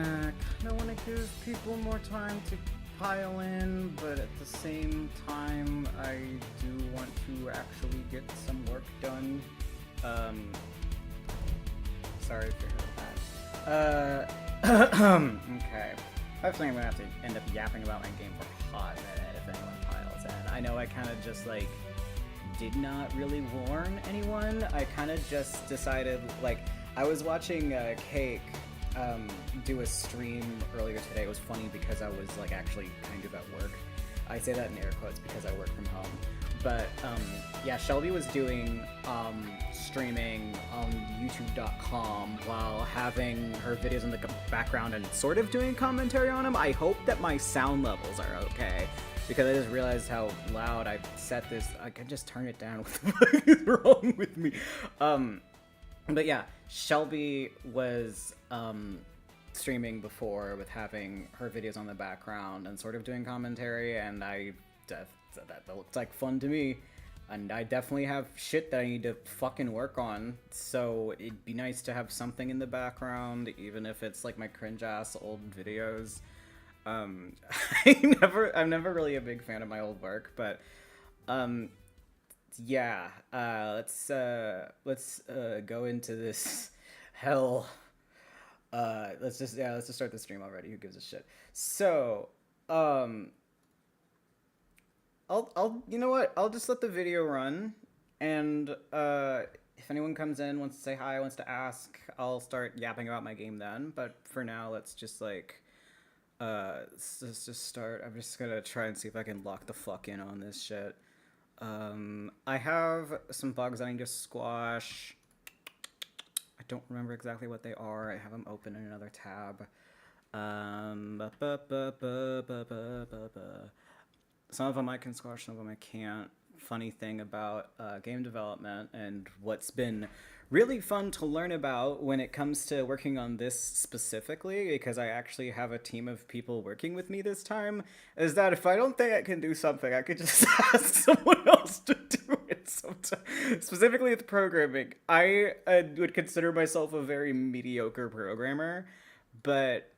kind of want to give people more time to pile in, but at the same time, I do want to actually get some work done. Sorry for that. Okay. I think I'm gonna have to end up yapping about my game for a hot minute if anyone piles in. I know I kind of just, like, did not really warn anyone. I kind of just decided, like, I was watching Cake do a stream earlier today. It was funny because I was, like, actually kind of at work. I say that in air quotes because I work from home. But, yeah, Shelby was doing streaming on youtube.com while having her videos in the background and sort of doing commentary on them. I hope that my sound levels are okay, because I just realized how loud I set this. I can just turn it down. What the fuck is wrong with me? But yeah, Shelby was streaming before with having her videos on the background and sort of doing commentary, and that looked like fun to me. And I definitely have shit that I need to fucking work on, so it'd be nice to have something in the background, even if it's like my cringe-ass old videos. I'm never really a big fan of my old work, but yeah, let's go into this hell. Let's just start the stream already. Who gives a shit? So, you know what? I'll just let the video run, and if anyone comes in, wants to say hi, wants to ask, I'll start yapping about my game then. But for now, let's just let's just start. I'm just gonna try and see if I can lock the fuck in on this shit. I have some bugs I need to squash. I don't remember exactly what they are. I have them open in another tab. Some of them I can squash, some of them I can't. Funny thing about game development, and what's been really fun to learn about when it comes to working on this specifically, because I actually have a team of people working with me this time, is that if I don't think I can do something, I could just ask someone else to do it sometimes. Specifically with programming. I would consider myself a very mediocre programmer, but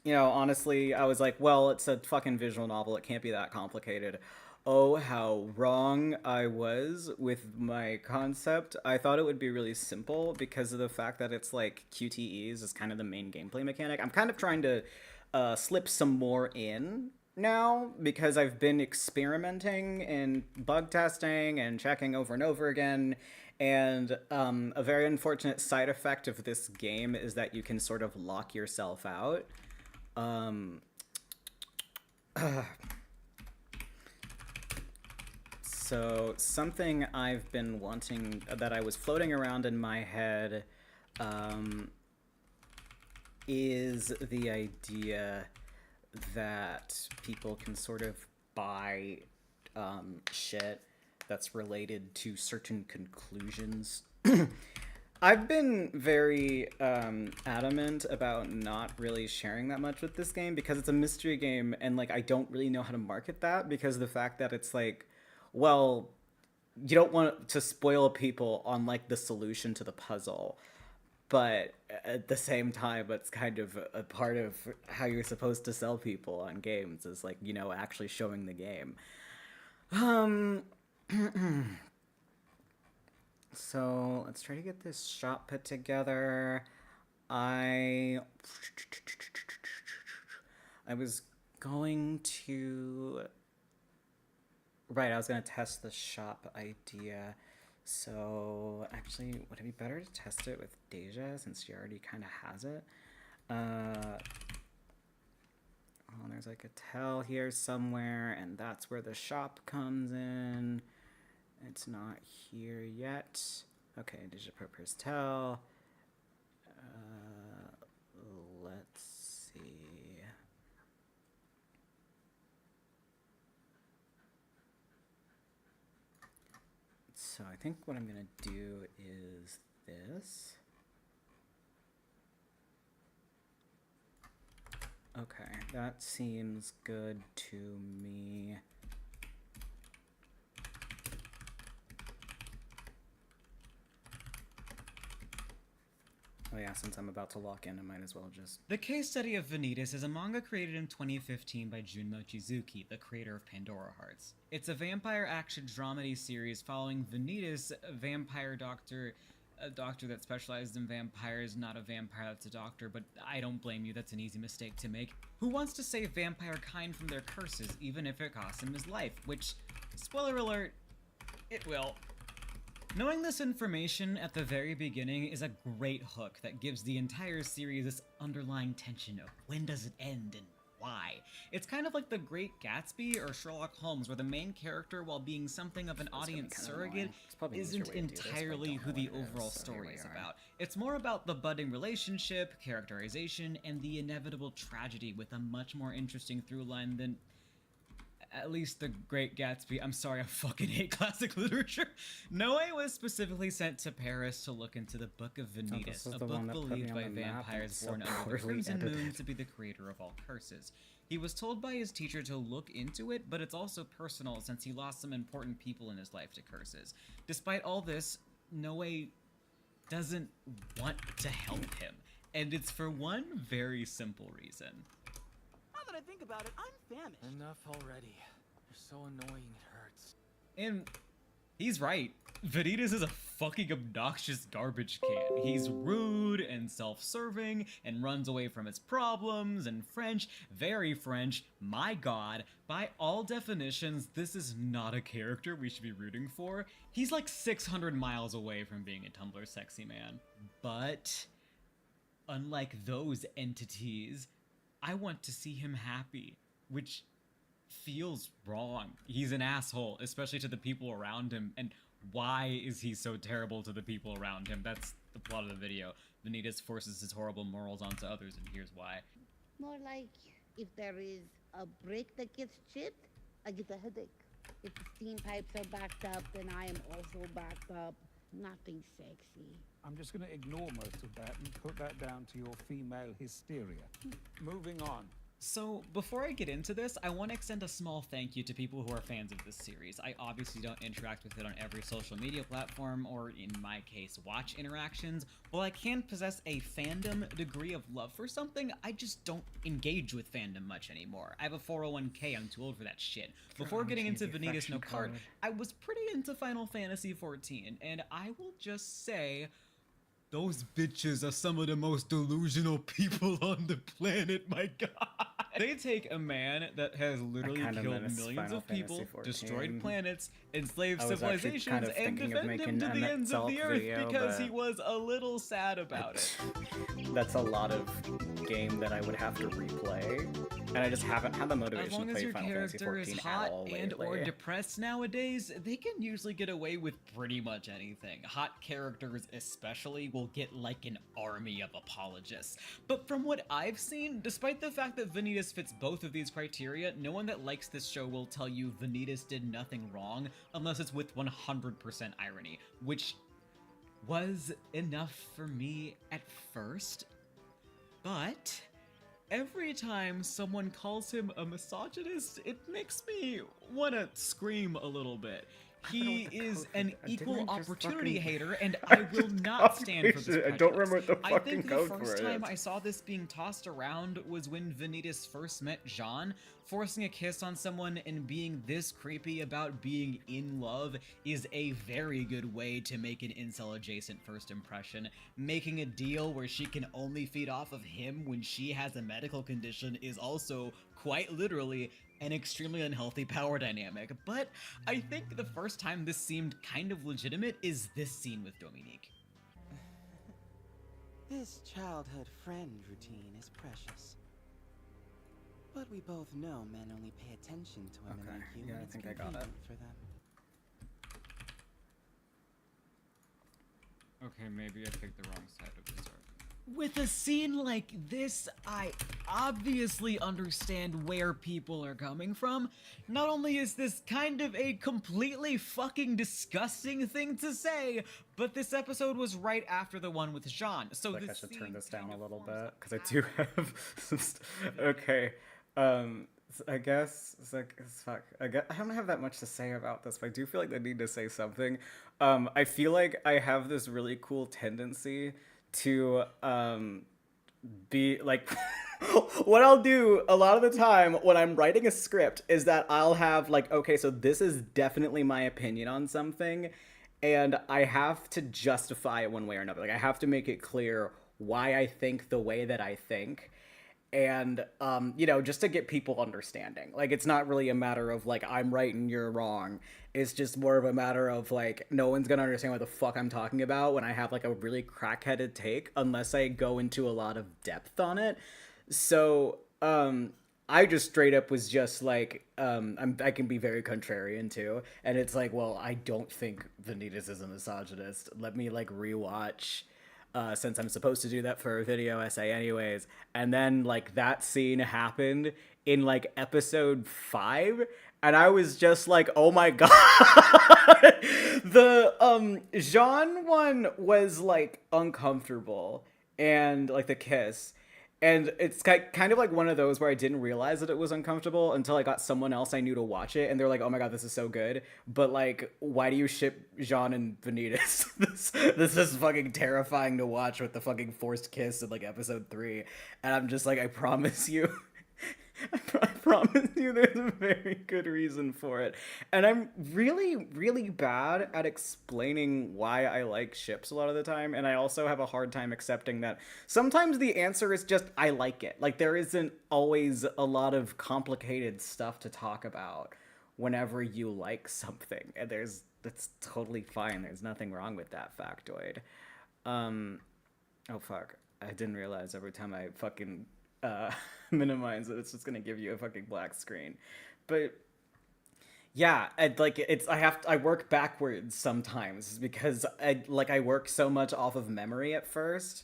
you know, honestly, I was like, well, it's a fucking visual novel. It can't be that complicated. Oh, how wrong I was with my concept. I thought it would be really simple because of the fact that it's like QTEs is kind of the main gameplay mechanic. I'm kind of trying to slip some more in now because I've been experimenting and bug testing and checking over and over again. And a very unfortunate side effect of this game is that you can sort of lock yourself out. So something I've been wanting, that I was floating around in my head, is the idea that people can sort of buy shit that's related to certain conclusions. I've been very adamant about not really sharing that much with this game because it's a mystery game, and like I don't really know how to market that because of the fact that it's like, well, you don't want to spoil people on like the solution to the puzzle, but at the same time, it's kind of a part of how you're supposed to sell people on games is like, you know, actually showing the game. So let's try to get this shop put together. I was going to... Right, I was going to test the shop idea. So actually, would it be better to test it with Deja since she already kind of has it? Oh, there's like a tell here somewhere, and that's where the shop comes in. It's not here yet. Okay, Deja Purpose tell. Let's see. So I think what I'm gonna do is this. Okay, that seems good to me. Oh yeah, since I'm about to lock in, I might as well just... The Case Study of Vanitas is a manga created in 2015 by Jun Mochizuki, the creator of Pandora Hearts. It's a vampire action dramedy series following Vanitas, a vampire doctor, a doctor that specializes in vampires, not a vampire that's a doctor, but I don't blame you, that's an easy mistake to make, who wants to save vampire kind from their curses, even if it costs him his life, which, spoiler alert, it will. Knowing this information at the very beginning is a great hook that gives the entire series this underlying tension of when does it end and why. It's kind of like The Great Gatsby or Sherlock Holmes, where the main character, while being something of an audience surrogate, isn't entirely who the overall story is about. It's more about the budding relationship, characterization, and the inevitable tragedy with a much more interesting through line than... at least The Great Gatsby. I'm sorry, I fucking hate classic literature. Noe was specifically sent to Paris to look into the Book of Vanitas, a book believed by vampires born under the Crimson Moon to be the creator of all curses. He was told by his teacher to look into it, but it's also personal since he lost some important people in his life to curses. Despite all this, Noe doesn't want to help him, and it's for one very simple reason. Now that I think about it, I'm famished. Enough already. You're so annoying, it hurts. And he's right. Vanitas is a fucking obnoxious garbage can. He's rude and self-serving and runs away from his problems and French, very French, my god. By all definitions, this is not a character we should be rooting for. He's like 600 miles away from being a Tumblr sexy man. But unlike those entities, I want to see him happy, which feels wrong. He's an asshole, especially to the people around him, and why is he so terrible to the people around him? That's the plot of the video. Vanitas forces his horrible morals onto others, and here's why. More like if there is a brick that gets chipped, I get a headache. If the steam pipes are backed up, then I am also backed up. Nothing sexy. I'm just going to ignore most of that and put that down to your female hysteria. Moving on. So, before I get into this, I want to extend a small thank you to people who are fans of this series. I obviously don't interact with it on every social media platform, or in my case, watch interactions. While I can possess a fandom degree of love for something, I just don't engage with fandom much anymore. I have a 401k, I'm too old for that shit. Before getting into Vanitas No Card, I was pretty into Final Fantasy XIV, and I will just say... those bitches are some of the most delusional people on the planet, my god. They take a man that has literally killed millions of people, destroyed planets, enslaved civilizations, and defended him to the ends of the earth because he was a little sad about it. That's a lot of game that I would have to replay, and I just haven't had the motivation to play Final Fantasy XIV at all lately. As long as your character is hot and or depressed nowadays, they can usually get away with pretty much anything. Hot characters especially will get like an army of apologists. But from what I've seen, despite the fact that Vanitas fits both of these criteria, no one that likes this show will tell you Vanitas did nothing wrong unless it's with 100% irony, which was enough for me at first. But every time someone calls him a misogynist, it makes me want to scream a little bit. He is an equal opportunity hater, and I will not stand for this prejudice. I don't remember what the fucking code for it is. I think the first time I saw this being tossed around was when Vanitas first met Jean. Forcing a kiss on someone and being this creepy about being in love is a very good way to make an incel-adjacent first impression. Making a deal where she can only feed off of him when she has a medical condition is also, quite literally, an extremely unhealthy power dynamic, but I think the first time this seemed kind of legitimate is this scene with Dominique. This childhood friend routine is precious. But we both know men only pay attention to women like you when it's convenient for them. Okay, maybe I picked the wrong side of this argument. With a scene like this, I obviously understand where people are coming from. Not only is this kind of a completely fucking disgusting thing to say, but this episode was right after the one with Jean, so I should turn this down a little bit, because I do have some okay, I guess, it's like, fuck, I don't have that much to say about this, but I do feel like I need to say something. I feel like I have this really cool tendency to be like what I'll do a lot of the time when I'm writing a script is that I'll have like, okay, so this is definitely my opinion on something, and I have to justify it one way or another. Like I have to make it clear why I think the way that I think. And you know, just to get people understanding. Like it's not really a matter of like I'm right and you're wrong. It's just more of a matter of like no one's gonna understand what the fuck I'm talking about when I have like a really crackheaded take unless I go into a lot of depth on it. So I just straight up was just like I can be very contrarian too, and it's like, well, I don't think Vanitas is a misogynist. Let me like rewatch since I'm supposed to do that for a video essay anyways. And then like that scene happened in like episode 5, and I was just like, oh my god. The Jean one was like uncomfortable, and like the kiss. And it's kind of like one of those where I didn't realize that it was uncomfortable until I got someone else I knew to watch it, and they're like, "Oh my god, this is so good." But like, why do you ship Jean and Vanitas? this is fucking terrifying to watch with the fucking forced kiss in like episode 3, and I'm just like, I promise you. I promise you there's a very good reason for it. And I'm really, really bad at explaining why I like ships a lot of the time, and I also have a hard time accepting that sometimes the answer is just, I like it. Like, there isn't always a lot of complicated stuff to talk about whenever you like something. And that's totally fine. There's nothing wrong with that factoid. Oh fuck. I didn't realize every time I fucking minimize it, it's just gonna give you a fucking black screen. But yeah, I work backwards sometimes because I work so much off of memory at first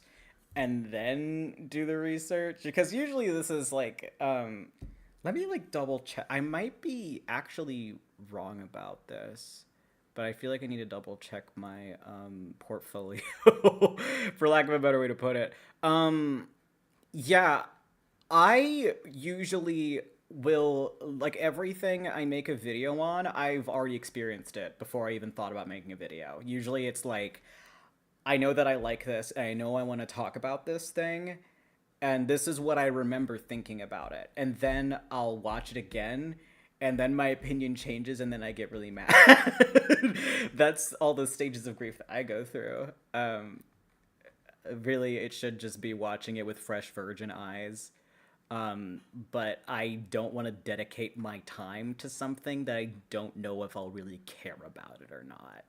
and then do the research, because usually this is like let me like double check. I might be actually wrong about this, but I feel like I need to double check my portfolio for lack of a better way to put it. Yeah, I usually will, like, everything I make a video on, I've already experienced it before I even thought about making a video. Usually it's like, I know that I like this, and I know I want to talk about this thing, and this is what I remember thinking about it. And then I'll watch it again, and then my opinion changes, and then I get really mad. That's all the stages of grief that I go through. Really, it should just be watching it with fresh virgin eyes. But I don't want to dedicate my time to something that I don't know if I'll really care about it or not.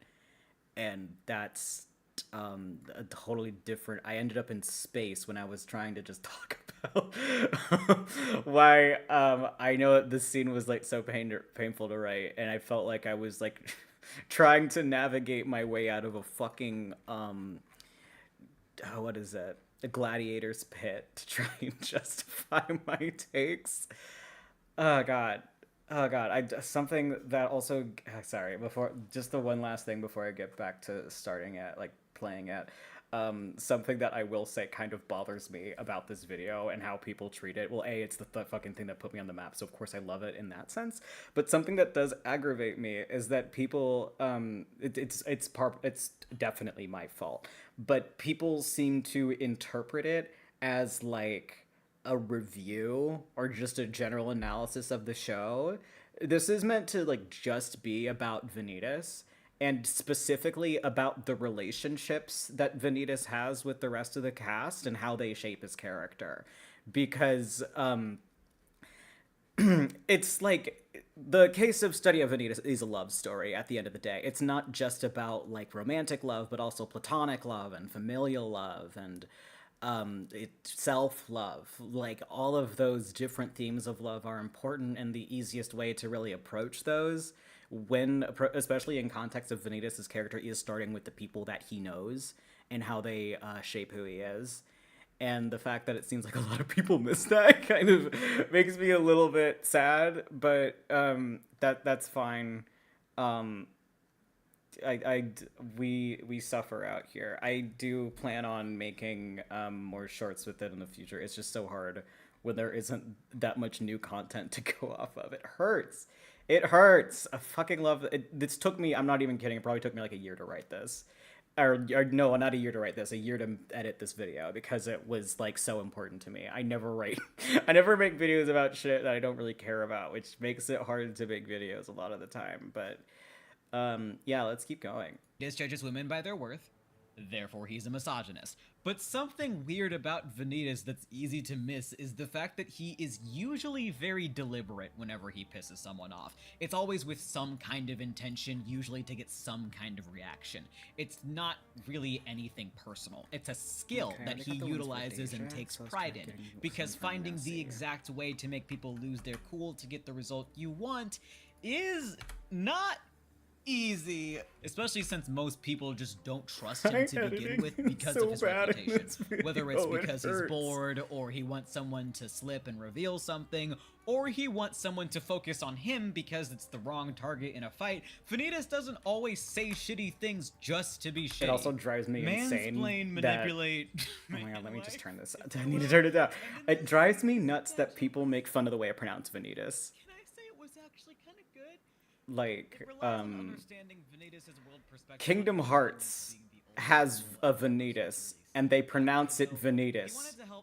And that's a totally different... I ended up in space when I was trying to just talk about why I know that this scene was like so painful to write, and I felt like I was like trying to navigate my way out of a fucking what is it? A gladiator's pit to try and justify my takes. Oh god. Something that also, sorry, before, just the one last thing before I get back to starting at like playing it. Something that I will say kind of bothers me about this video and how people treat it. Well, A, it's the fucking thing that put me on the map, so of course I love it in that sense. But something that does aggravate me is that people, it's definitely my fault, but people seem to interpret it as like a review or just a general analysis of the show. This is meant to like just be about Vanitas, and specifically about the relationships that Vanitas has with the rest of the cast and how they shape his character. Because it's like, the case of Study of Vanitas is a love story at the end of the day. It's not just about like romantic love, but also platonic love and familial love and self-love. Like, all of those different themes of love are important, and the easiest way to really approach those, when especially in context of Vanitas' character, is starting with the people that he knows and how they shape who he is. And the fact that it seems like a lot of people miss that kind of makes me a little bit sad, but that's fine. We suffer out here. I do plan on making more shorts with it in the future. It's just so hard when there isn't that much new content to go off of. It hurts. It hurts. I fucking love it. This took me, I'm not even kidding, it probably took me like a year to write this. or no, not a year to write this, a year to edit this video because it was like so important to me. I never write, I never make videos about shit that I don't really care about, which makes it hard to make videos a lot of the time. But yeah, let's keep going. Vanitas judges women by their worth, therefore he's a misogynist. But something weird about Vanitas that's easy to miss is the fact that he is usually very deliberate whenever he pisses someone off. It's always with some kind of intention, usually to get some kind of reaction. It's not really anything personal. It's a skill that he utilizes and takes pride in, because finding the exact way to make people lose their cool to get the result you want is not easy, especially since most people just don't trust him to begin with because of his reputation. Whether it's because he's bored, or he wants someone to slip and reveal something, or he wants someone to focus on him because it's the wrong target in a fight, Vanitas doesn't always say shitty things just to be shitty. It also drives me insane. Mansplain, manipulate. Oh my god, let me just turn this up. I need to turn it down. It drives me nuts that people make fun of the way I pronounce Vanitas. Can I say it was actually kind of good? Like, Understanding Vanitas' world perspective. Kingdom Hearts has a Vanitas, and they pronounce it Vanitas.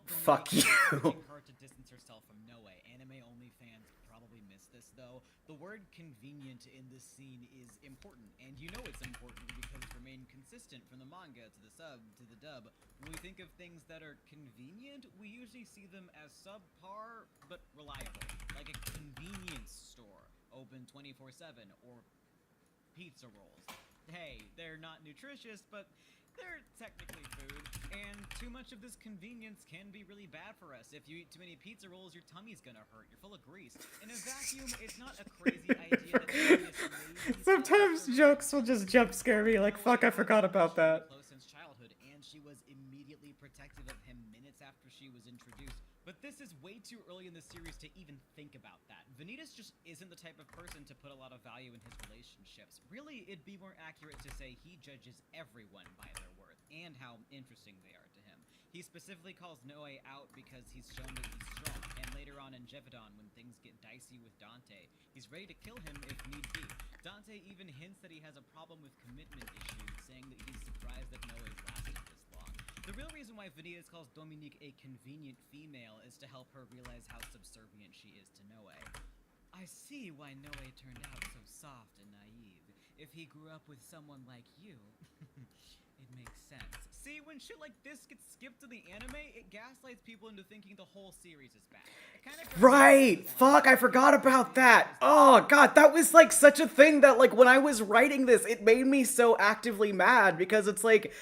Fuck you. Her to distance herself from Noe. Anime-only fans probably miss this, though. The word convenient in this scene is important, and you know it's important because it's remained consistent from the manga to the sub to the dub. When we think of things that are convenient, we usually see them as subpar but reliable, like a convenience store, open 24/7, or pizza rolls. Hey, they're not nutritious, but they're technically food, and too much of this convenience can be really bad for us. If you eat too many pizza rolls, your tummy's gonna hurt. You're full of grease. In a vacuum, it's not a crazy idea that sometimes jokes will just jump scare me, like, fuck, I forgot about that. Close since childhood, and she was immediately protective of him minutes after she was introduced. But this is way too early in the series to even think about that. Vanitas just isn't the type of person to put a lot of value in his relationships. Really, it'd be more accurate to say he judges everyone by their worth and how interesting they are to him. He specifically calls Noe out because he's shown that he's strong, and later on in Jevedon, when things get dicey with Dante, he's ready to kill him if need be. Dante even hints that he has a problem with commitment issues, saying that he's surprised that Noe's lasted this long. The real reason why Vanitas calls Dominique a convenient female is to help her realize how subservient she is to Noe. I see why Noe turned out so soft and naive. If he grew up with someone like you, it makes sense. See, when shit like this gets skipped to the anime, it gaslights people into thinking the whole series is bad. Right! Fuck, I forgot about that! Oh god, that was like such a thing that, like, when I was writing this, it made me so actively mad, because it's like,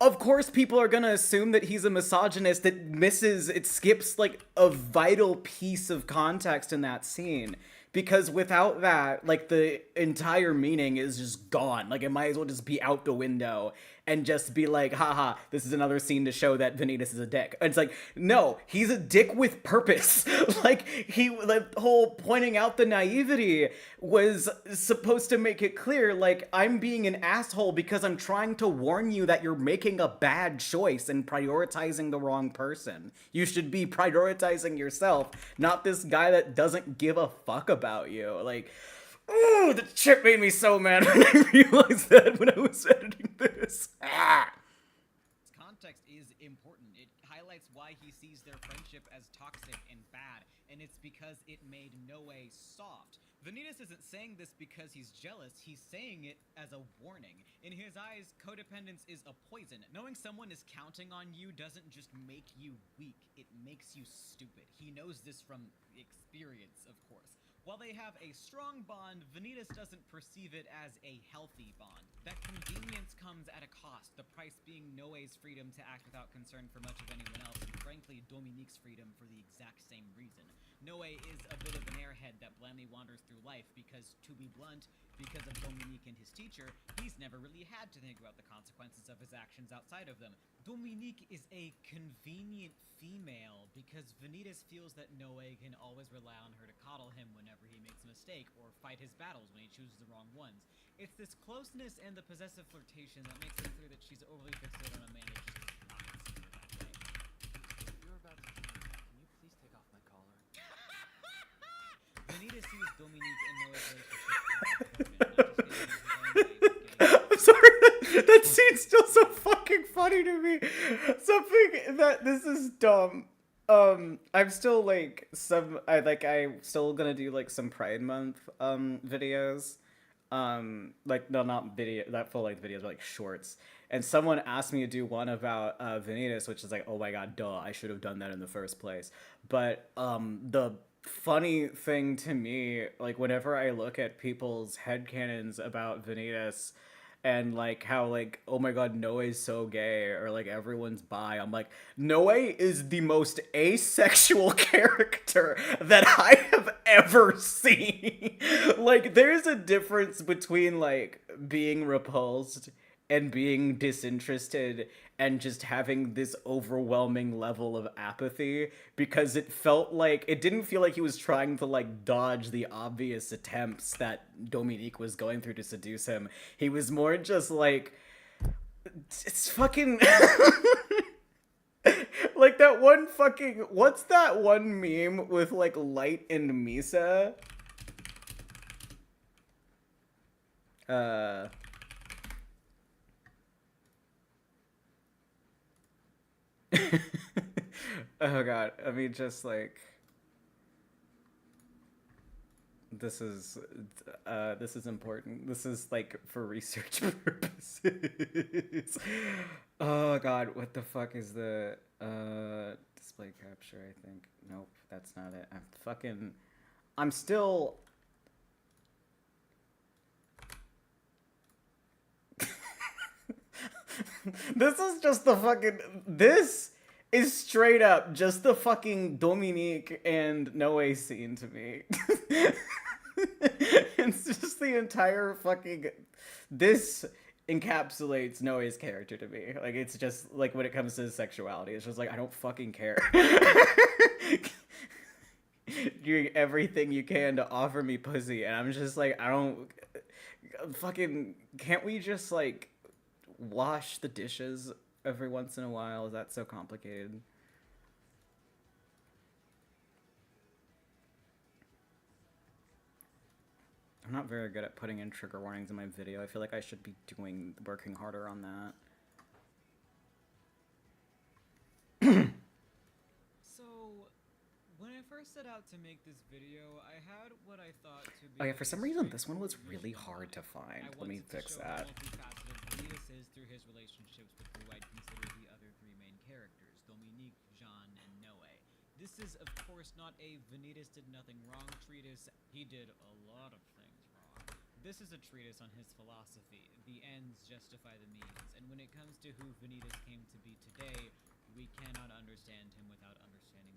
of course people are gonna assume that he's a misogynist. It skips like a vital piece of context in that scene. Because without that, like, the entire meaning is just gone. Like, it might as well just be out the window and just be like, haha, this is another scene to show that Vanitas is a dick. And it's like, no, he's a dick with purpose. Like, the whole pointing out the naivety was supposed to make it clear, like, I'm being an asshole because I'm trying to warn you that you're making a bad choice and prioritizing the wrong person. You should be prioritizing yourself, not this guy that doesn't give a fuck about you. Like, ooh, the shit made me so mad when I realized that when I was editing this. Context is important. It highlights why he sees their friendship as toxic and bad, and it's because it made Noe soft. Vanitas isn't saying this because he's jealous, he's saying it as a warning. In his eyes, codependence is a poison. Knowing someone is counting on you doesn't just make you weak, it makes you stupid. He knows this from experience, of course. While they have a strong bond, Vanitas doesn't perceive it as a healthy bond. That convenience comes at a cost, the price being Noe's freedom to act without concern for much of anyone else, and frankly, Dominique's freedom for the exact same reason. Noe is a bit of an airhead that blindly wanders through life because, to be blunt, because of Dominique and his teacher, he's never really had to think about the consequences of his actions outside of them. Dominique is a convenient female because Vanitas feels that Noe can always rely on her to coddle him whenever he makes a mistake or fight his battles when he chooses the wrong ones. It's this closeness and the possessive flirtation that makes it clear that she's overly fixated on a man who just does not see her that way. You're about to finish. Can you please take off my collar? Vanitas sees Dominique and Noe's relationship as a government, not just getting in his own way, but getting I'm sorry. That scene's still so fucking funny to me. Something that this is dumb. I'm still like I'm still gonna do like some Pride Month videos. Like no, not video, that full length videos, but like shorts. And someone asked me to do one about Vanitas, which is like, oh my god, duh, I should have done that in the first place. But the funny thing to me, like whenever I look at people's headcanons about Vanitas and like how like, oh my god, Noe is so gay, or like everyone's bi, I'm like, Noe is the most asexual character that I have ever seen. Like there's a difference between like being repulsed and being disinterested and just having this overwhelming level of apathy, because it didn't feel like he was trying to like dodge the obvious attempts that Dominique was going through to seduce him. He was more just like, it's fucking like that one fucking, what's that one meme with like Light and Misa? Oh god, I mean, just like, this is important. This is like for research purposes. Oh god, what the fuck is the display capture? I think nope, that's not it. I'm still. This is just the fucking. This is straight up just the fucking Dominique and Noe scene to me. It's just the entire fucking. This encapsulates Noe's character to me. Like, it's just like when it comes to his sexuality, it's just like, I don't fucking care. Doing everything you can to offer me pussy, and I'm just like, I don't fucking. Can't we just like wash the dishes every once in a while? Is that so complicated? I'm not very good at putting in trigger warnings in my video. I feel like I should be working harder on that. So, when I first set out to make this video, I had what I thought to be. Oh yeah, for some reason this one was really hard to find. Let me fix that. Vanitas is through his relationships with who I'd consider the other three main characters, Dominique, Jean, and Noe. This is, of course, not a Vanitas did nothing wrong treatise. He did a lot of things wrong. This is a treatise on his philosophy. The ends justify the means, and when it comes to who Vanitas came to be today, we cannot understand him without understanding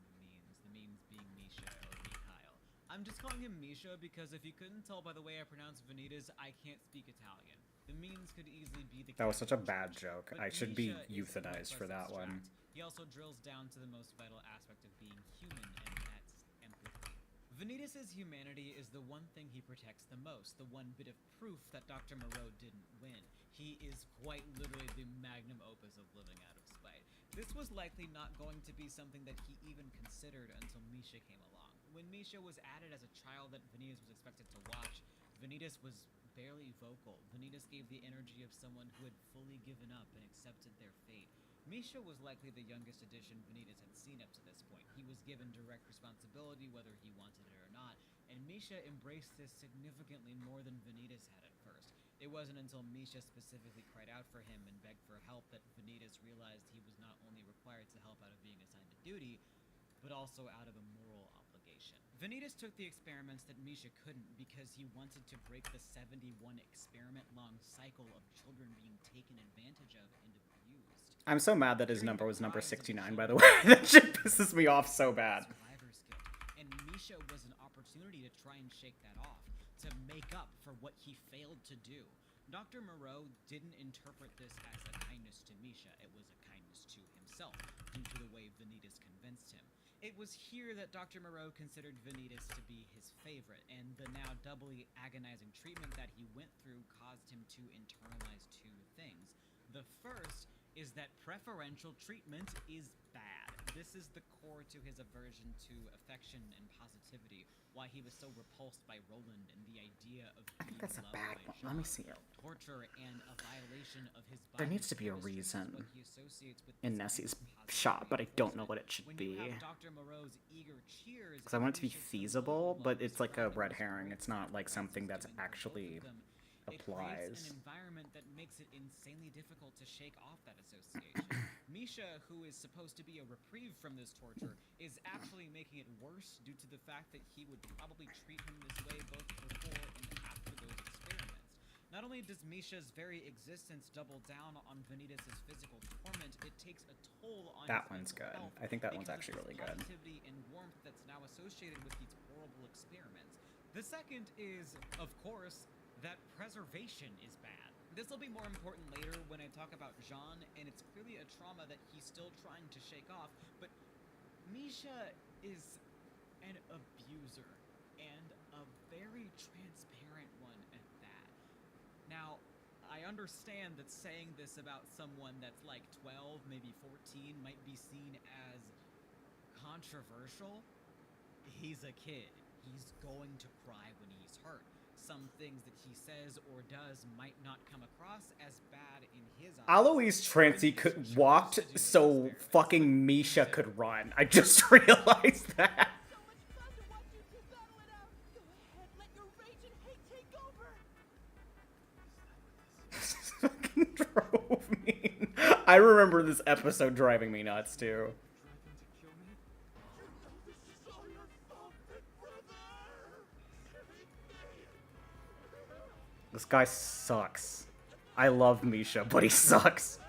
the means being Misha or Mikhail. I'm just calling him Misha because if you couldn't tell by the way I pronounce Vanitas, I can't speak Italian. The means could easily be the. That was such a bad joke. But I should be Misha euthanized for that one. He also drills down to the most vital aspect of being human, and that's empathy. Vanitas' humanity is the one thing he protects the most, the one bit of proof that Dr. Moreau didn't win. He is quite literally the magnum opus of living out of spite. This was likely not going to be something that he even considered until Misha came along. When Misha was added as a child that Vanitas was expected to watch, Vanitas was barely vocal. Vanitas gave the energy of someone who had fully given up and accepted their fate. Misha was likely the youngest addition Vanitas had seen up to this point. He was given direct responsibility whether he wanted it or not, and Misha embraced this significantly more than Vanitas had at first. It wasn't until Misha specifically cried out for him and begged for help that Vanitas realized he was not only required to help out of being assigned to duty, but also out of a moral obligation. Vanitas took the experiments that Misha couldn't because he wanted to break the 71 experiment-long cycle of children being taken advantage of and abused. I'm so mad that his number was number 69, by the way. That shit pisses me off so bad. Survivor's Guilt. And Misha was an opportunity to try and shake that off, to make up for what he failed to do. Dr. Moreau didn't interpret this as a kindness to Misha, it was a kindness to himself, due to the way Vanitas convinced him. It was here that Dr. Moreau considered Vanitas to be his favorite, and the now doubly agonizing treatment that he went through caused him to internalize two things. The first is that preferential treatment is bad. This is the core to his aversion to affection and positivity, why he was so repulsed by Roland and the idea of I think being that's a loved bad by one. Let me Jean. see it. Torture and a violation of his There body needs to be a chemistry is reason what he associates with in this Nessie's positive shot, but I don't know what it should when be. you have Dr. Moreau's eager cheers, Because I want it to be Misha's feasible, emotional but love it's like a describing red his herring. great It's not like sacrifices something that's given for both actually of them. It applies. creates an environment that makes it insanely difficult to shake off that association. Misha, who is supposed to be a reprieve from this torture, is actually making it worse due to the fact that he would probably treat him this way both before and after those experiments. Not only does Misha's very existence double down on Vanitas' physical torment, it takes a toll on That his one's mental good. health I think that one's because of actually this really good. positivity and warmth that's now associated with these horrible experiments. The second is, of course, that preservation is bad. This will be more important later when I talk about Jean, and it's clearly a trauma that he's still trying to shake off, but Misha is an abuser, and a very transparent one at that. Now, I understand that saying this about someone that's like 12, maybe 14, might be seen as controversial. He's a kid. He's going to cry when he's hurt. Some things that he says or does might not come across as bad in his eyes. Alois Trancy could walked so fucking Misha could run. I just realized that. So much fun to watch you two battle it out. Go ahead, let your rage and hate take over. This fucking drove me. I remember this episode driving me nuts too. Driving to kill me? You know this is all your fault, big brother. This guy sucks. I love Misha, but he sucks.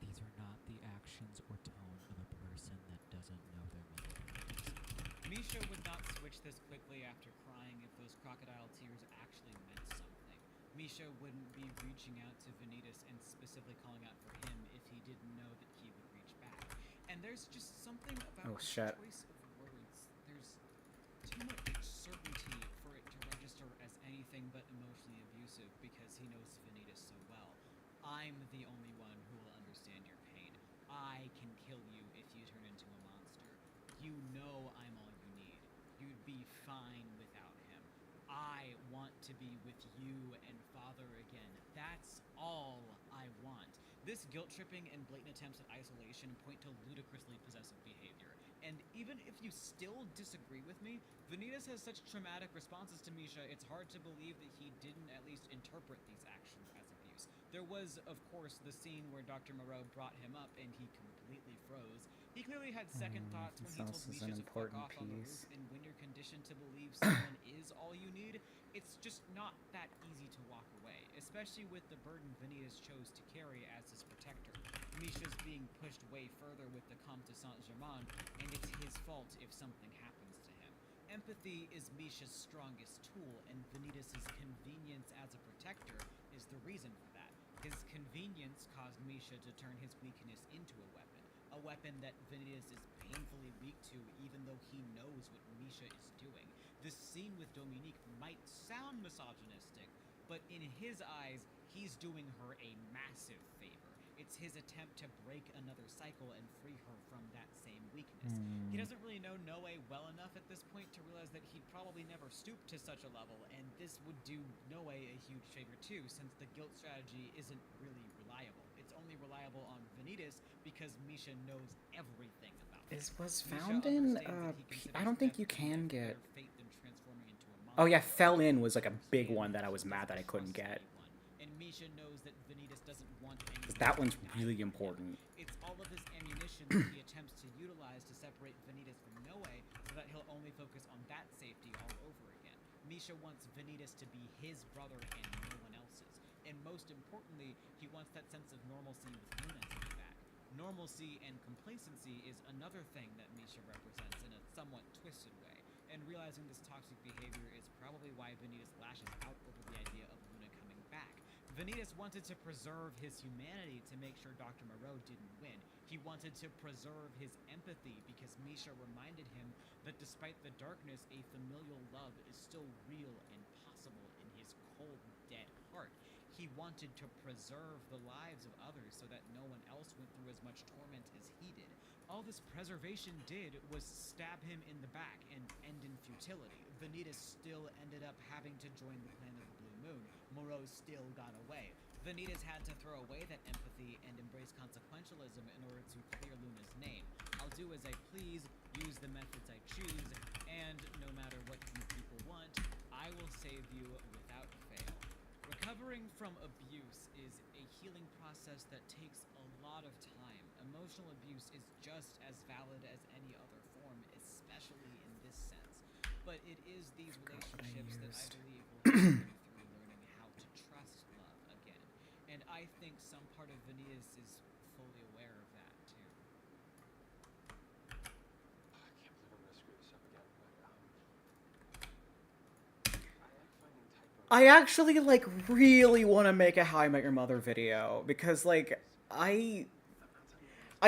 These are not the actions or tone of a person that doesn't know their limitations. Misha would not switch this quickly after crying if those crocodile tears actually meant something. Misha wouldn't be reaching out to Vanitas and specifically calling out for him if he didn't know that he would reach back. And there's just something about Oh, the shit. choice of words. There's too much certainty for it to register as anything but emotionally abusive because he knows Vanitas so well. I'm the only one who will understand your pain. I can kill you if you turn into a monster. You know I'm all you need. You'd be fine without him. I want to be with you and Father again. That's all I want. This guilt-tripping and blatant attempts at isolation point to ludicrously possessive behavior. And even if you still disagree with me, Vanitas has such traumatic responses to Misha, it's hard to believe that he didn't at least interpret these actions as abuse. There was, of course, the scene where Dr. Moreau brought him up and he completely froze. He clearly had second thoughts when this he told also is Misha an to fuck important off on the piece. roof, and when you're conditioned to believe someone is all you need, it's just not that easy to walk away, especially with the burden Vanitas chose to carry as his protector. Misha's being pushed way further with the Comte de Saint-Germain, and it's his fault if something happens to him. Empathy is Misha's strongest tool, and Vanitas' convenience as a protector is the reason for that. His convenience caused Misha to turn his weakness into a weapon that Vanitas is painfully weak to even though he knows what Misha is doing. This scene with Dominique might sound misogynistic, but in his eyes, he's doing her a massive favor. It's his attempt to break another cycle and free her from that same weakness. He doesn't really know Noe well enough at this point to realize that he'd probably never stoop to such a level, and this would do Noe a huge favor too, since the guilt strategy isn't really reliable. It's only reliable on Vanitas because Misha knows everything about it. Is was Misha found in understands that he considers I don't think death you to be can a get. better fate than transforming into a Oh yeah, monster. fell in was like a big one that I was mad that I couldn't get. And Misha knows that Vanitas doesn't want any. 'Cause that one's really important. It's all of this ammunition that he attempts to utilize to separate Vanitas from Noe so that he'll only focus on that safety all over again. Misha wants Vanitas to be his brother and no one else's. And most importantly, he wants that sense of normalcy with Luna to be back. Normalcy and complacency is another thing that Misha represents in a somewhat twisted way. And realizing this toxic behavior is probably why Vanitas lashes out over the idea of Luna coming back. Vanitas wanted to preserve his humanity to make sure Dr. Moreau didn't win. He wanted to preserve his empathy because Misha reminded him that despite the darkness, a familial love is still real and possible in his cold, dead heart. He wanted to preserve the lives of others so that no one else went through as much torment as he did. All this preservation did was stab him in the back and end in futility. Vanitas still ended up having to join the clan of the Blue Moon. Moreau still got away. Vanitas had to throw away that empathy and embrace consequentialism in order to clear Luna's name. I'll do as I please, use the methods I choose, and no matter what you people want, I will save you without fail. Recovering from abuse is a healing process that takes a lot of time. Emotional abuse is just as valid as any other form, especially in this sense. But it is these relationships that I believe will help you through learning how to trust love again. And I think some part of Vanitas is fully aware of that, too. I can't believe I'm gonna screw this up again, but I like finding typos. I actually like really want to make a How I Met Your Mother video because like I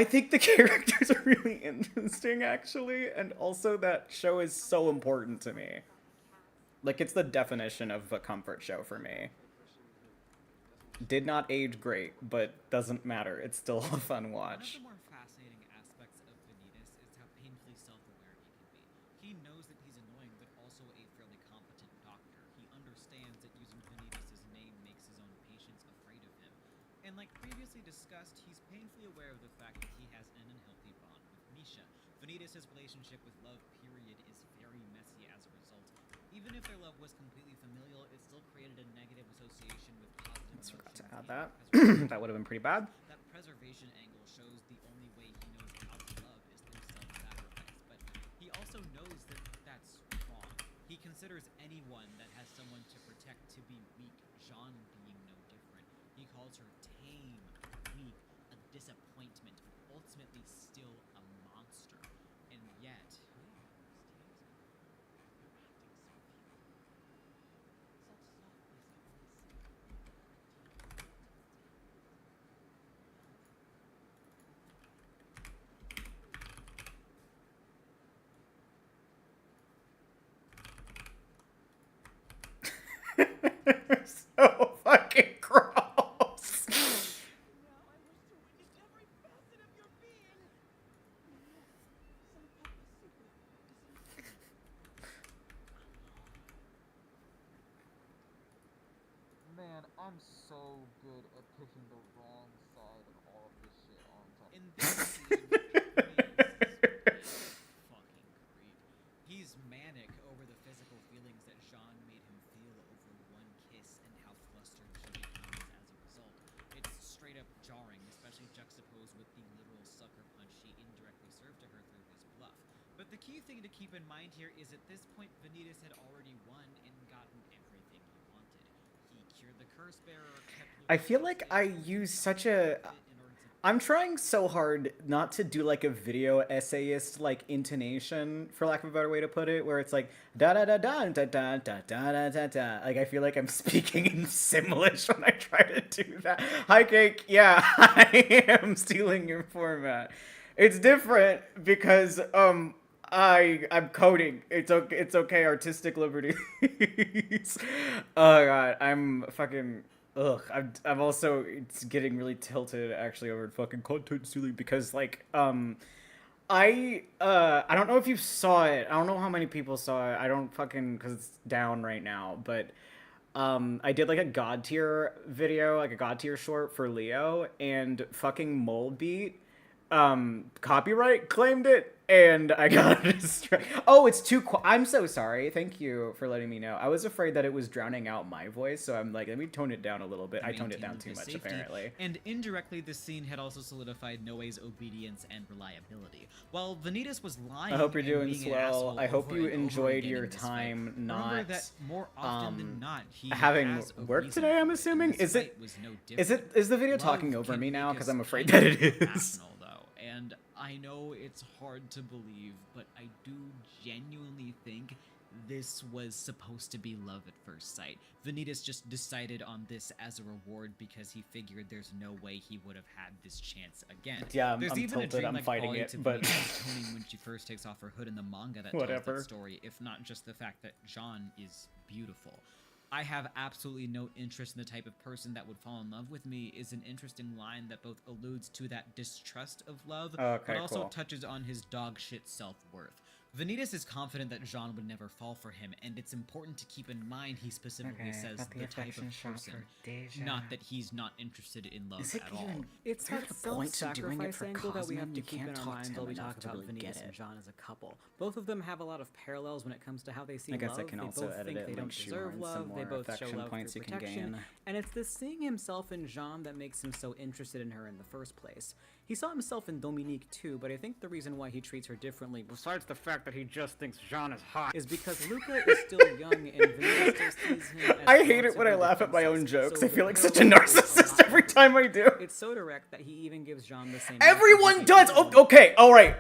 think the characters are really interesting actually, and also that show is so important to me. Like it's the definition of a comfort show for me. Did not age great, but doesn't matter. It's still a fun watch. One of the more fascinating aspects of Vanitas is how painfully self-aware he can be. He knows that he's annoying, but also a fairly competent doctor. He understands that using Vanitas' name makes his own patients afraid of him. And like previously discussed, he's painfully aware of the fact that he has an unhealthy bond with Misha. Vanitas' relationship with love, period, is very messy as a result. Even if their love was completely familial, it still created a negative association with positive emotions. Forgot to add and that. preservation. That would have been pretty bad. That preservation angle shows the only way he knows how to love is through self-sacrifice, but he also knows that that's wrong. He considers anyone that has someone to protect to be weak, Jean being no different. He calls her tame, weak, a disappointment, ultimately still a monster. And yet... So fucking gross. Now I wish to witness every facet of your being. Some Papa's secret is Man, I'm so good at picking the wrong side of all of this shit all the time. In this scene, Vanitas is fucking creep. He's manic over the physical feelings that Jean made him feel over one kiss and how flustered she becomes as a result. It's straight up jarring, especially juxtaposed with the literal sucker punch she indirectly served to her through his bluff. But the key thing to keep in mind here is at this point, Vanitas had already won and gotten everything he wanted. He cured the curse bearer, kept I feel like I use such a... I'm trying so hard not to do like a video essayist like intonation, for lack of a better way to put it, where it's like da da da da da da da da da da da. Like I feel like I'm speaking in Simlish when I try to do that. Hi Cake, yeah, I am stealing your format. It's different because I'm coding. It's okay, artistic liberties. Oh god, I'm fucking. Ugh, I'm also, it's getting really tilted actually over fucking content stealing because like, I don't know if you saw it. I don't know how many people saw it. I don't fucking, cause it's down right now, but, I did like a God tier video, like a God tier short for Leo, and fucking Mold Beat, copyright claimed it, and I got a strike. Oh, it's too I'm so sorry. Thank you for letting me know. I was afraid that it was drowning out my voice, so I'm like, let me tone it down a little bit. I toned it down too much, apparently. And indirectly, this scene had also solidified Noe's obedience and reliability. While Vanitas was lying, I hope you're and doing being an well. asshole I hope over you and over enjoyed again your in this time fight, not, remember that more often than not, he having has a work reason today, for I'm it, assuming? and this Is it- fight was no Is the video Love talking over can me now? make Because us I'm afraid kind that of it is. irrational, though, and I know it's hard to believe, but I do genuinely think this was supposed to be love at first sight. Vanitas just decided on this as a reward because he figured there's no way he would have had this chance again. Yeah, There's I'm even tilted, a dream I'm like fighting quality it, to but- Vanitas' toning when she first takes off her hood in the manga that tells Whatever. that story, if not just the fact that Jean is beautiful. I have absolutely no interest in the type of person that would fall in love with me is an interesting line that both alludes to that distrust of love, Okay, but also cool. touches on his dog shit self-worth. Vanitas is confident that Jean would never fall for him, and it's important to keep in mind he specifically says the type of person, not that he's not interested in love at all. It's that point to doing it self-sacrifice for angle that we have Cosmin? to You keep can't in our talk to minds him while we enough talk to about really get Vanitas and it. Jean as a couple. Both of them have a lot of parallels when it comes to how they see I guess love. I can they also both edit think it they and, don't like, deserve shoehorn some love. They more both show affection love points through you can protection. gain. And it's this seeing himself in Jean that makes him so interested in her in the first place. He saw himself in Dominique too, but I think the reason why he treats her differently, besides the fact that he just thinks Jean is hot, is because Luca is still young and Vanilla still sees him as I hate it when I relatively laugh at my own defenseless. jokes. So I feel the like such a parallel is narcissist a lot every deeper. time I do. It's so direct that he even gives Jean the same. Everyone message does. he Oh, gave okay, all right.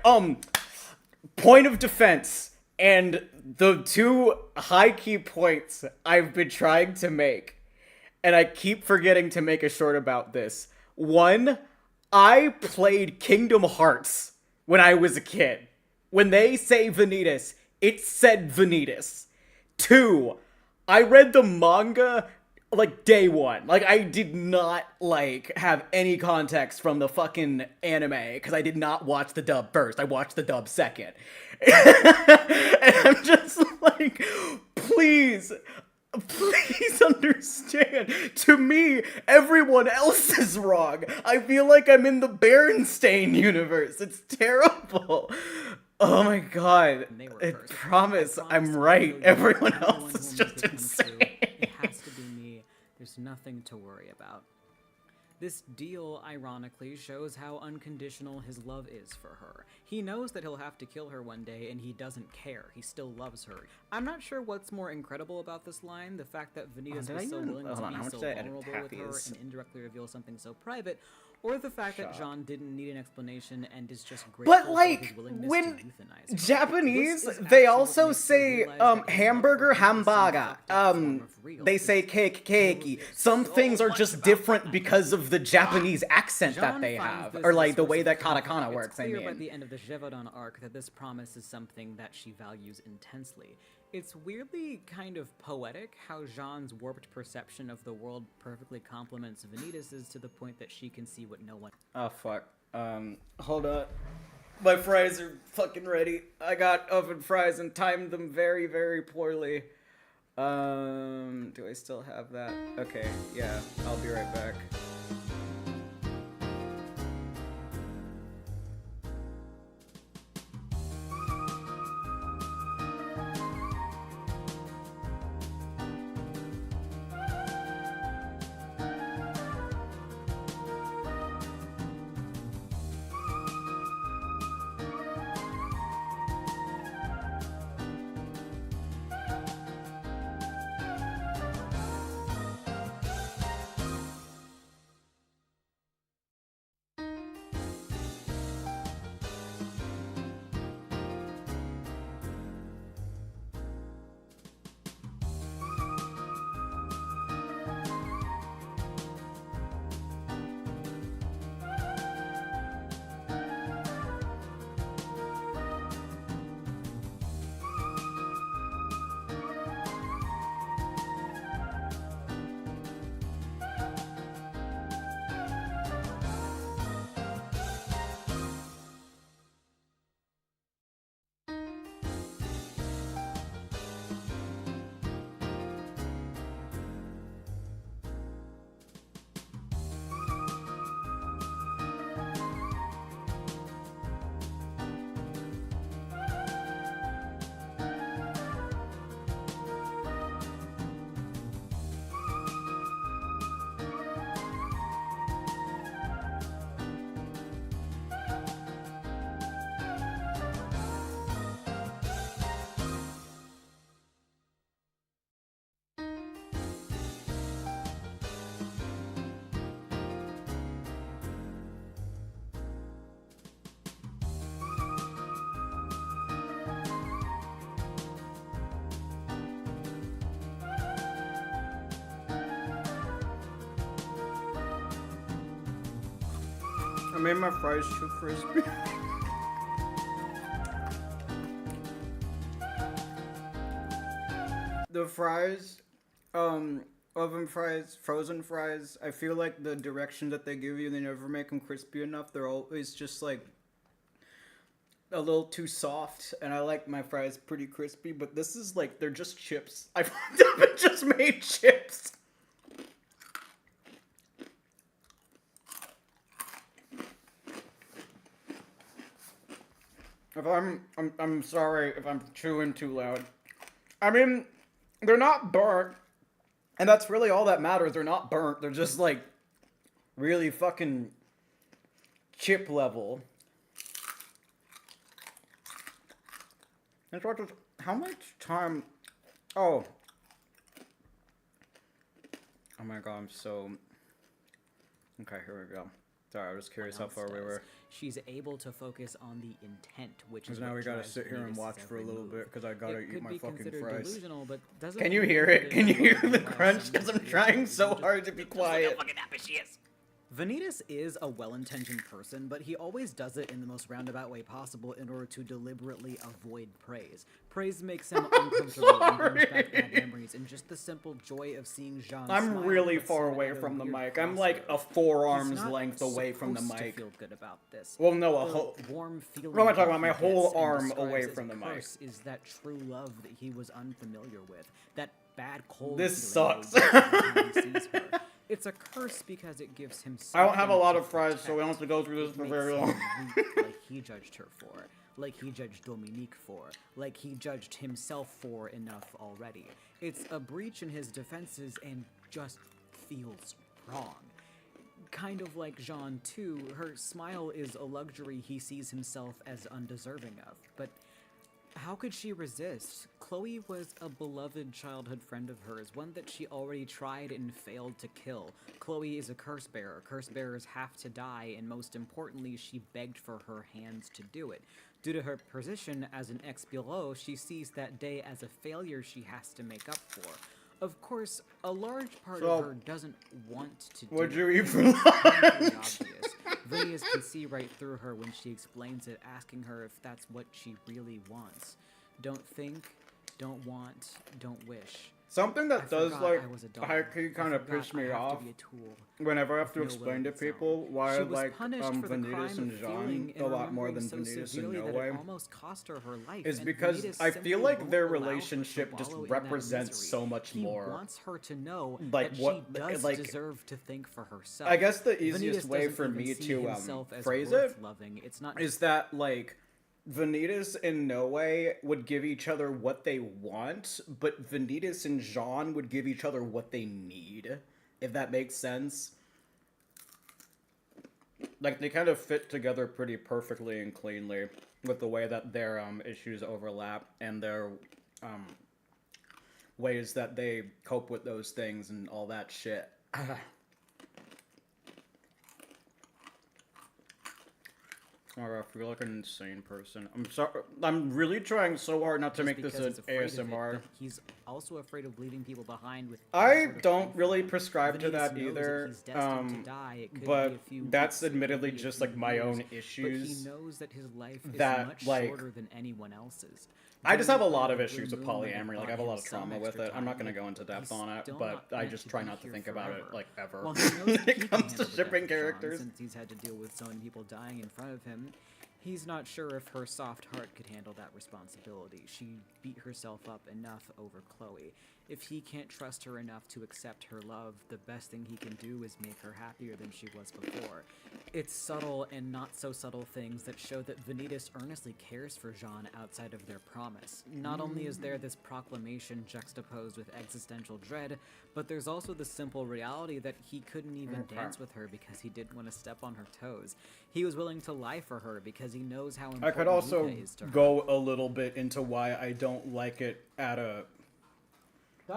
Point of defense, and the two high key points I've been trying to make, and I keep forgetting to make a short about this. One, I played Kingdom Hearts when I was a kid. When they say Vanitas, it said Vanitas. Two, I read the manga like day one. Like, I did not like have any context from the fucking anime because I did not watch the dub first. I watched the dub second. And I'm just like, please understand. To me, everyone else is wrong. I feel like I'm in the Berenstain universe. It's terrible. Oh my god. They were I first. promise I I'm promise right. I'll know Everyone you're the else one is who just will make it come insane. true. It has to be me. There's nothing to worry about. This deal, ironically, shows how unconditional his love is for her. He knows that he'll have to kill her one day, and he doesn't care. He still loves her. I'm not sure what's more incredible about this line, the fact that Vanitas did I was so even- willing hold to on, be how much so did I edit vulnerable with her Happy's? and indirectly reveal something so private, or the fact that Shut Jean didn't need an explanation and is just grateful But for like, his willingness when to euthanize her. Japanese, This is they actually what also makes her say realize that his love hamburger, for her is some hamburger. fucked up form of real. They say cake, cakey. Some things are just different because of the Japanese accent that Jean they finds have, this or as a like the source way of that comfort. katakana It's works. I clear by mean, the end of the Gévaudan arc that this promise is something that she values intensely. It's weirdly kind of poetic how Jean's warped perception of the world perfectly complements Vanitas's to the point that she can see what no one. oh fuck. Hold on. My fries are fucking ready. I got oven fries and timed them very, very poorly. Do I still have that? Okay, yeah, I'll be right back. made my fries too crispy. The fries, oven fries, frozen fries, I feel like the direction that they give you, they never make them crispy enough. They're always just like a little too soft, and I like my fries pretty crispy, but this is like, they're just chips. I fucked up and just made chips. If I'm sorry if I'm chewing too loud. I mean, they're not burnt, and that's really all that matters. They're not burnt. They're just like really fucking chip level. And so just, how much time? Oh my god, I'm so. Okay, here we go. Sorry, I was curious how far we were. She's able to focus on the intent, which is Because now we gotta drives sit here and Venus' watch for a every little move. bit because I gotta eat my fucking fries. Delusional, but doesn't Can you mean hear that it? Can you is hear the why crunch? some Because I'm people trying just so don't hard to be quiet. Vanitas is a well-intentioned person, but he always does it in the most roundabout way possible in order to deliberately avoid praise. Praise makes him uncomfortable and brings back bad memories, and just the simple joy of seeing Jean I'm smile really puts far him away at a from the weird mic. I'm like a crossroads. forearm's He's not length away from the supposed to mic. feel good about this. Well, no, a The whole. warm feeling What am I talking that about? My he whole gets and arm describes away as from a the mic. curse is that true love that he was unfamiliar with. That bad cold. This feeling sucks. that he sees her. It's a curse because it gives him. I don't have a something lot to of fries, so we don't have to go through this It for makes very him long. weak, like he judged her for, like he judged Dominique for, like he judged himself for enough already. It's a breach in his defenses and just feels wrong. Kind of like Jean too, her smile is a luxury he sees himself as undeserving of, but how could she resist? Chloe was a beloved childhood friend of hers, one that she already tried and failed to kill. Chloe is a curse bearer. Curse bearers have to die, and most importantly, she begged for her hands to do it. Due to her position as an ex-below, she sees that day as a failure she has to make up for. Of course, a large part of her doesn't want to do What'd it. you eat for It's painfully lunch? obvious. Vinius can see right through her when she explains it, asking her if that's what she really wants. Don't think, don't want, don't wish. Something that does, like, I was a dog. high-key kind of piss me off To be a tool. whenever I have to no explain will to of its own. people why I She was like punished for the Vanitas crime and of Jean feeling a lot more remembering than so Vanitas and severely No that Way. it almost cost her her life, Is and because Vanitas I simply feel like won't their allow her to relationship just wallow in that represents misery. so much He more. wants her to know Like, that what- she does like, deserve to think for herself. I guess the easiest Vanitas way doesn't for even me see to himself as phrase worth it loving. It's not is that, like, Vanitas and No Way would give each other what they want, but Vanitas and Jean would give each other what they need, if that makes sense. Like, they kind of fit together pretty perfectly and cleanly with the way that their issues overlap and their ways that they cope with those things and all that shit. Or I feel like an insane person. I'm sorry. I'm really trying so hard not to make this because an he's afraid of it, ASMR. but he's also afraid of leaving people behind with. I sort of don't grief. really prescribe to Vanitas that knows either, he's destined to die. It could but be a few that's weeks, it could admittedly be a just few like my years, own But he issues. knows that his life is that, much like- shorter than anyone else's. I just have a During lot the of blue issues with moon might have polyamory. Like, bought I have a lot him of some trauma with extra it. I'm not time, gonna but go into depth he's on it, still but not I meant just to try be not to here think about it, forever. like, ever. While he knows When that he it can comes to handle the shipping death of Jean, characters. since he's had to deal with so many people dying in front of him, he's not sure if her soft heart could handle that responsibility. She beat herself up enough over Chloe. If he can't trust her enough to accept her love, the best thing he can do is make her happier than she was before. It's subtle and not so subtle things that show that Vanitas earnestly cares for Jean outside of their promise. Not only is there this proclamation juxtaposed with existential dread, but there's also the simple reality that he couldn't even dance with her because he didn't want to step on her toes. He was willing to lie for her because he knows how important I could also Luca is to her. go a little bit into why I don't like it at a...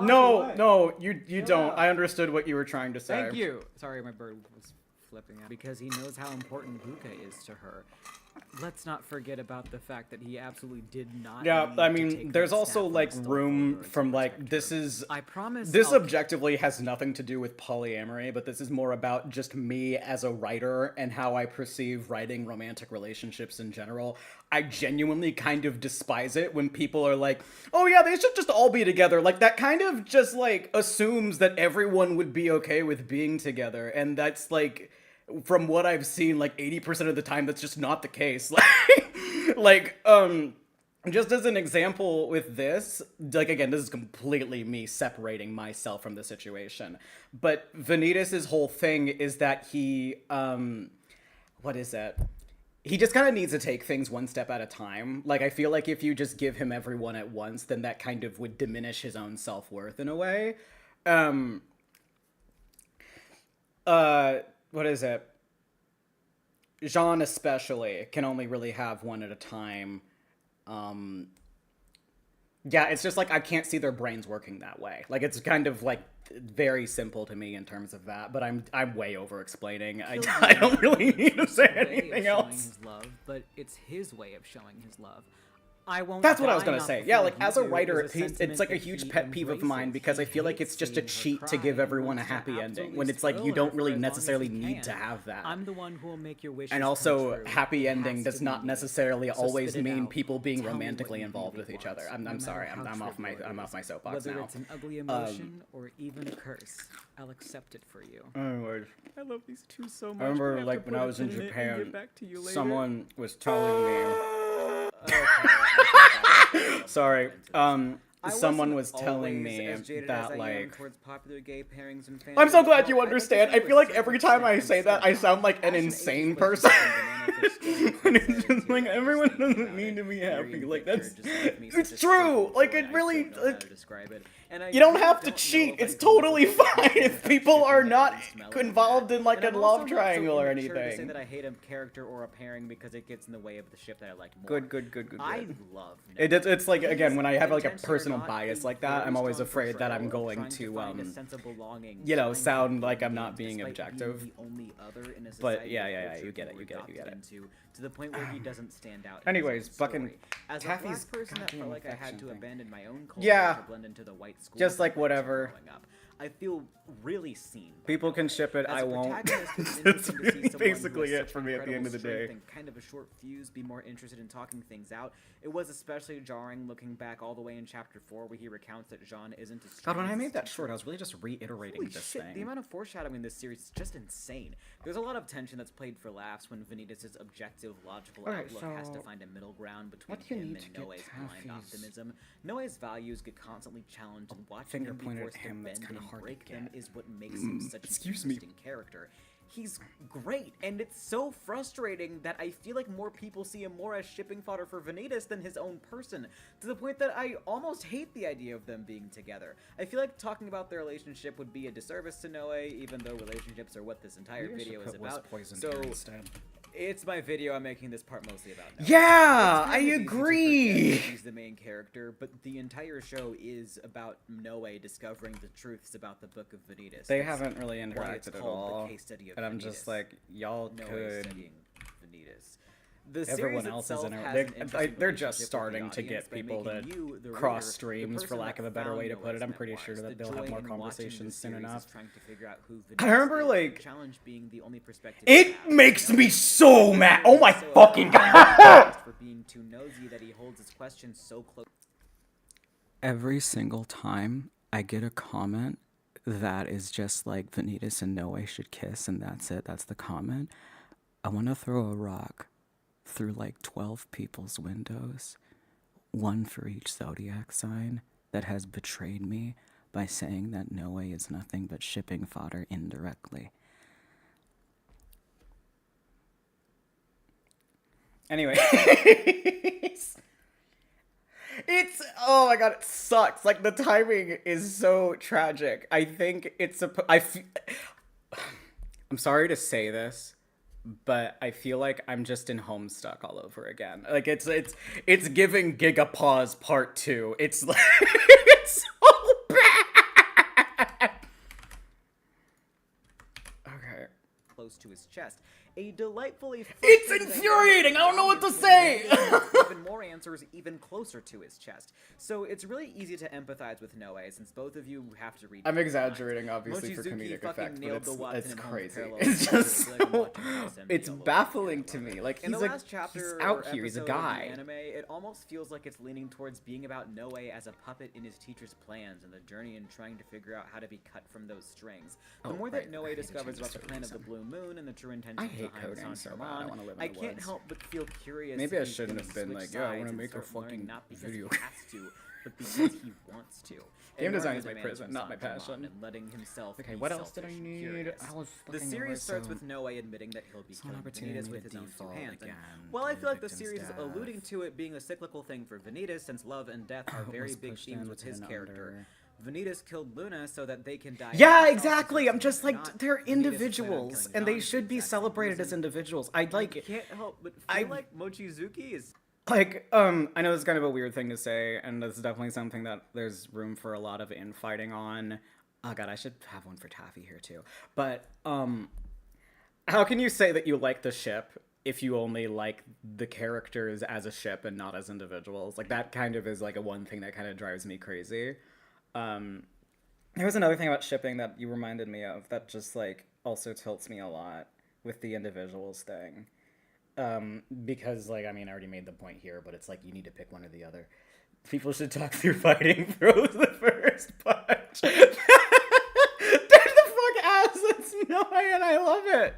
No, you don't. I understood what you were trying to say. Thank you! Sorry, my bird was flipping out. Because he knows how important Luca is to her. let's not forget about the fact that he absolutely did not. Yeah, need I to mean, take there's that also step like when he stole room Beauregard's from like protector. this is. I promise. This I'll objectively has nothing to do with polyamory, but this is more about just me as a writer and how I perceive writing romantic relationships in general. I genuinely kind of despise it when people are like, "Oh yeah, they should just all be together." Like that kind of just like assumes that everyone would be okay with being together, and that's like, from what I've seen, like 80% of the time, that's just not the case. Just as an example with this, like, again, this is completely me separating myself from the situation. But Vanitas' whole thing is that he, what is it? He just kind of needs to take things one step at a time. Like, I feel like if you just give him everyone at once, then that kind of would diminish his own self-worth in a way. What is it? Jean especially can only really have one at a time. Yeah, it's just like I can't see their brains working that way. Like it's kind of like very simple to me in terms of that, but I'm way over explaining. I don't really need to say anything else. His love, but it's his way of showing his love. I won't. That's what I was die gonna not say. before Yeah, like you as a do writer, is a it's sentiment like a that huge he pet peeve of mine embraces. because I He feel like hates it's just a seeing her cheat to cry give and everyone a wants to happy ending absolutely when it's like you spoil don't her really for as long as necessarily he need to can. have that. I'm the one who will make your wishes And come also, true. happy It ending has does to not be. necessarily So always spit it mean out. people being Tell me what romantically you involved really with each want, other. no I'm matter sorry. how I'm off trivial it my is. soapbox Whether now. it's an ugly emotion or even a curse, I'll accept it for you. Oh, word. I love these two so much. I remember, like, when I was in Japan, someone was telling me... Sorry. Someone was telling me that, like... I'm so glad you understand. I feel like every time I say that, I sound like an insane person. And it's just like, everyone doesn't need to be happy. Like, that's... It's true! Like, it really... You don't have to cheat. It's totally fine if people are not involved in, like, a love triangle or anything. To say that I hate a character or a pairing because it gets in the way of the ship that I like more. Good. I love It's like, again, when I have, like, a intentionally or personal not, bias a like that, very I'm always strong afraid that I'm portrayal, going trying to, find a sense of belonging, you know, trying to sound like I'm belong not being despite objective. being the only other in a But, society yeah, or yeah, culture you get it, we're you get it, you get it. adopted into, to the point where he doesn't stand out. in his Anyways, own fucking story. As a Taffy's black person that felt goddamn like I had affection to thing. abandon my own culture Yeah. to blend into the white school. Just like culture whatever. growing up. I feel really seen. by People Noah. can ship it, As I a won't. protagonist, it's That's interesting to see really someone who basically has it such for me at the end of the incredible day. strength and kind of a short fuse be more interested in talking things out. It was especially jarring looking back all the way in chapter 4 where he recounts that Jean isn't as strong God, when I as made his that teacher. short, I was really just reiterating Holy this shit, thing. the amount of foreshadowing in this series is just insane. There's a lot of tension that's played for laughs when Vanitas' objective, logical Alright, outlook has to so find a middle ground between what do you him need and to get Noe's blind Taffy's optimism. Noe's values get constantly challenged, and watching finger him be pointed forced at to him, that's bend kinda and hard to break them get. is what makes him such an Excuse me. interesting character. He's great, and it's so frustrating that I feel like more people see him more as shipping fodder for Vanitas than his own person, to the point that I almost hate the idea of them being together. I feel like talking about their relationship would be a disservice to Noe, even though relationships are what this entire Maybe I video should is put was about. poisoned So here instead. it's my video. I'm making this part mostly about Noe. Yeah, It's I kind of easy to agree. forget that he's the main character, but the entire show is about Noe discovering the truths about the Book of Vanitas. They That's haven't really why it's interacted at called all. The Case Study of And I'm Vanitas. just like, y'all Noe could... studying Vanitas. The Everyone series else is itself in it. has They're- an interesting they're just relationship with starting the to get audience by people making to you, the cross reader, streams, the for lack person of a that better way to found put it. I'm Noah's pretty sure memoirs. that The they'll have joy more in watching conversations the soon series is enough. trying to figure out who I remember, Vanitas is, like... the challenge being the only perspective It you have. makes me so mad! Oh my So fucking apologized god! for being too nosy that he holds his questions so close. Every single time I get a comment that is just like Vanitas and Noe should kiss and that's it, that's the comment, I want to throw a rock through like 12 people's windows, one for each zodiac sign that has betrayed me by saying that Noe is nothing but shipping fodder indirectly. Anyway. It's, oh my god, it sucks. Like, the timing is so tragic. I think it's I'm sorry to say this, but I feel like I'm just in Homestuck all over again. Like, it's giving Gigapause Part 2. It's like, it's so bad! Okay. close to his chest. A delightfully It's frustrating infuriating! I don't know what to dynamic say! between even more answers even closer to his chest. So it's really easy to empathize with Noe, since both of you have to read. I'm exaggerating, obviously, for comedic effect, but it's crazy. It's just so... It's baffling to me. Like, in the he's last chapter he's out here, he's a episode of the guy. anime, it almost feels like it's leaning towards being about Noe as a puppet in his teacher's plans and the journey in trying to figure out how to be cut from those strings. The more that Noe discovers about the plan of the Blue Moon and the true intentions behind Saint-Germain, I can't help but feel curious. Maybe I shouldn't have been like, yeah, I want to make a fucking video game. But because he wants to. Game design is my prison, not my passion. And letting himself okay, what else did I need? The series starts with Noe admitting that he'll be killing Vanitas with his own two hands. And while I feel like the series is alluding to it being a cyclical thing for Vanitas, since love and death are very big themes with his character, Vanitas killed Luna so that they can die. Yeah, exactly. I'm just like, they're individuals, and they should be celebrated as individuals. I can't help but feel like Mochizuki is. Like, I know this is kind of a weird thing to say, and this is definitely something that there's room for a lot of infighting on. Oh god, I should have one for Taffy here too. But, how can you say that you like the ship if you only like the characters as a ship and not as individuals? Like, that kind of is like a one thing that kind of drives me crazy. There was another thing about shipping that you reminded me of that just, like, also tilts me a lot with the individuals thing. Because, like, I mean, I already made the point here, but it's like, you need to pick one or the other. People should talk through fighting throws the first punch. They're the fuck ass, it's no way, and I love it.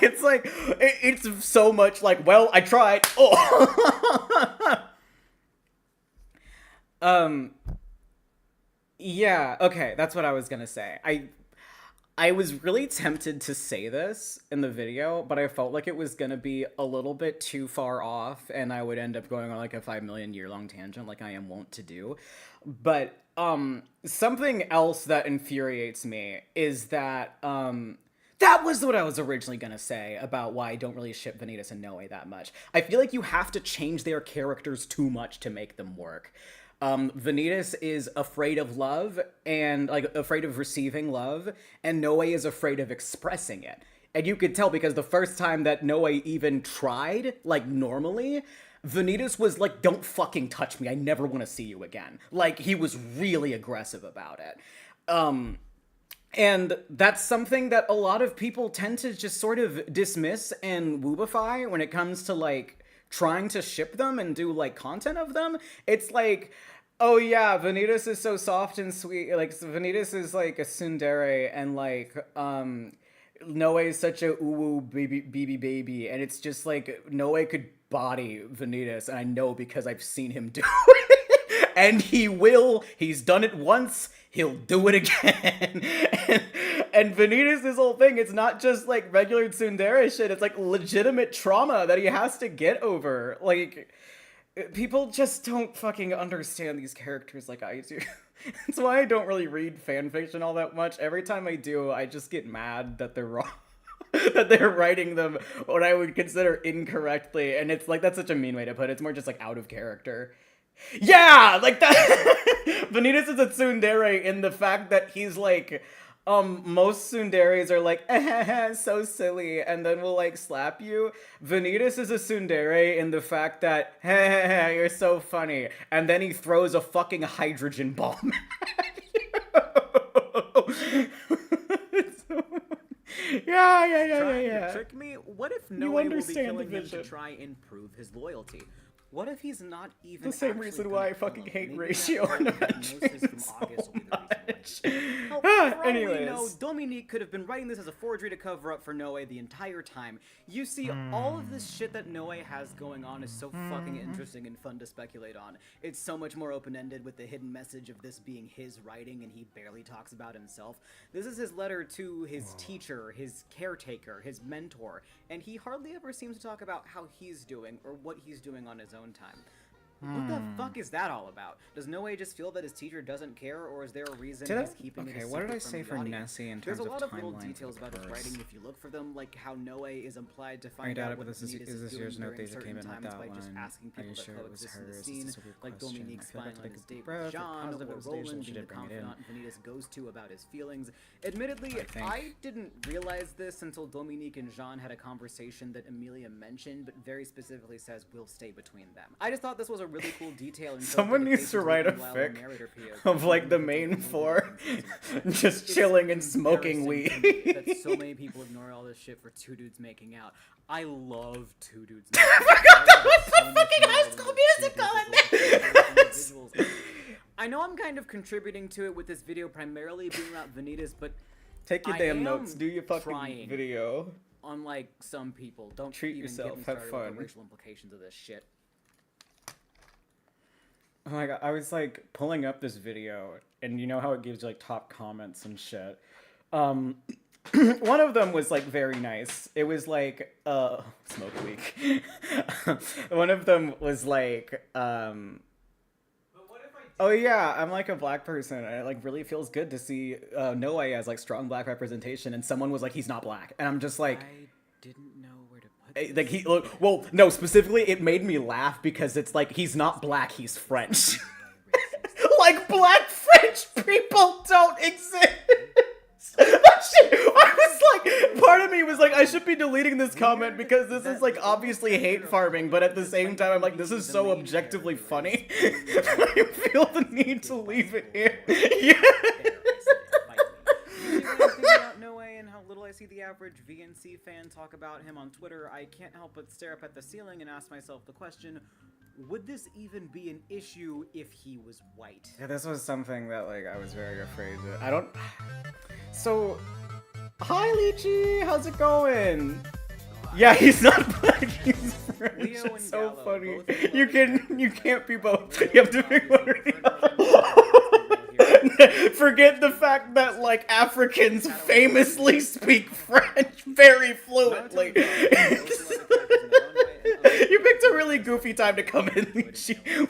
It's like, it's so much like, well, I tried. Oh. Yeah, okay, that's what I was gonna say. I was really tempted to say this in the video, but I felt like it was gonna be a little bit too far off, and I would end up going on like a 5 million year long tangent like I am wont to do. But something else that infuriates me is that that was what I was originally gonna say about why I don't really ship Vanitas and Noe that much. I feel like you have to change their characters too much to make them work. Vanitas is afraid of love and, like, afraid of receiving love, and Noe is afraid of expressing it. And you could tell because the first time that Noe even tried, like, normally, Vanitas was like, don't fucking touch me, I never want to see you again. Like, he was really aggressive about it. And that's something that a lot of people tend to just sort of dismiss and woobify when it comes to, like, trying to ship them and do, like, content of them. It's like, oh yeah, Vanitas is so soft and sweet. Like, Vanitas is like a tsundere, and like, Noe is such a ooh baby, and it's just like, Noe could body Vanitas, and I know because I've seen him do it. And he will. He's done it once. He'll do it again. And Vanitas, this whole thing, it's not just like regular tsundere shit. It's like legitimate trauma that he has to get over. Like, people just don't fucking understand these characters like I do. That's why I don't really read fanfiction all that much. Every time I do, I just get mad that they're wrong. That they're writing them what I would consider incorrectly. And it's like, that's such a mean way to put it. It's more just like out of character. Yeah, like that. Vanitas is a tsundere in the fact that he's like, most tsunderes are like, so silly, and then will like slap you. Vanitas is a tsundere in the fact that, you're so funny, and then he throws a fucking hydrogen bomb at you. Yeah. Trick me? What if Noe will be killing him to try and prove his loyalty? What if he's not even the same reason why I fucking hate Ratio and Avengers so much. Anyways, no, Dominique could have been writing this as a forgery to cover up for Noe the entire time. You see, all of this shit that Noe has going on is so fucking interesting and fun to speculate on. It's so much more open-ended with the hidden message of this being his writing and he barely talks about himself. This is his letter to his teacher, his caretaker, his mentor, and he hardly ever seems to talk about how he's doing or what he's doing on his own time. What the fuck is that all about? Does Noe just feel that his teacher doesn't care, or is there a reason Did I? he's keeping it Okay, a what did I secret from say the for audience? Nessie in There's terms a lot of little timeline for details the about his curse? writing if you look for them, like how Noe is implied to I find doubt out it, what but this Vanitas is this doing year's note during that came certain in with times that by just one. asking Are people you that sure it was coexist in the hers? Is scene, this a weird like question? Dominique I feel like spying to on take his a date deep with breath. If Jean, positive or it was Deja, Roland she being the did bring it in. confidant Vanitas goes to about his feelings. Admittedly, I think. I didn't realize this until Dominique and Jean had a conversation that Emilia mentioned, but very specifically says we'll stay between them. I just thought this was a really cool detail. Someone needs to write a fic of like the main four just chilling and smoking weed. That so many people ignore all this shit for two dudes making out. I love two dudes making out. Put fucking High School Musical in this. I know I'm kind of contributing to it with this video primarily being about Vanitas, but Take your I damn am notes. Do your fucking trying. video. Unlike some people, don't Treat even yourself, get me have started with fun. the racial implications of this shit. Oh my god, I was like pulling up this video, and you know how it gives you like top comments and shit. One of them was like very nice. It was like smoke week. One of them was like oh yeah, I'm like a black person, and it like really feels good to see Noe as like strong black representation. And someone was like, he's not black, and I'm just like, I didn't know where to put this. like he look. Well, no, specifically, it made me laugh because it's like he's not black, he's French. Like black French people don't exist. That shit, I was like, part of me was like, I should be deleting this comment because this is like obviously hate farming, but at the same time, I'm like, this is so objectively funny. I feel the need to leave it here. Yeah. About Noe and how little I see the average VNC fan talk about him on Twitter, I can't help but stare up at the ceiling and ask myself the question, would this even be an issue if he was white? Yeah, this was something that like I was very afraid that I don't. So, hi Lychee, how's it going? Yeah, he's not black. He's French. Leo and It's so Gallo, funny. both in You love can't be both. Leo You have to is pick one or obviously the preferred other. Forget the fact that like Africans famously speak French very fluently. You picked a really goofy time to come in, Lychee.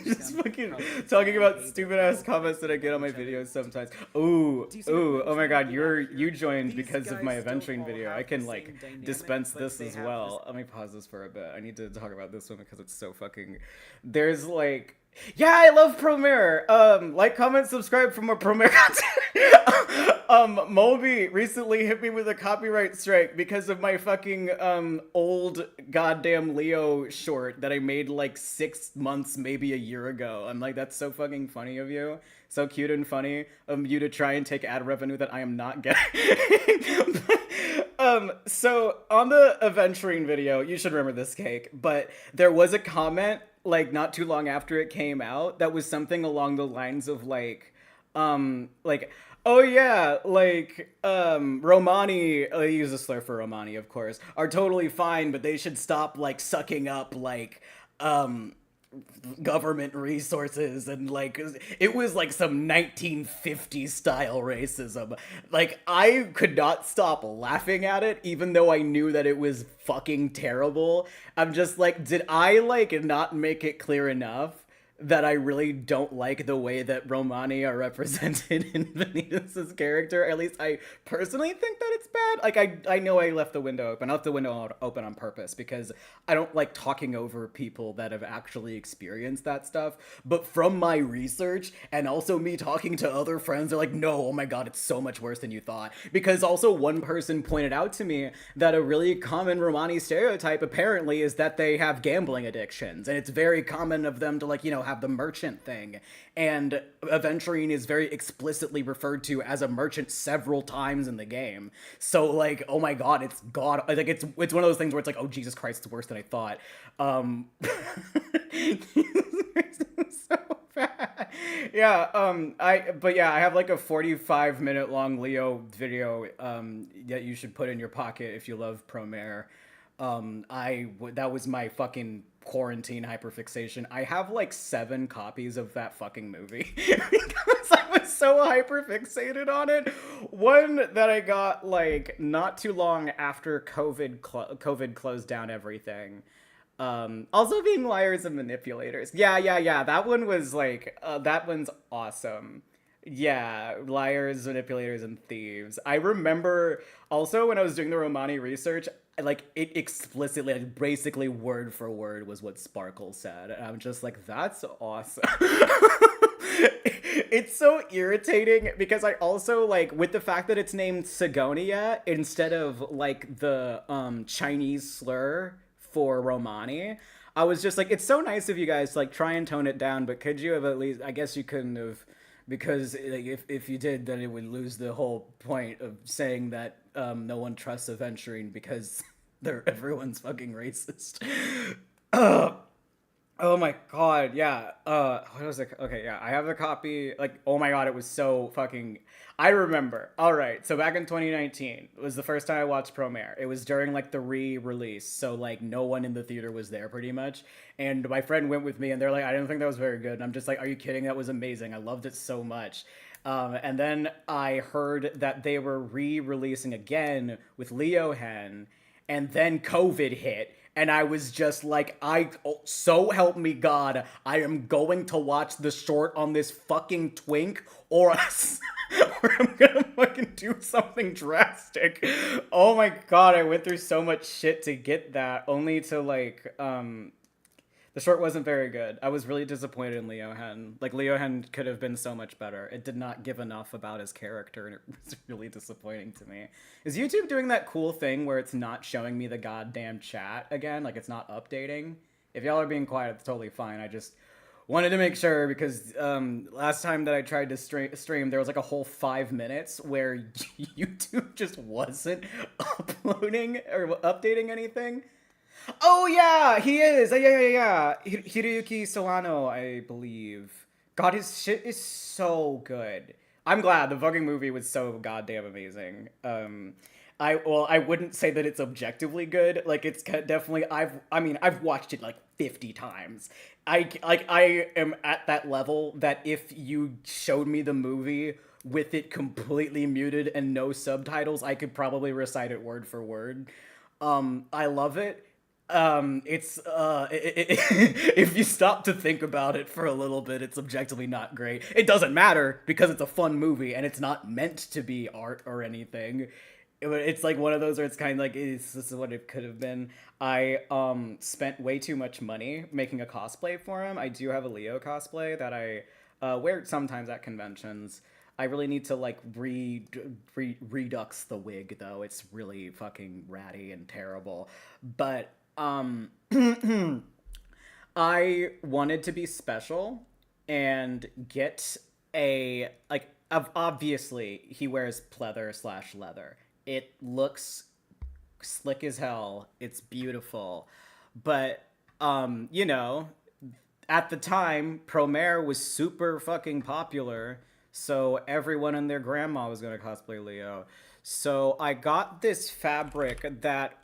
Just fucking talking about stupid ass comments that I get on my videos sometimes. Ooh, oh my god, you joined because of my adventuring video. I can like dispense this as well. Let me pause this for a bit. I need to talk about this one because it's so fucking. There's like. Yeah, I love Promare. Like, comment, subscribe for more Promare content. Moby recently hit me with a copyright strike because of my fucking old goddamn Leo short that I made like 6 months, maybe a year ago. I'm like, that's so fucking funny of you. So cute and funny of you to try and take ad revenue that I am not getting. So on the adventuring video, you should remember this cake, but there was a comment like not too long after it came out that was something along the lines of like oh yeah, like Romani, I use a slur for Romani, of course, are totally fine, but they should stop like sucking up like government resources, and like it was like some 1950s style racism. Like I could not stop laughing at it even though I knew that it was fucking terrible. I'm just like, did I like not make it clear enough that I really don't like the way that Romani are represented in Vanitas' character? At least I personally think that it's bad. Like, I know I left the window open. I left the window open on purpose because I don't like talking over people that have actually experienced that stuff. But from my research and also me talking to other friends, they're like, no, oh my god, it's so much worse than you thought. Because also one person pointed out to me that a really common Romani stereotype apparently is that they have gambling addictions. And it's very common of them to like, you know, have the merchant thing, and Aventurine is very explicitly referred to as a merchant several times in the game. So like, oh my god, it's one of those things where it's like, oh Jesus Christ, it's worse than I thought. So bad. Yeah, I have like a 45-minute long Leo video that you should put in your pocket if you love Promare. That was my fucking quarantine hyperfixation. I have like 7 copies of that fucking movie because I was so hyperfixated on it. One that I got like not too long after COVID closed down everything. Also being liars and manipulators. Yeah. That one was like, that one's awesome. Yeah, liars, manipulators, and thieves. I remember also when I was doing the Romani research, like it explicitly, like basically word for word was what Sparkle said. And I'm just like, that's awesome. It's so irritating because I also like with the fact that it's named Sigonia instead of like the Chinese slur for Romani. I was just like, it's so nice of you guys to like try and tone it down, but could you have at least? I guess you couldn't have, because like if you did, then it would lose the whole point of saying that no one trusts Aventurine because everyone's fucking racist. Oh my god, yeah. What was it? Okay, yeah, I have the copy. Like, oh my god, it was so fucking. I remember. All right, so back in 2019 was the first time I watched Promare. It was during like the re-release, so like no one in the theater was there pretty much. And my friend went with me, and they're like, I didn't think that was very good. And I'm just like, are you kidding? That was amazing. I loved it so much. And then I heard that they were re-releasing again with Leo Hen, and then COVID hit. And I was just like, so help me God, I am going to watch the short on this fucking twink, or I'm gonna fucking do something drastic. Oh my god, I went through so much shit to get that, only to like, the short wasn't very good. I was really disappointed in Leo Hen. Like, Leo Hen could have been so much better. It did not give enough about his character, and it was really disappointing to me. Is YouTube doing that cool thing where it's not showing me the goddamn chat again? Like, it's not updating? If y'all are being quiet, it's totally fine. I just wanted to make sure, because last time that I tried to stream, there was like a whole 5 minutes where YouTube just wasn't uploading or updating anything. Oh yeah, he is. Yeah. Hiroyuki Solano, I believe. God, his shit is so good. I'm glad the fucking movie was so goddamn amazing. I wouldn't say that it's objectively good. Like, it's definitely, I've watched it like 50 times. I am at that level that if you showed me the movie with it completely muted and no subtitles, I could probably recite it word for word. I love it. If you stop to think about it for a little bit, it's objectively not great. It doesn't matter because it's a fun movie and it's not meant to be art or anything. It's like one of those where it's kind of like, this is what it could have been. I spent way too much money making a cosplay for him. I do have a Leo cosplay that I wear sometimes at conventions. I really need to like redux the wig though. It's really fucking ratty and terrible. But I wanted to be special and get a, like, obviously he wears pleather/leather. It looks slick as hell. It's beautiful. But, you know, at the time, Promare was super fucking popular, so everyone and their grandma was gonna cosplay Leo. So I got this fabric that,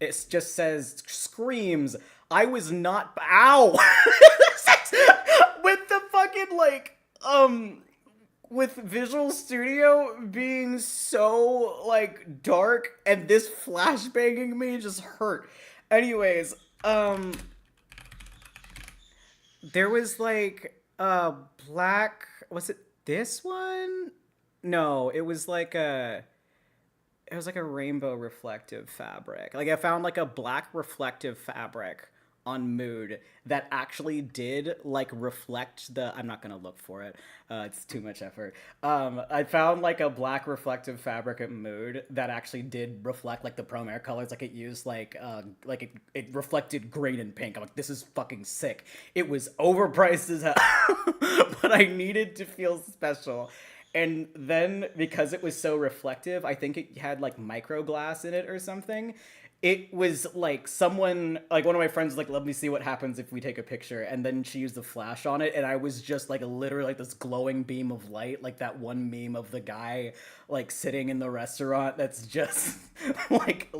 it just says, screams, I was not, ow! With the fucking, like, with Visual Studio being so, like, dark, and this flashbanging me just hurt. Anyways, there was, like, a black, was it this one? No, it was like a rainbow reflective fabric. Like, I found like a black reflective fabric on Mood that actually did like reflect the, I'm not gonna look for it, it's too much effort. I found like a black reflective fabric at Mood that actually did reflect like the Promare colors. Like, it used like it reflected green and pink. I'm like, this is fucking sick. It was overpriced as hell, but I needed to feel special. And then, because it was so reflective, I think it had, like, microglass in it or something. It was, like, someone, like, one of my friends was like, let me see what happens if we take a picture. And then she used the flash on it, and I was just, like, literally, like, this glowing beam of light. Like, that one meme of the guy, like, sitting in the restaurant that's just, like,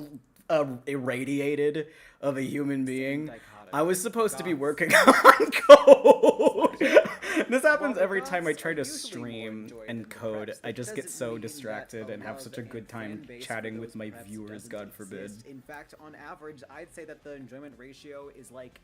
irradiated of a human being. I was supposed to be working on code. This happens While every the time I gods try are to usually more stream enjoyed and than the code. press, I that just get doesn't so mean that distracted a and have love such a good and time fan base chatting for with those my preps viewers, doesn't God forbid. exist. In fact, on average, I'd say that the enjoyment ratio is like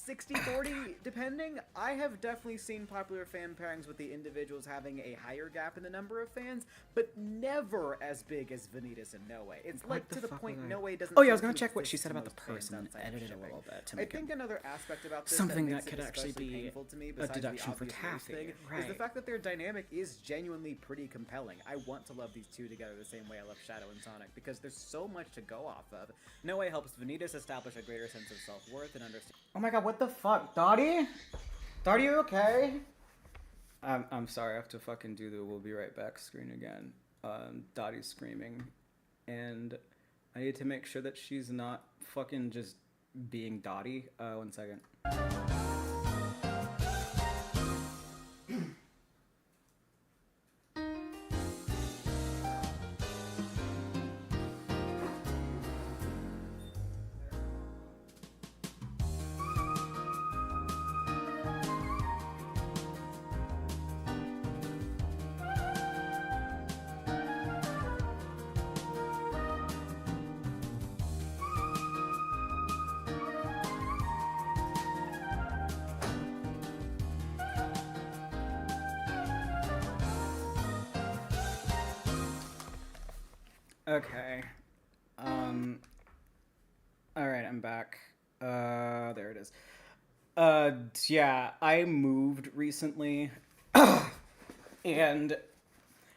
60-40, depending. I have definitely seen popular fan pairings with the individuals having a higher gap in the number of fans, but never as big as Vanitas and Noe. It's What like the to the fuck point was I- Noe doesn't. Oh yeah, I was seem gonna to check what she exist said to about the most fans person and outside of edit it a shipping. little bit to I make think it another aspect about this something that, that makes could it actually especially be painful to me, a besides deduction the for obvious race Taffy, thing, is right. the fact that their dynamic is genuinely pretty compelling. I want to love these two together the same way I love Shadow and Sonic, because there's so much to go off of. Noe helps Vanitas establish a greater sense of self-worth and understand. Oh my god, what the fuck? Dottie? Dottie, you okay? I'm sorry, I have to fucking do the we'll be right back screen again. Dottie's screaming. And I need to make sure that she's not fucking just being Dottie. 1 second. Okay. Alright, I'm back. There it is. Yeah, I moved recently. And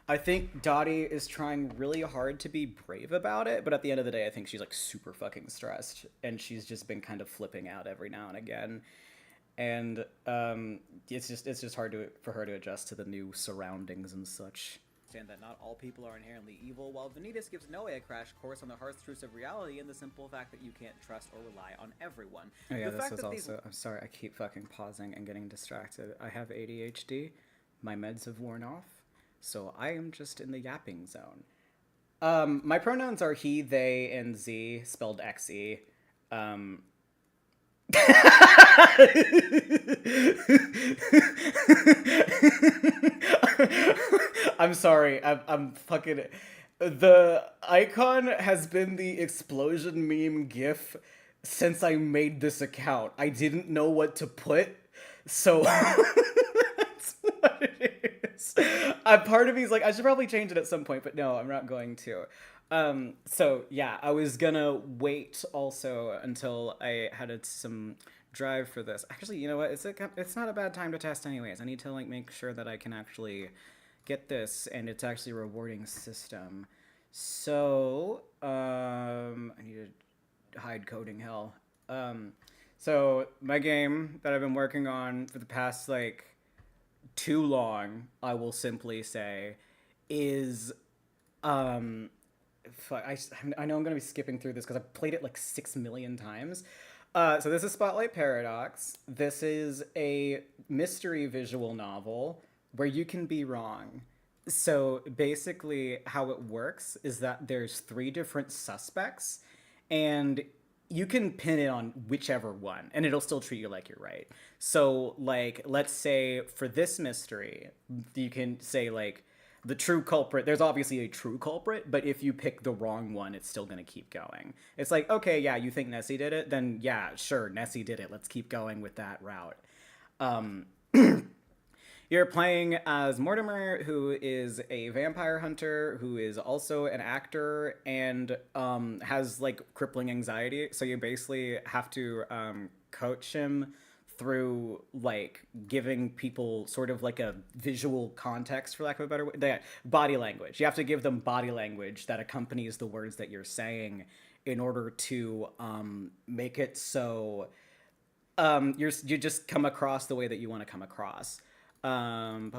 I think Dottie is trying really hard to be brave about it, but at the end of the day, I think she's like super fucking stressed, and she's just been kind of flipping out every now and again. And it's just hard for her to adjust to the new surroundings and such. That not all people are inherently evil, while Vanitas gives Noe a crash course on the harsh truths of reality and the simple fact that you can't trust or rely on everyone. Oh yeah, the this fact is that also... I'm sorry, I keep fucking pausing and getting distracted. I have ADHD. My meds have worn off, so I am just in the yapping zone. My pronouns are he, they, and z, spelled XE. I'm sorry. I'm fucking. The icon has been the explosion meme GIF since I made this account. I didn't know what to put, so that's what it is. Part of me is like, I should probably change it at some point, but no, I'm not going to. So yeah, I was gonna wait also until I had some drive for this. Actually, you know what? It's not a bad time to test anyways. I need to like make sure that I can actually get this and it's actually a rewarding system. So, I need to hide coding hell. So my game that I've been working on for the past like too long, I will simply say, is I know I'm gonna be skipping through this because I've played it like 6 million times. So this is Spotlight Paradox. This is a mystery visual novel where you can be wrong. So basically how it works is that there's 3 different suspects and you can pin it on whichever one and it'll still treat you like you're right. So like, let's say for this mystery, you can say like, the true culprit, there's obviously a true culprit, but if you pick the wrong one, it's still going to keep going. It's like, okay, yeah, you think Nessie did it? Then yeah, sure, Nessie did it. Let's keep going with that route. You're playing as Mortimer, who is a vampire hunter, who is also an actor, and has like crippling anxiety. So you basically have to coach him through like giving people sort of like a visual context, for lack of a better way, body language. You have to give them body language that accompanies the words that you're saying in order to make it so you just come across the way that you want to come across. There's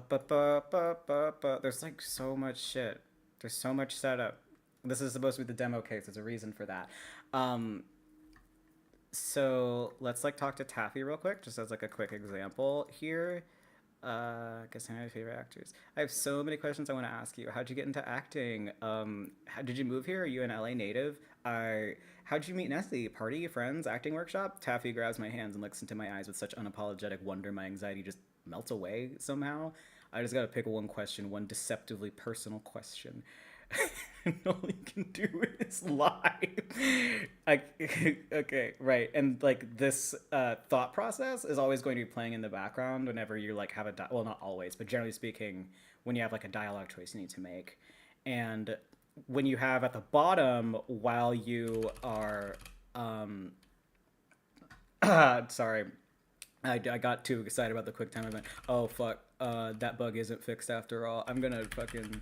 like so much shit. There's so much setup. This is supposed to be the demo case. There's a reason for that. So let's like talk to Taffy real quick, just as like a quick example here. Guess some of my favorite actors. I have so many questions I want to ask you. How'd you get into acting? How did you move here? Are you an LA native? How'd you meet Nessie? Party, friends, acting workshop? Taffy grabs my hands and looks into my eyes with such unapologetic wonder my anxiety just melt away somehow. I just gotta pick one question, one deceptively personal question. And all you can do is lie. Okay, right. And like this thought process is always going to be playing in the background whenever you like have well, not always, but generally speaking, when you have like a dialogue choice you need to make. And when you have at the bottom, while you are sorry, I got too excited about the QuickTime event. Oh fuck, that bug isn't fixed after all. I'm gonna fucking...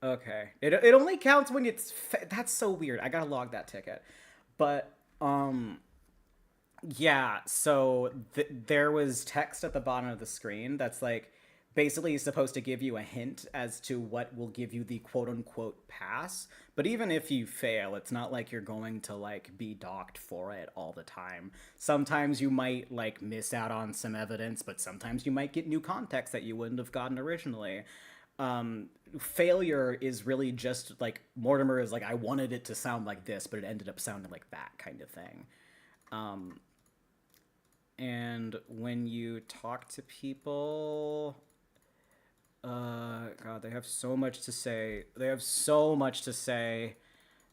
Okay. It only counts when it's... That's so weird. I gotta log that ticket. But, yeah, so there was text at the bottom of the screen that's, like, basically supposed to give you a hint as to what will give you the quote-unquote pass. But even if you fail, it's not like you're going to, like, be docked for it all the time. Sometimes you might, like, miss out on some evidence, but sometimes you might get new context that you wouldn't have gotten originally. Failure is really just like Mortimer is like, I wanted it to sound like this, but it ended up sounding like that kind of thing. And when you talk to people, God, they have so much to say. They have so much to say.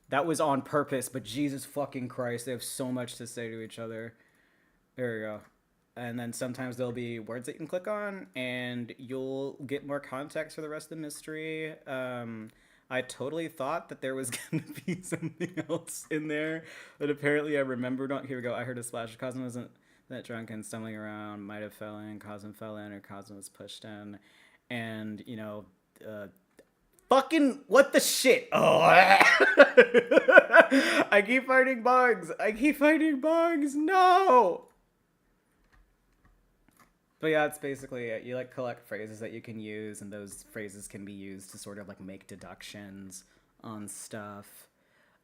That was on purpose, but Jesus fucking Christ, they have so much to say to each other. There we go. And then sometimes there'll be words that you can click on, and you'll get more context for the rest of the mystery. I totally thought that there was going to be something else in there, but apparently I remembered. Here we go. I heard a splash. Cosmo wasn't that drunk and stumbling around. Might have fell in. Cosmo fell in, or Cosmo was pushed in. And, you know, fucking, what the shit? Oh, I keep finding bugs. I keep finding bugs. No! But yeah, it's basically it. You like collect phrases that you can use, and those phrases can be used to sort of like make deductions on stuff.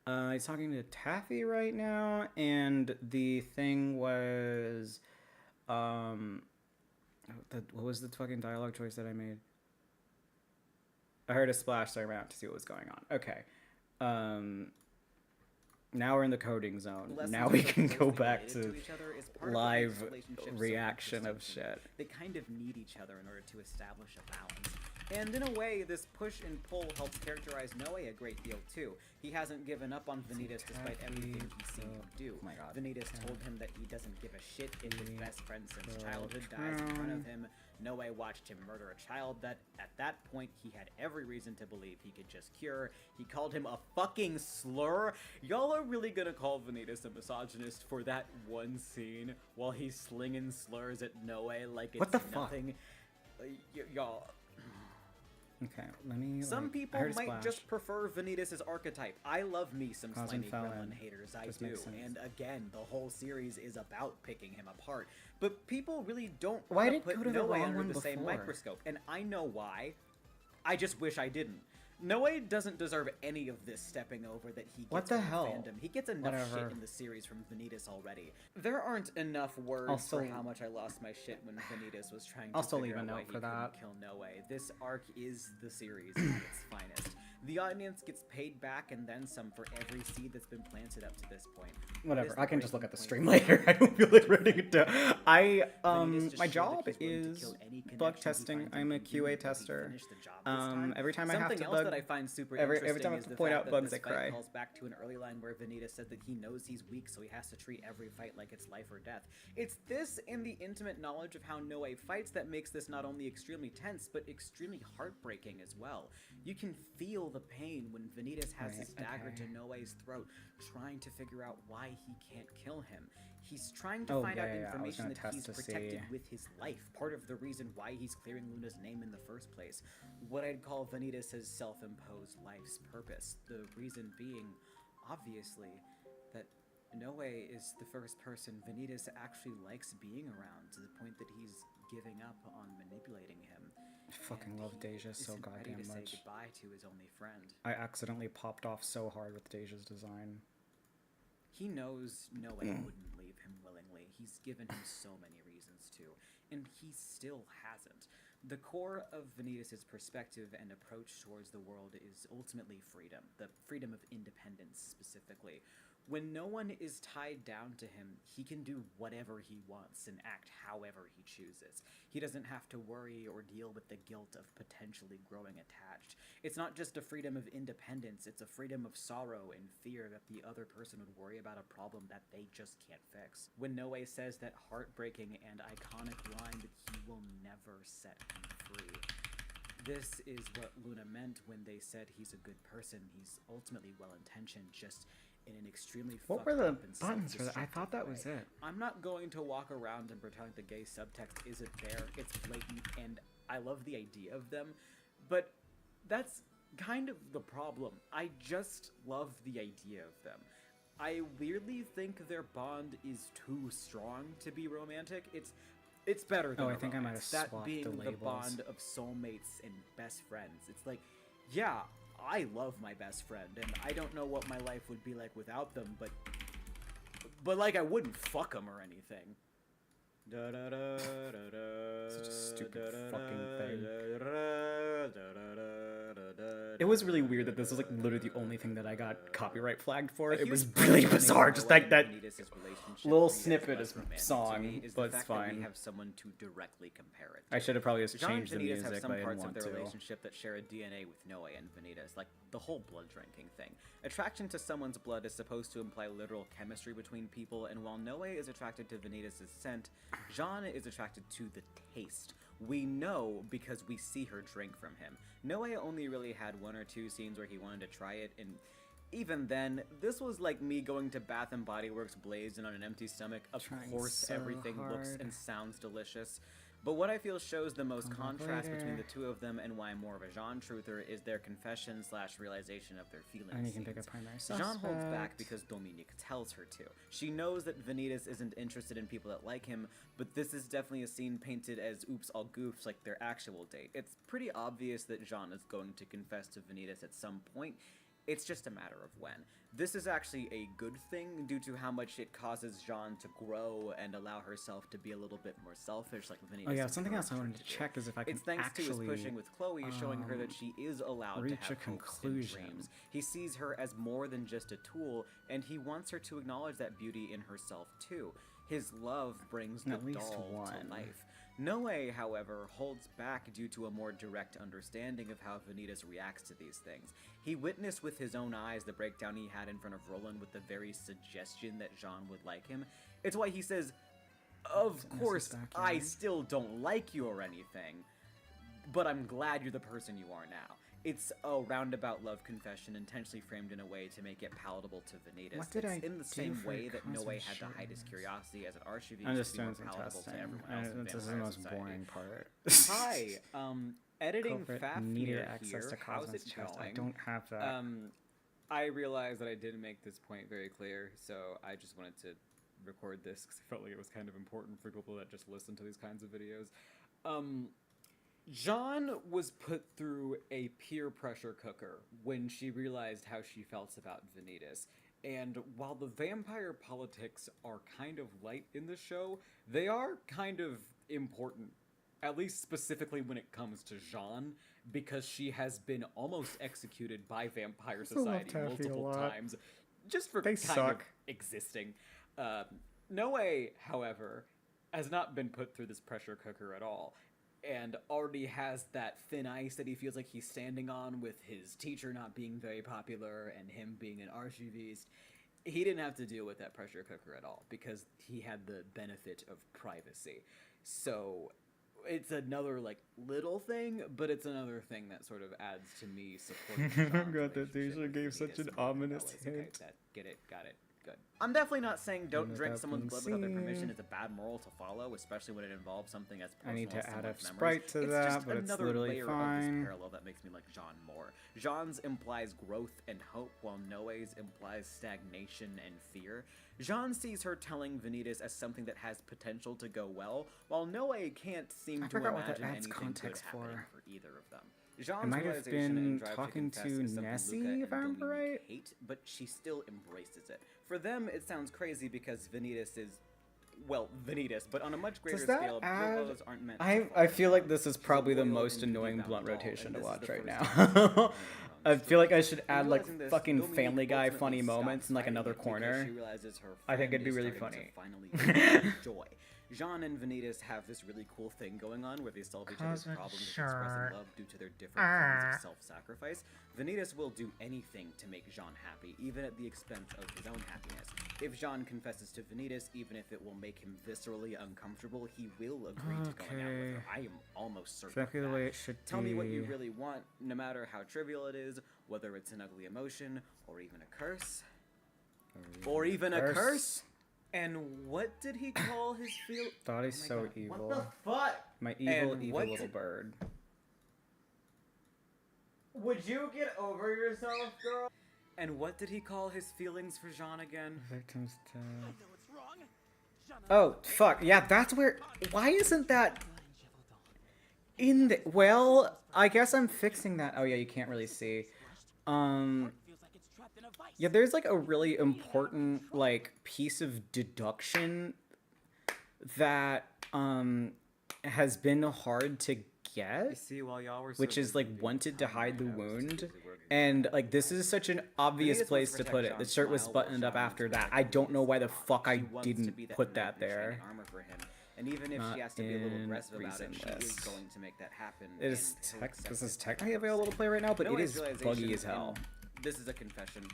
He's talking to Taffy right now, and the thing was, what was the fucking dialogue choice that I made? I heard a splash, so I ran out to see what was going on. Okay. Now we're in the coding zone. Now we can go back to live reaction of shit. They kind of need each other in order to establish a balance. And in a way, this push and pull helps characterize Noe a great deal too. He hasn't given up on Vanitas despite everything he's seen him do. Oh my God. Vanitas told him that he doesn't give a shit if his best friend since childhood dies in front of him. Noe watched him murder a child that, at that point, he had every reason to believe he could just cure. He called him a fucking slur. Y'all are really gonna call Vanitas a misogynist for that one scene while he's slinging slurs at Noe like it's nothing? Y'all... Okay, let me... Some people might just prefer Vanitas' archetype. I love me some slimy gremlin haters, I do. And again, the whole series is about picking him apart. But people really don't want to put Noe under the same microscope. And I know why. I just wish I didn't. Noe doesn't deserve any of this stepping over that he gets from fandom. He gets enough shit in the series from Vanitas already. There aren't enough words for how much I lost my shit when Vanitas was trying to figure out why he couldn't kill Noe. This arc is the series at its finest. The audience gets paid back and then some for every seed that's been planted up to this point. Whatever, I can just look at the stream later. I don't feel like writing it down. My job is bug testing. I'm a QA tester. Every time I have to bug, that I find super every time I have to point out bugs, I cry. Calls back to an early line where Vanitas said that he knows he's weak, so he has to treat every fight like it's life or death. It's this and the intimate knowledge of how Noe fights that makes this not only extremely tense, but extremely heartbreaking as well. You can feel the pain when Vanitas has his dagger to Noe's throat, trying to figure out why he can't kill him. He's trying to find out information that he's protected with his life, part of the reason why he's clearing Luna's name in the first place. What I'd call Vanitas' self-imposed life's purpose. The reason being, obviously, that Noe is the first person Vanitas actually likes being around, to the point that he's giving up on manipulating him. I fucking love Deja so goddamn much. Say goodbye to his only friend. I accidentally popped off so hard with Deja's design. He knows Noe wouldn't leave him willingly. He's given him so many reasons to, and he still hasn't. The core of Vanitas' perspective and approach towards the world is ultimately freedom, the freedom of independence specifically. When no one is tied down to him, he can do whatever he wants and act however he chooses. He doesn't have to worry or deal with the guilt of potentially growing attached. It's not just a freedom of independence, it's a freedom of sorrow and fear that the other person would worry about a problem that they just can't fix. When Noe says that heartbreaking and iconic line that he will never set him free. This is what Luna meant when they said he's a good person. He's ultimately well-intentioned, just in an extremely What fucked were the up and buttons for that? I self-destructive thought that way. was it. I'm not going to walk around and pretend like the gay subtext isn't there. It's blatant, and I love the idea of them, but that's kind of the problem. I just love the idea of them. I weirdly think their bond is too strong to be romantic. It's better than Oh, a I think I might have romance. That swapped being the the labels. bond of soulmates and best friends. It's like, yeah, I love my best friend, and I don't know what my life would be like without them, but like I wouldn't fuck them or anything. Such a stupid fucking thing. It was really weird that this was like literally the only thing that I got copyright flagged for. It was really bizarre, just like that little snippet of song, but it's We fine. have someone to directly compare it to. I should have probably just Jean and changed the Vanitas have music, some but I didn't parts of want their to. relationship that share a DNA with Noe and Vanitas, like the whole blood drinking thing. Attraction to someone's blood is supposed to imply literal chemistry between people, and while Noe is attracted to Vanitas' scent, Jean is attracted to the taste. We know because we see her drink from him. Noe only really had 1 or 2 scenes where he wanted to try it, and even then, this was like me going to Bath & Body Works blazed and on an empty stomach. Of Trying course, so everything looks hard. and sounds delicious. But what I feel shows the most Come back contrast between later. the two of them and why I'm more of a Jean truther is their confession/realization of their feelings. And you can pick scenes. a primary Jean holds back suspect. because Dominique tells her to. She knows that Vanitas isn't interested in people that like him, but this is definitely a scene painted as oops all goofs like their actual date. It's pretty obvious that Jean is going to confess to Vanitas at some point. It's just a matter of when. This is actually a good thing due to how much it causes Jean to grow and allow herself to be a little bit more selfish like Vanitas. Oh yeah, something else I encouraged wanted her to do. check is if I can It's thanks to his actually pushing with Chloe, showing her that she is allowed to reach have a hopes and conclusion. dreams. He sees her as more than just a tool, and he wants her to acknowledge that beauty in herself too. His love brings the At least doll one. to life. Noe, however, holds back due to a more direct understanding of how Vanitas reacts to these things. He witnessed with his own eyes the breakdown he had in front of Roland with the very suggestion that Jean would like him. It's why he says, "Of Is this course, back I here? still don't like you or anything, but I'm glad you're the person you are now." It's a roundabout love confession intentionally framed in a way to make it palatable to Vanitas. What did it's I in the do same for way that Noe cosmic had to hide his shards? curiosity as an archivist I'm to just be more doing some palatable testing. to everyone else in This is the Vampire most Society. boring part. Hi, editing Culprit Fafnir needed here. access to How's Cosmos it chest. going? I don't have that. I realized that I didn't make this point very clear, so I just wanted to record this because I felt like it was kind of important for people that just listen to these kinds of videos. Jean was put through a peer pressure cooker when she realized how she felt about Vanitas. And while the vampire politics are kind of light in the show, they are kind of important. At least specifically when it comes to Jean, because she has been almost executed by Vampire love Society Taffy a multiple lot. times, just for They kind of suck. existing. Noe, however, has not been put through this pressure cooker at all, and already has that thin ice that he feels like he's standing on with his teacher not being very popular and him being an archivist. He didn't have to deal with that pressure cooker at all because he had the benefit of privacy. So it's another like little thing, but it's another thing that sort of adds to me supporting I Jean's forgot that relationship Deja with gave Vanitas such an more than ominous Noah's. Okay, hint. get it, got it. Good. I'm definitely not saying don't Without drink someone's being blood without their permission. seen. It's a bad moral to follow, especially when it involves something as I personal need to as add a someone's memories. sprite to It's that, just but it's another literally layer of fine. this parallel that makes me like Jean more. Jean's implies growth and hope, while Noe's implies stagnation and fear. Jean sees her telling Vanitas as something that has potential to go well, while Noe can't seem I to forgot what that imagine adds anything good context happening for. for either of them. Jean's It might have realization been and drive talking confess to is something Nessie, Luca if and I remember Dominique right. hate, but she still embraces it. For them, it sounds crazy because Vanitas is, well, Vanitas, but on a much greater Does that scale, add? heroes aren't meant to I fall. feel like this is probably the Loyal most and duty annoying bound blunt doll, rotation and to this is watch the right first now. time I feel like I should add like Realizing this, fucking Dominique Family Guy ultimately funny stops moments in like fighting another it because corner. she realizes her I think friend it'd be is really starting to funny. finally enjoy. Jean and Vanitas have this really cool thing going on where they solve each other's problems with expressing love due to their different forms of self-sacrifice. Vanitas will do anything to make Jean happy, even at the expense of his own happiness. If Jean confesses to Vanitas, even if it will make him viscerally uncomfortable, he will agree to going out with her. I am almost certain Exactly of the that. way it should Tell me what you be. really want, no matter how trivial it is, whether it's an ugly emotion, or even a curse. Or even a curse? And what did he call his feel? Thought he's so God, evil. What the fuck? My evil, And evil what little did- bird. Would you get over yourself, girl? And what did he call his feelings for Jean again? Victim's death. I know it's wrong. Jean, Oh, fuck. Yeah, that's where... Why isn't that in the... Well, I guess I'm fixing that. Oh, yeah, you can't really see. feels like it's trapped in a vice. Yeah, there's like a really important like piece of deduction that has been hard to get, See, while y'all were which is like wanted to hide the wound, and like this is such an obvious place to put it. The shirt was buttoned up after that. I don't know why the fuck I didn't put that there. And even if Not she has to be a little in aggressive about it, she reason is list. going to make that happen. It is and he'll accept this is it. technically available to play right now, but it Noah's is realization buggy as in- hell. This is a confession.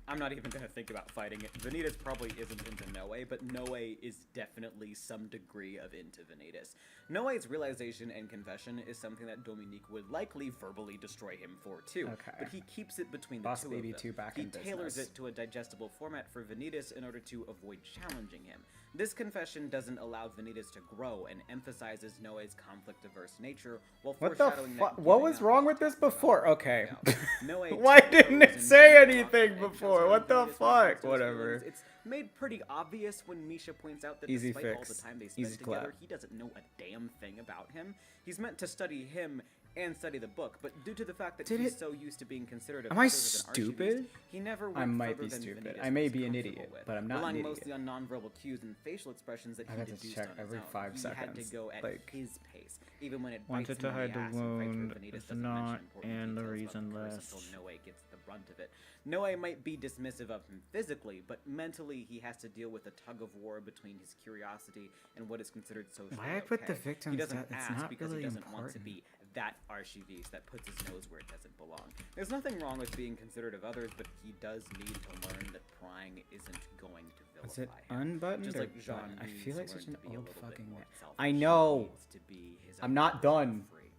I'm not even gonna think about fighting it. Vanitas probably isn't into Noe, but Noe is definitely some degree of into Vanitas. Noe's realization and confession is something that Dominique would likely verbally destroy him for too. Okay. But he keeps it between the Boss two Baby of them. 2 back he in tailors business. it to a digestible format for Vanitas in order to avoid challenging him. This confession doesn't allow Vanitas to grow and emphasizes Noe's conflict-averse nature while What the foreshadowing that fuck? What giving was up wrong is with this talking about before? letting Okay. go. Noe Why tiptoes didn't it and say walks on anything eggshells before? around What the Vanitas when it comes fuck? to his Whatever. feelings. It's made pretty obvious when Misha points out that Easy despite all fix. the time they spend Easy together, clap. he doesn't know a damn thing about him. He's meant to study him and study the book, but due to the fact that Did he's it- so used to being considered a Am I other than stupid? archivist, he never went I might further be than stupid. Vanitas I may was be an comfortable idiot, with, but I'm not an relying idiot. mostly on nonverbal cues and facial expressions that I he got to deduced check on his every own. 5 He had to seconds, go at like, his pace, even when it wanted bites to him in hide the ass and wound Vanitas is doesn't not mention important in the details about reason curse list. until Noe gets the brunt of it. Noe might be dismissive of him physically, but mentally he has to deal with a tug of war between his curiosity and what is considered socially Why I put the okay. victim's He doesn't death- it's ask not because really he doesn't want to important. be that archivist that puts his nose where it doesn't belong. There's nothing wrong with being considerate of others, but he does need to learn that prying isn't going to vilify Was it him. unbuttoned Just or like Jean buttoned? I needs feel to like such learn an to be a old little bit fucking more man. selfish. I He know. needs to be his I'm own not done. free.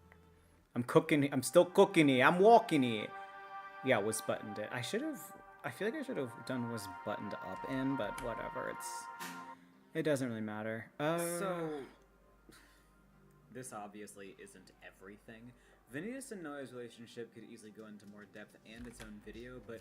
I'm cooking. I'm still cooking it. I'm walking it. Yeah, was buttoned it. I should have. I feel like I should have done was buttoned up in, but whatever. It doesn't really matter. So, this obviously isn't everything. Vanitas and Noah's relationship could easily go into more depth and its own video, but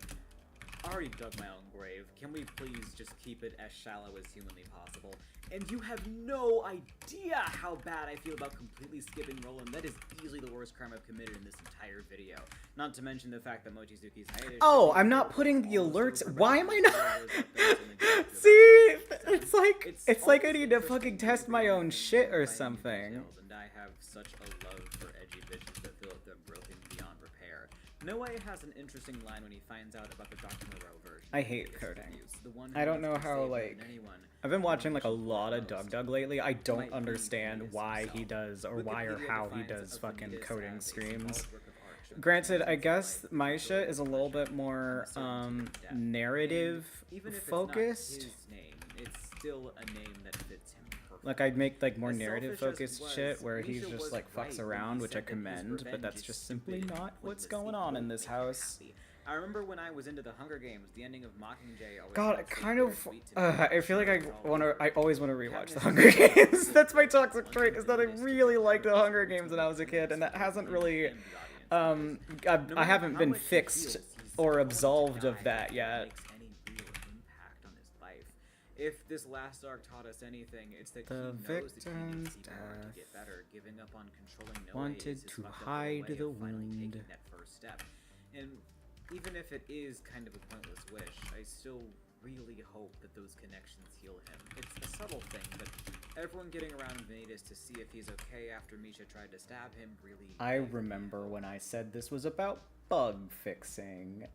I already dug my own grave. Can we please just keep it as shallow as humanly possible? And you have no idea how bad I feel about completely skipping Roland. That is easily the worst crime I've committed in this entire video. Not to mention the fact that Mochizuki's hiatus... Oh, I'm not putting the alerts. Why am I not? See, it's like I need to fucking test my own shit or something. And I have such a love for edgy bitches that feel like they're broken beyond repair. Noe has an interesting line when he finds out about the Dr. Moreau version. I hate of coding. abuse, the one I who don't needs know to how, save more like- than anyone. I've been watching like a One lot of most Doug Doug lately. I don't might be understand Vanitas why he himself. does or why or Wikipedia how he defines does a fucking Vanitas coding as a streams. symbolic work of art showing Granted, I transcendence guess life, Maisha ability, is a little bit passion, more uncertainty, and depth. narrative And even if it's focused. not his name, it's still a name that fits him perfectly. Like I'd make like more As narrative selfish as focused was, shit where he's Misha just was like right fucks when around, he which I said that his commend, but revenge that's is just simply stupid and not what's pointless. going He on in won't this make him house. happy. I remember when I was into the Hunger Games, the ending of Mockingjay always God, felt so kind of. bittersweet to me. I feel like I It's all want to. over. I always want to rewatch the Katniss Hunger Everdeen Games. is That's my the toxic one trait. who Is that I used to really be liked the able to Hunger influence Games when I was a kid, and that him hasn't and really. the audience, because no I matter haven't how been much he fixed feels, he's or going to absolved die of that before it yet. makes any real impact on his life. If this last arc taught us anything, it's that The he knows that he needs victim's to more to death get better. Giving up on controlling Noe wanted is his to fucked up hide way the of finally wound. taking that first step. And even if it is kind of a pointless wish, I still really hope that those connections heal him. It's a subtle thing, but everyone getting around Vanitas to see if he's okay after Misha tried to stab him really... I remember when I said this was about bug fixing.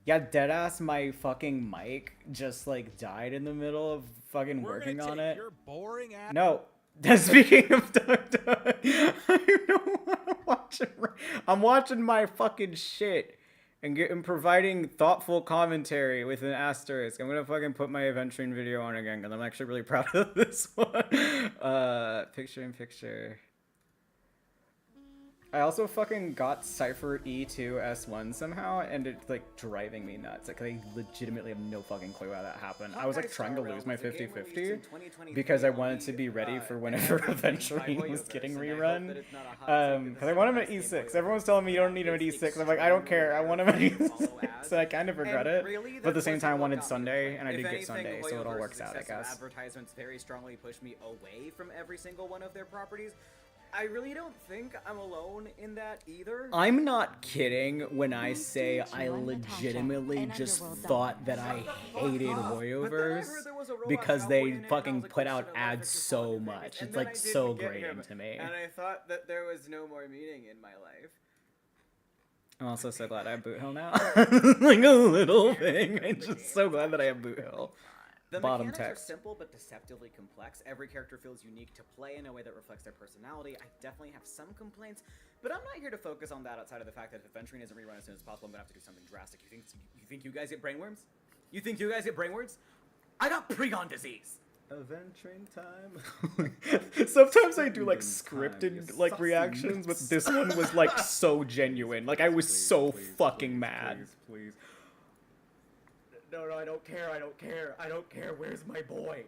Yeah, deadass, my fucking mic just like died in the middle of fucking working on it. Your boring ass. No. Speaking of I don't want to watch it. I'm watching my fucking shit and providing thoughtful commentary with an asterisk. I'm gonna fucking put my adventuring video on again because I'm actually really proud of this one. Picture in picture. I also fucking got Cypher E2S1 somehow, and it's like driving me nuts. Like, I legitimately have no fucking clue how that happened. I was like trying to lose my 50-50 because I wanted to be ready for whenever Adventuring was getting rerun. Because I want him at E6. Everyone's telling me you don't need him at E6. I'm like, I don't care. I want him at E6. So I kind of regret it. But at the same time, I wanted Sunday, and I did get Sunday, so it all works out, I guess. Advertisements very strongly push me away from every single one of their properties. I really don't think I'm alone in that either. I'm not kidding when I say I legitimately just thought that I hated Hoyoverse because they fucking put out ads so much. It's like so grating to me. And I thought that there was no more meaning in my life. I'm also so glad I have Boot Hill now. Like a little thing. I'm just so glad that I have Boot Hill. The Bottom mechanics text. are simple but deceptively complex. Every character feels unique to play in a way that reflects their personality. I definitely have some complaints, but I'm not here to focus on that outside of the fact that if Adventuring isn't rerun as soon as possible, I'm gonna have to do something drastic. You think you guys get brainworms? You think you guys get brainworms? I got Pregon disease! Adventuring time. Sometimes I do like scripted like reactions, but this one was like so genuine. Like I was so fucking mad. Please. No, I don't care. I don't care. Where's my boy?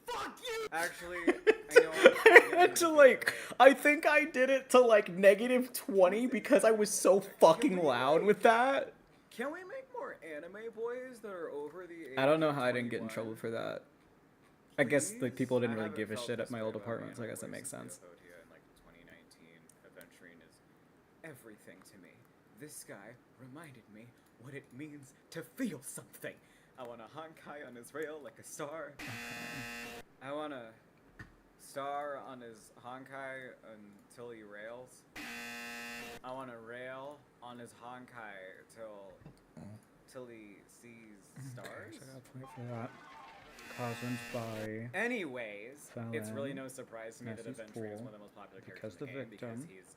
Fuck you! Actually, I know I had to like, I think I did it to like -20 because I was so fucking loud with that. Can we make more anime boys that are over the age I don't know of how I didn't get in 21? trouble for that. I guess like people didn't I really haven't give a felt shit this at my way old about apartment, so I anime guess that boys makes since sense. Utopia in like 2019. Adventuring is everything to me. This guy reminded me what it means to feel something. I want a honkai on his rail like a star. I want a star on his honkai until he rails. I want a rail on his honkai till he sees stars. So I got a point for that. Cosmos by Anyways, it's really Fallon. no surprise to me that Yes, he's Adventuring is cool. one of the most popular Because characters in the game because victim. he's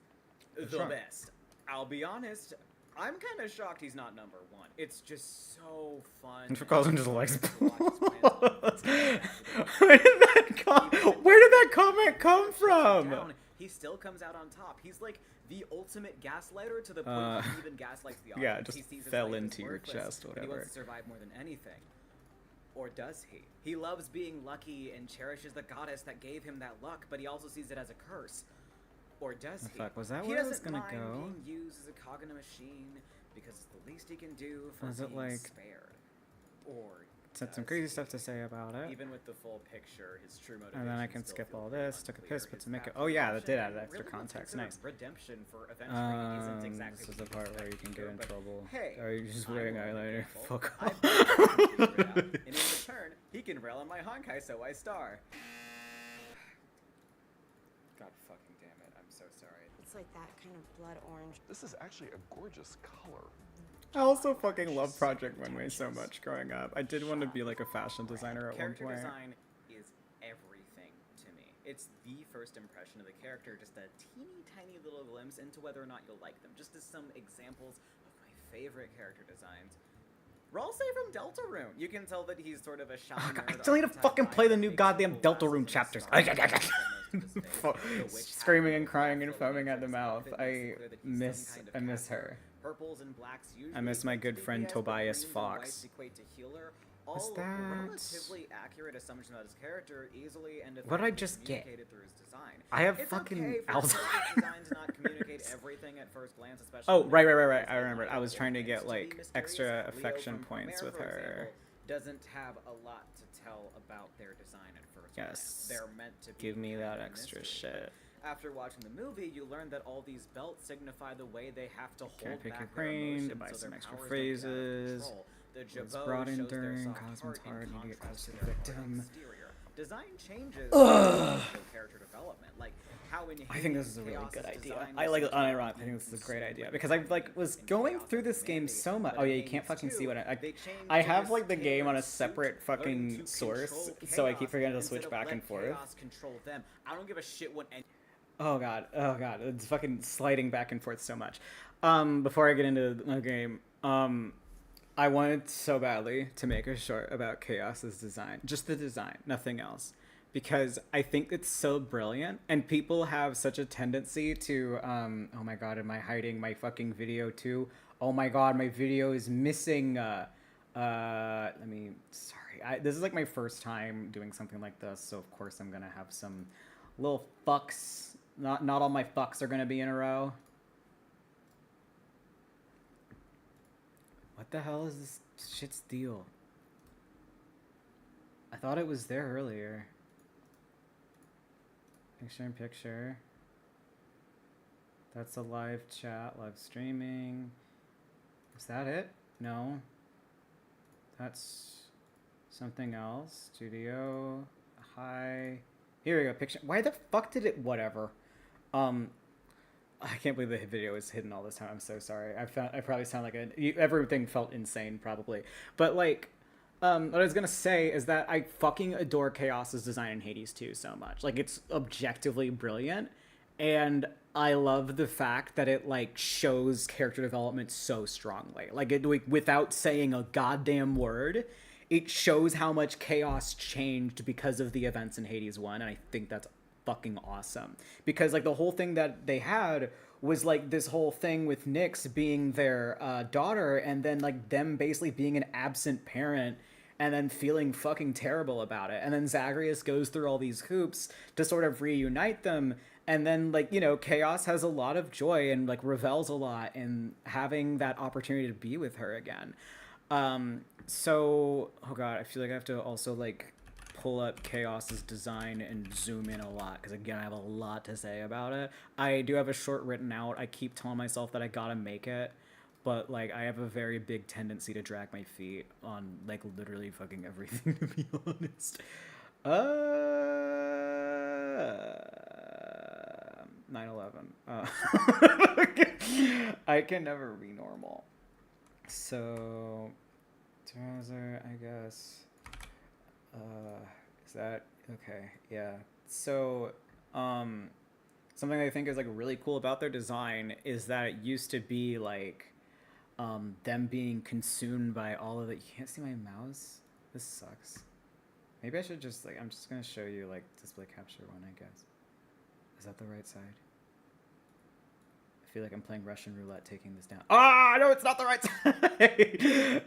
That's the right. best. I'll be honest, I'm kind of shocked he's not number one. It's just so fun. And for Cosmo just likes to watch his plans Where did that comment come from? down, he still comes out on top. He's like the ultimate gaslighter to the point he even gaslights the audience. yeah, it just he sees his fell life as into your worthless, chest, but he whatever. wants to survive more than anything. Or does he? He loves being lucky and cherishes the goddess that gave him that luck, but he also sees it as a curse. Or does he? Fuck, was that He where I was doesn't gonna mind go? being used as a cog in a machine because it's the least he can do for Was it, being like- spared. Or Said some does crazy he? stuff to say about it. Even with the full picture, his true motivation. And then I can still skip feels all very this, took a unclear. piss, but His to make it. path Oh to yeah, that did add redemption extra really context. considered Nice. Redemption for Adventuring isn't exactly This is what the you'd part expect where you to can get hear, in but trouble. Hey, Are you just I'm wearing more than eyeliner? grateful. Fuck I've off. been figured it out, and in return, he can rail on my honkai, so I star. God fucking damn it! I'm so sorry. It's like that kind of blood orange. This is actually a gorgeous color. I also fucking love Project Runway so much growing up. I did want to be like a fashion designer at one Character point. design is everything to me. It's the first impression of the character, just a teeny tiny little glimpse into whether or not you'll like them. Just as some examples of my favorite character designs. Ralsei from Deltarune. You can tell that he's sort of a shy nerd. I still need to fucking play the new goddamn Deltarune chapters. Screaming and crying and foaming at the mouth. I miss her. Purples and blacks usually I miss my good equate to friend DPS, but Tobias greens and Fox. whites equate to healer. What's All that? relatively accurate assumptions about his character, easily and What did I effectively just get? communicated through his design. I have It's fucking okay for Alzheimer's. character design to not communicate everything at first glance, especially Oh, when right. it's I remembered. I was trying to get be like mysterious. extra Leo affection from points Khmer, with for her. example, doesn't have a lot to tell about their design at first glance. Yes. They're meant to be Give me kind that of a extra mystery. shit. After watching the movie, you learn that all these belts signify the way they have to Can I hold pick back your their brain, emotions devise so some their extra powers don't get out of phrases? control. The What's jabot brought in shows their during soft Cosmo's heart in heart, need to get contrast close to to the their hard victim. exterior. design changes character development. Like how in I think this is a really good idea. I like unironically think this is a great idea because I like was going through this game so much. Oh yeah, you can't fucking see what I have like the game on a separate fucking source, so I keep forgetting to switch back and forth. Control them. I don't give a shit what any Oh god, it's fucking sliding back and forth so much. Before I get into the game, I wanted so badly to make a short about Chaos's design, just the design, nothing else, because I think it's so brilliant, and people have such a tendency to, oh my god, am I hiding my fucking video too? Oh my god, my video is missing, sorry, this is like my first time doing something like this, so of course I'm gonna have some little fucks. Not all my fucks are gonna be in a row. What the hell is this shit's deal? I thought it was there earlier. Picture in picture. That's a live chat, live streaming. Is that it? No. That's something else. Studio. Hi. Here we go. Picture. Why the fuck did it? Whatever. I can't believe the video is hidden all this time. I'm so sorry. I probably sound like everything felt insane probably. But like, what I was gonna say is that I fucking adore Chaos's design in Hades 2 so much. Like, it's objectively brilliant, and I love the fact that it like shows character development so strongly. Like, without saying a goddamn word, it shows how much Chaos changed because of the events in Hades 1, and I think that's fucking awesome. Because like the whole thing that they had was like this whole thing with Nyx being their daughter, and then like them basically being an absent parent and then feeling fucking terrible about it. And then Zagreus goes through all these hoops to sort of reunite them. And then, like, you know, Chaos has a lot of joy and like revels a lot in having that opportunity to be with her again. So, oh god, I feel like I have to also like pull up Chaos's design and zoom in a lot, because again, I have a lot to say about it. I do have a short written out. I keep telling myself that I gotta make it, but like I have a very big tendency to drag my feet on like literally fucking everything, to be honest. 9/11. I can never be normal. So browser, I guess. Is that okay? Yeah. So, something I think is like really cool about their design is that it used to be like, them being consumed by all of the. You can't see my mouse. This sucks. Maybe I should just like. I'm just gonna show you like display capture one. I guess. Is that the right side? I feel like I'm playing Russian roulette, taking this down. Ah, no, it's not the right side.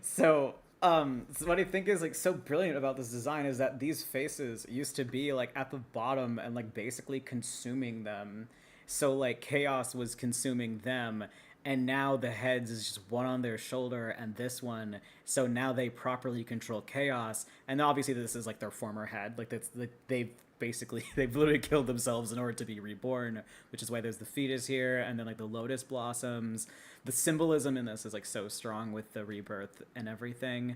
So what I think is like so brilliant about this design is that these faces used to be like at the bottom and like basically consuming them. So like Chaos was consuming them, and now the heads is just one on their shoulder and this one. So now they properly control Chaos, and obviously this is like their former head. Like that's like they've literally killed themselves in order to be reborn, which is why there's the fetus here, and then like the lotus blossoms. The symbolism in this is like so strong with the rebirth and everything.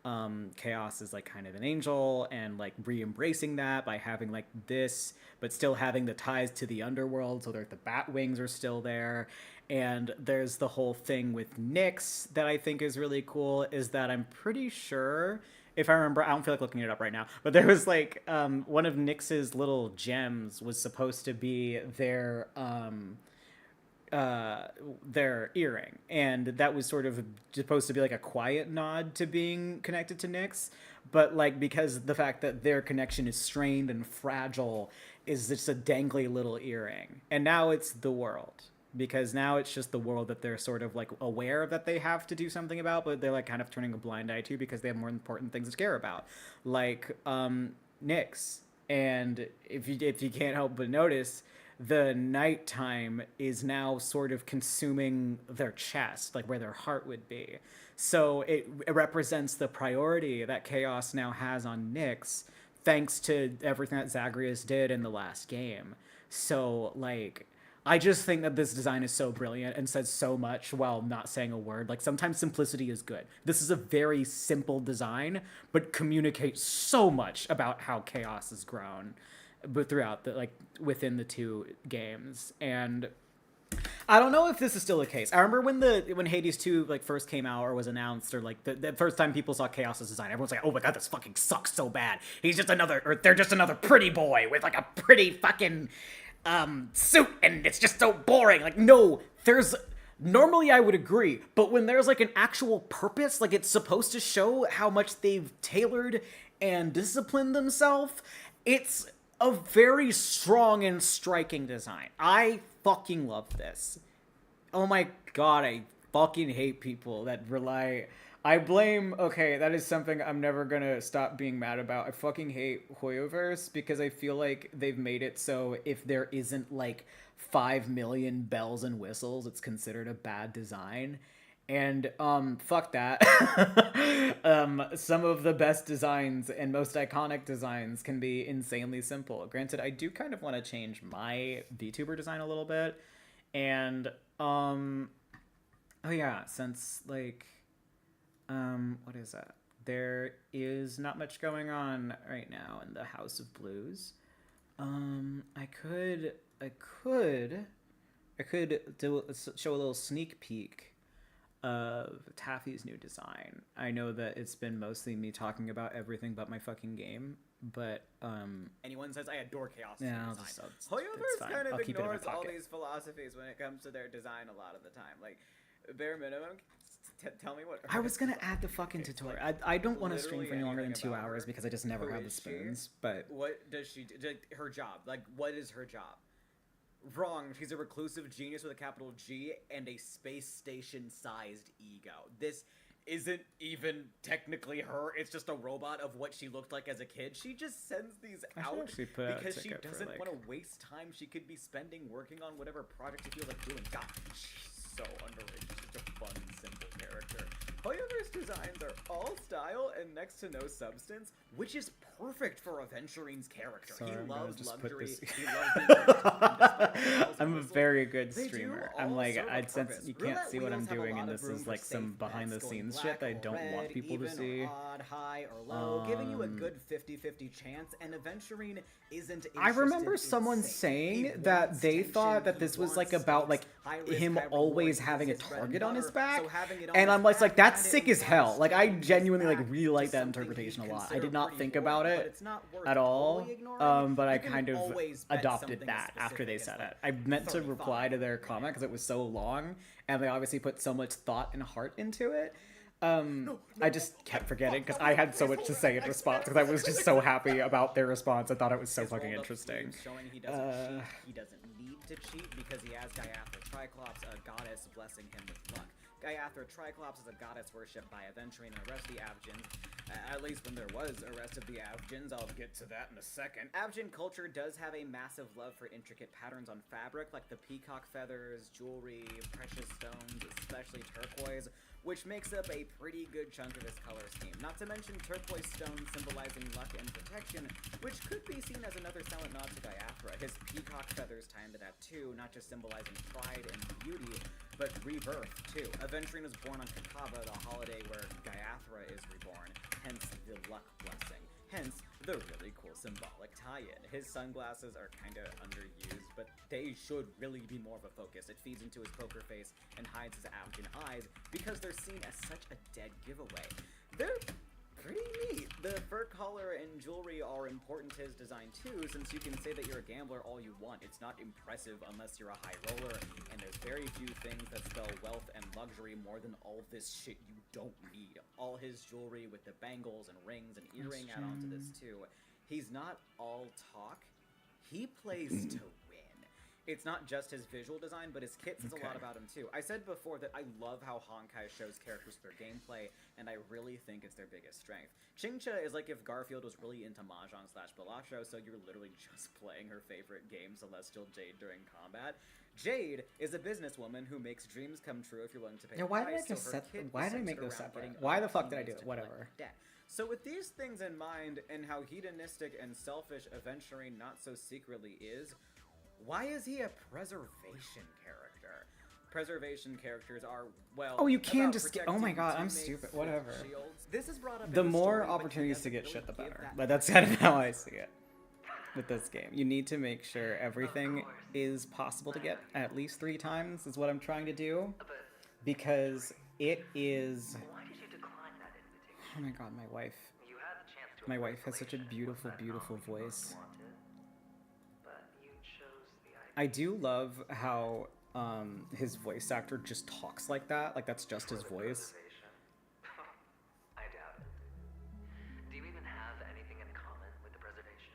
Chaos is like kind of an angel, and like re-embracing that by having like this, but still having the ties to the underworld, so like the bat wings are still there. And there's the whole thing with Nyx that I think is really cool, is that I'm pretty sure, if I remember, I don't feel like looking it up right now, but there was like one of Nyx's little gems was supposed to be their earring, and that was sort of supposed to be like a quiet nod to being connected to Nyx, but like because the fact that their connection is strained and fragile is just a dangly little earring, and now it's the world. Because now it's just the world that they're sort of like aware that they have to do something about, but they're like kind of turning a blind eye to because they have more important things to care about, like Nyx. And if you can't help but notice, the nighttime is now sort of consuming their chest, like where their heart would be. So it represents the priority that Chaos now has on Nyx, thanks to everything that Zagreus did in the last game. So like, I just think that this design is so brilliant and says so much while not saying a word. Like, sometimes simplicity is good. This is a very simple design, but communicates so much about how chaos has grown, but throughout the, like, within the two games. And I don't know if this is still the case. I remember when Hades 2 like first came out or was announced, or like the first time people saw Chaos's design, everyone's like, "Oh my god, this fucking sucks so bad. He's just another, or they're just another pretty boy with like a pretty fucking suit, and it's just so boring." Like, no, there's normally I would agree, but when there's like an actual purpose, like it's supposed to show how much they've tailored and disciplined themselves, it's a very strong and striking design. I fucking love this. Oh my god, I fucking hate people that rely... Okay, that is something I'm never gonna stop being mad about. I fucking hate Hoyoverse because I feel like they've made it so if there isn't like 5 million bells and whistles, it's considered a bad design. And, fuck that. Some of the best designs and most iconic designs can be insanely simple. Granted, I do kind of want to change my VTuber design a little bit. And, oh yeah, since, like, what is that? There is not much going on right now in the House of Blues. I could show a little sneak peek of Taffy's new design. I know that it's been mostly me talking about everything but my fucking game, but anyone says I adore Chaos. Yeah, Hoyoverse kind of ignores all these philosophies when it comes to their design a lot of the time. Like, bare minimum, tell me what... I was gonna add the fucking tutorial. I don't want to stream for any longer than 2 hours because I just never have the spoons, but... What does she do? Her job. Like, what is her job? Wrong. She's a reclusive genius with a capital G and a space station-sized ego. This isn't even technically her. It's just a robot of what she looked like as a kid. She just sends these out because she doesn't want to waste time she could be spending working on whatever project she feels like doing. God, she's so underrated. She's such a fun, simple character. Hoyover's designs are all style and next to no substance, which is perfect for Aventurine's character. Sorry, he loves luxury. He loves I'm a very good streamer. I'm like, since you can't see what I'm doing, and this is like some behind-the-scenes shit that I don't want people to see. Odd, high, or low, giving you a good 50-50 chance, and Aventurine isn't. I remember someone saying that they thought that this was like about like him always having a target on his back, and I'm like that's sick as hell. Like, I genuinely like really like that interpretation a lot. I did not think about it at all, but I kind of adopted that after they said it. I meant to reply to their comment because it was so long, and they obviously put so much thought and heart into it. I just kept forgetting because I had so much to say in response because I was just so happy about their response. I thought it was so fucking interesting. Showing he doesn't need to cheat because he has Gaiathra Triclops, a goddess, blessing him with luck. Gaiathra Triclops is a goddess worshipped by Aventurine and the rest of the Avgens, at least when there was a rest of the Avgens. I'll get to that in a second. Avgen culture does have a massive love for intricate patterns on fabric, like the peacock feathers, jewelry, precious stones, especially turquoise, which makes up a pretty good chunk of his color scheme. Not to mention turquoise stones symbolizing luck and protection, which could be seen as another silent nod to Gaiathra. His peacock feathers tie into that too, not just symbolizing pride and beauty, but rebirth too. Aventurine was born on Kakava, the holiday where Gaiathra is reborn, hence the luck blessing. Hence, the really cool symbolic tie-in. His sunglasses are kinda underused, but they should really be more of a focus. It feeds into his poker face and hides his Avgen eyes because they're seen as such a dead giveaway. They're pretty neat. The fur collar and jewelry are important to his design too, since you can say that you're a gambler all you want. It's not impressive unless you're a high roller, and there's very few things that spell wealth and luxury more than all this shit you don't need. All his jewelry with the bangles and rings and earring add on to this too. He's not all talk. He plays to win. It's not just his visual design, but his kit says a lot about him too. I said before that I love how Honkai shows characters with their gameplay, and I really think it's their biggest strength. Chingcha is like if Garfield was really into Mahjong/Balatro, so you're literally just playing her favorite game, Celestial Jade, during combat. Jade is a businesswoman who makes dreams come true if you're willing to pay. Yeah, why did I just why did I make those separate? Why the fuck did I do it? Whatever. So with these things in mind, and how hedonistic and selfish Aventurine not so secretly is, Why is he a preservation character? Preservation characters are, well, Oh, you can about just get. Oh my protecting god, I'm teammates stupid. with Whatever. shields. This is brought up The in more story, but he opportunities to doesn't get really shit, the give better. that But that's kind of how I see it with this game. You need to make sure everything is possible to get at least 3 times, is what I'm trying to do. Because it is. Oh my god, my wife. My wife has such a beautiful, beautiful voice. I do love how his voice actor just talks like that. Like, that's just his voice. I doubt it. Do you even have anything in common with the preservation?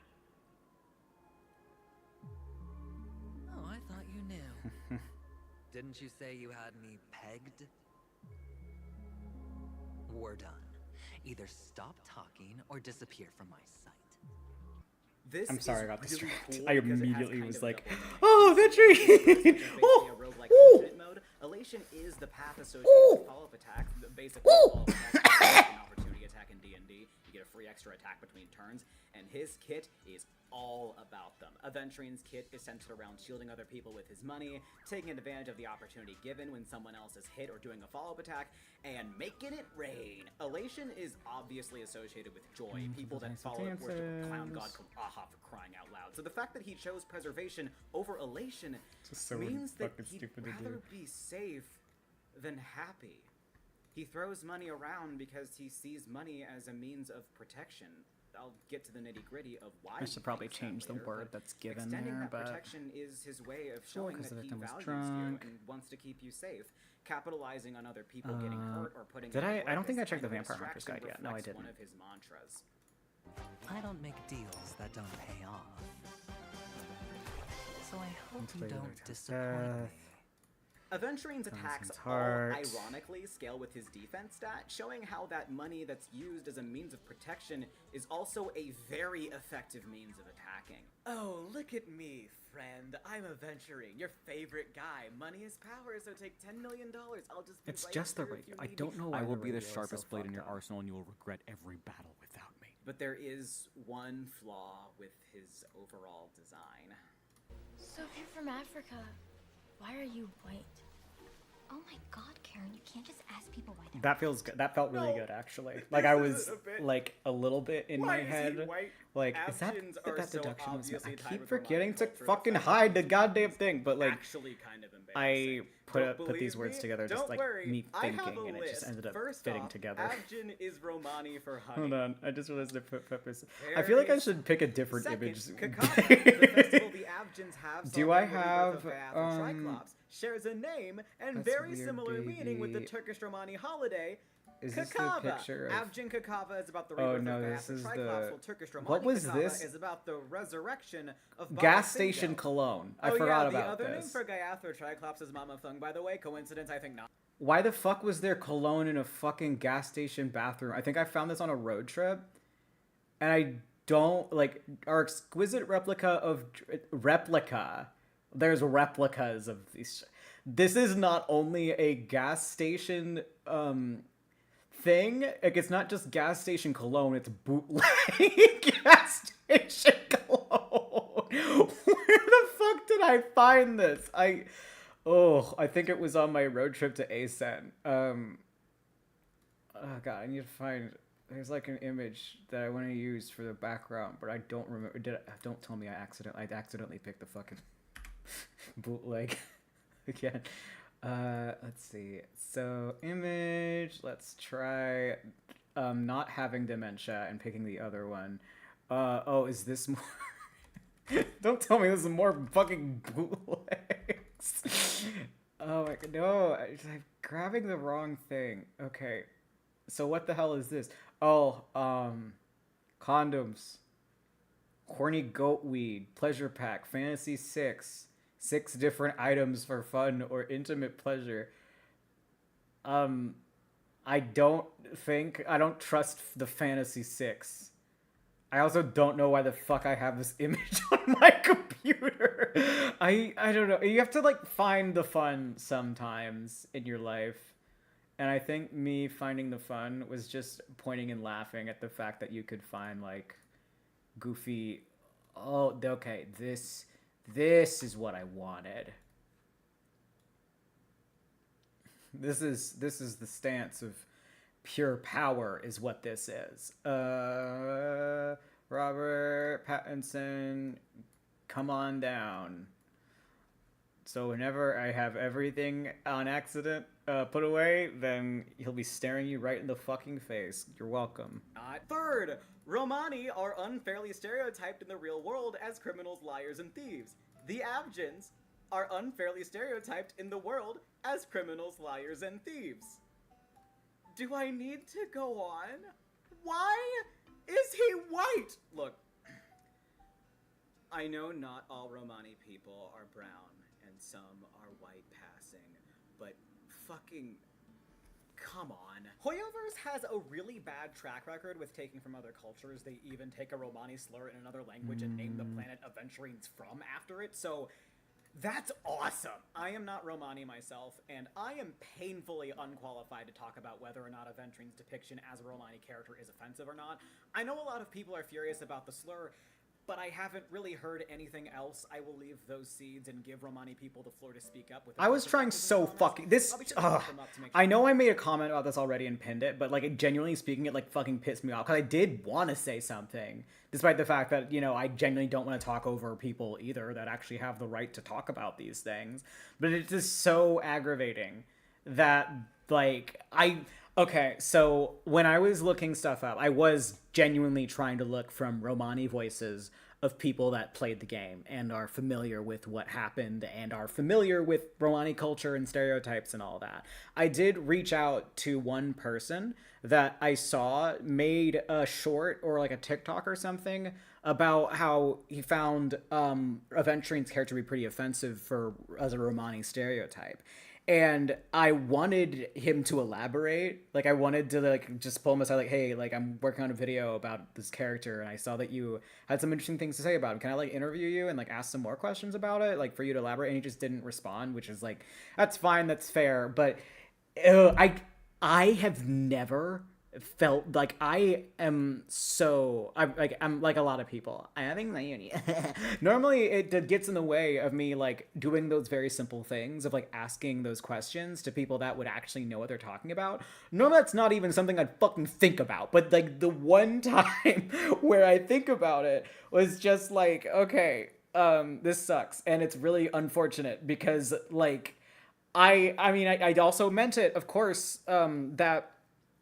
Oh, I thought you knew. Didn't you say you had me pegged? We're done. Either stop talking or disappear from my sight. This I'm sorry, I is got really distracted. cool I because it has immediately kind was of like, double oh, the tree! Oh, a roguelike infinite mode. Elation is the path associated with follow-up attack. Basically, follow-up attack is an opportunity attack in D&D. You get a free extra attack between turns, and his kit is all about them. Aventurine's kit is centered around shielding other people with his money, taking advantage of the opportunity given when someone else is hit or doing a follow-up attack, and making it rain. Elation is obviously associated with joy. People that follow it worship clown god Aha for crying out loud. So the fact that he chose preservation over elation means that he'd rather be safe than happy. He throws money around because he sees money as a means of protection. I'll get to the nitty-gritty of why. I should probably change the word that's given extending there, that but protection is his way of well, showing 'cause that the he victim was values drunk. you and wants to keep you safe. Capitalizing on other people getting hurt or putting did in I work don't think is I checked the kind of a Vampire Hunter's distraction Guide yet. No, I reflects didn't. one of his mantras. I don't make deals that don't pay off. So I hope you don't disappoint me. Aventurine's attacks all ironically scale with his defense stat, showing how that money that's used as a means of protection is also a very effective means of attacking. Oh, look at me, friend. I'm Aventurine, your favorite guy. Money is power, so take $10 million. I'll just be It's right just the here if radio. you I need don't me. know why I will the be the radio is sharpest so blade in fucked your up. arsenal, and you will regret every battle without me. But there is one flaw with his overall design. So if you're from Africa, why are you white? Oh my god, Karen, you can't just ask people why they're that feels good. That felt really good, actually. Like, this I is was a bit- like a little bit in Why my is he head. white? Like, is that Abjins that, are that so deduction was? I obviously tied keep with forgetting to Roman culture, fucking it's hide the goddamn thing, but like, actually kind of I embarrassing. Don't put these believe words me? together, just Don't like worry, me I have thinking, a and it just list. ended up First fitting off, together. Abjin is Romani for honey. Hold on, I just realized to put peppers. I feel like I should pick a different Second, image. Kakava, the festival the Abjins have. Do I celebrating the have, birth of Gayathra Triclops, shares a name and that's very weird, similar meaning with the baby. Turkish Romani holiday. Is this the Kakava. picture of- Abjin Kakava is about the Oh, rebirth no, of this Gayathra is Triclops, the- while Turkish Romani What was Kakava this? is about the resurrection of Baba Gas Singo. station cologne. I Oh, forgot yeah, about the other this. name for Gayathra Triclops is Mama Thung, by the way. Coincidence? I think not. Why the fuck was there cologne in a fucking gas station bathroom? I think I found this on a road trip. And I don't, like, our exquisite replica. There's replicas of these. This is not only a gas station, thing. Like, it's not just gas station cologne, it's bootleg gas station cologne. Where the fuck did I find this? I think it was on my road trip to ASEN. Oh god, I need to find. There's like an image that I want to use for the background, but I don't remember. Don't tell me I accidentally picked the fucking bootleg again. Let's see. So image. Let's try not having dementia and picking the other one. Is this more? Don't tell me this is more fucking bootlegs. Oh my god, no! I'm grabbing the wrong thing. Okay, so what the hell is this? Oh, condoms, horny goat weed, pleasure pack, fantasy 6, 6 different items for fun or intimate pleasure. I don't trust the fantasy 6. I also don't know why the fuck I have this image on my computer. I don't know. You have to like find the fun sometimes in your life. And I think me finding the fun was just pointing and laughing at the fact that you could find like goofy. Oh, okay. This This is what I wanted. This is the stance of pure power is what this is. Robert Pattinson, come on down. So whenever I have everything on accident put away, then he'll be staring you right in the fucking face. You're welcome. Third, Romani are unfairly stereotyped in the real world as criminals, liars, and thieves. The Avgens are unfairly stereotyped in the world as criminals, liars, and thieves. Do I need to go on? Why is he white? Look, I know not all Romani people are brown and some are white passing, but fucking come on. Hoyoverse has a really bad track record with taking from other cultures. They even take a Romani slur in another language and name the planet Aventurines from after it, so that's awesome! I am not Romani myself, and I am painfully unqualified to talk about whether or not Aventurine's depiction as a Romani character is offensive or not. I know a lot of people are furious about the slur, but I haven't really heard anything else. I will leave those seeds and give Romani people the floor to speak up with. I was trying so fucking this. I know I made a comment about this already and pinned it, but like genuinely speaking, it like fucking pissed me off because I did want to say something, despite the fact that I genuinely don't want to talk over people either that actually have the right to talk about these things. But it's just so aggravating that Okay, so when I was looking stuff up, I was genuinely trying to look from Romani voices of people that played the game and are familiar with what happened and are familiar with Romani culture and stereotypes and all that. I did reach out to one person that I saw made a short or like a TikTok or something about how he found Aventurine's character to be pretty offensive as a Romani stereotype. And I wanted him to elaborate. Like, I wanted to, just pull him aside, hey, I'm working on a video about this character, and I saw that you had some interesting things to say about him. Can I, interview you and, ask some more questions about it, for you to elaborate? And he just didn't respond, which is, that's fine, that's fair. But I have never felt like I am I'm like a lot of people. I having my uni. Normally it gets in the way of me doing those very simple things of asking those questions to people that would actually know what they're talking about. Normally that's not even something I'd fucking think about, but the one time where I think about it was just okay, this sucks, and it's really unfortunate because I also meant it, of course, that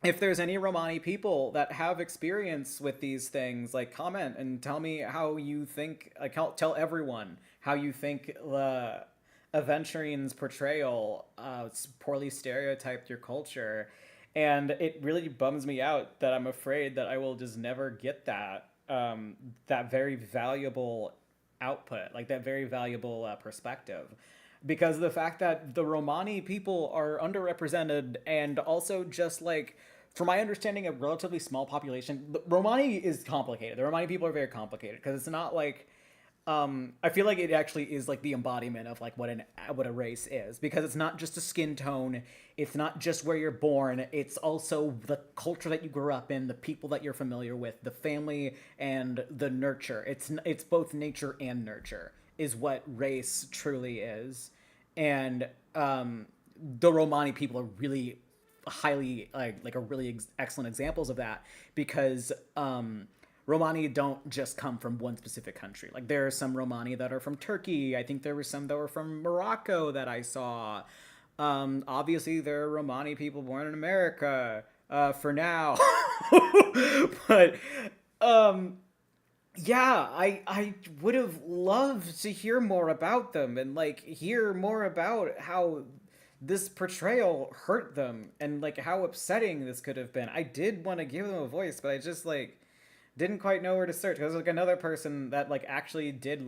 if there's any Romani people that have experience with these things, comment and tell me how you think, tell everyone how you think the Aventurine's portrayal poorly stereotyped your culture. And it really bums me out that I'm afraid that I will just never get that very valuable output, that very valuable perspective. Because the fact that the Romani people are underrepresented and also just from my understanding, a relatively small population. Romani is complicated. The Romani people are very complicated because it's not I feel like it actually is the embodiment of what a race is, because it's not just a skin tone. It's not just where you're born. It's also the culture that you grew up in, the people that you're familiar with, the family and the nurture. It's both nature and nurture is what race truly is. And the Romani people are really highly are really excellent examples of that, because Romani don't just come from one specific country. There are some Romani that are from Turkey. I think there were some that were from Morocco that I saw. Obviously there are Romani people born in America for now. But yeah, I would have loved to hear more about them and hear more about how this portrayal hurt them and how upsetting this could have been. I did want to give them a voice, but I just didn't quite know where to search, because another person that actually did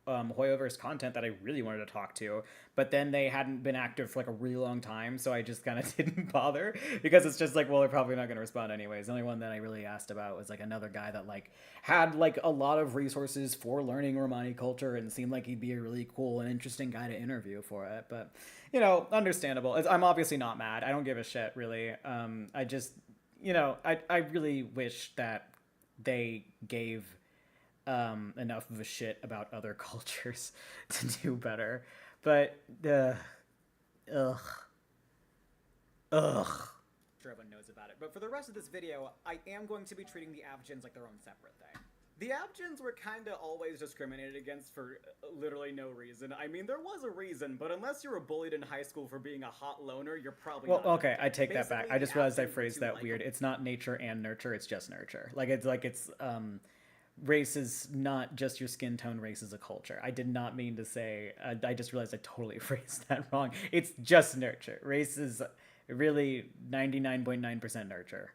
Hoyoverse content that I really wanted to talk to, but then they hadn't been active for a really long time, so I just kind of didn't bother, because it's just well, they're probably not going to respond anyways. The only one that I really asked about was another guy that had a lot of resources for learning Romani culture and seemed like he'd be a really cool and interesting guy to interview for it. But understandable. I'm obviously not mad. I don't give a shit, really. I just I really wish that they gave enough of a shit about other cultures to do better. But ugh. Sure everyone knows about it. But for the rest of this video, I am going to be treating the Avgens like their own separate thing. The Avgens were kinda always discriminated against for literally no reason. I mean, there was a reason, but unless you were bullied in high school for being a hot loner, you're probably not. Well, okay, I take that back. I just realized I phrased that weird. It's not nature and nurture, it's just nurture. Race is not just your skin tone, race is a culture. I did not mean to say, I just realized I totally phrased that wrong. It's just nurture. Race is really 99.9% nurture.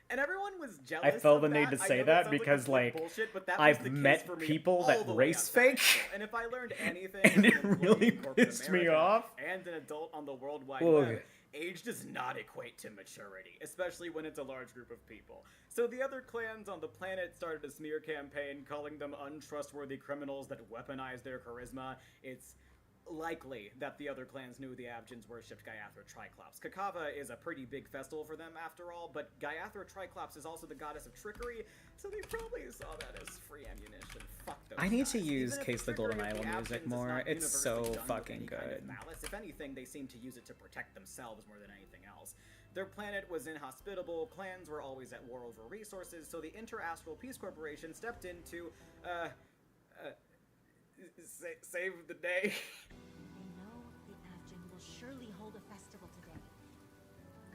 And everyone was jealous. I felt the need to say that because, like, bullshit, but I've met people that race fake, and if I learned anything, and it really pissed me off. And an adult on the World Wide Web, age does not equate to maturity, especially when it's a large group of people. So the other clans on the planet started a smear campaign calling them untrustworthy criminals that weaponize their charisma. It's likely that the other clans knew the Avgens worshipped Gaiathra Triclops. Kakava is a pretty big festival for them after all, but Gaiathra Triclops is also the goddess of trickery, so they probably saw that as free ammunition. Fuck those I need to use Case the Golden Idol music more. It's so fucking good. Malice. If anything, they seem to use it to protect themselves more than anything else. Their planet was inhospitable, clans were always at war over resources, so the Interastral Peace Corporation stepped in to, save the day. They know the Avgen will surely hold a festival today.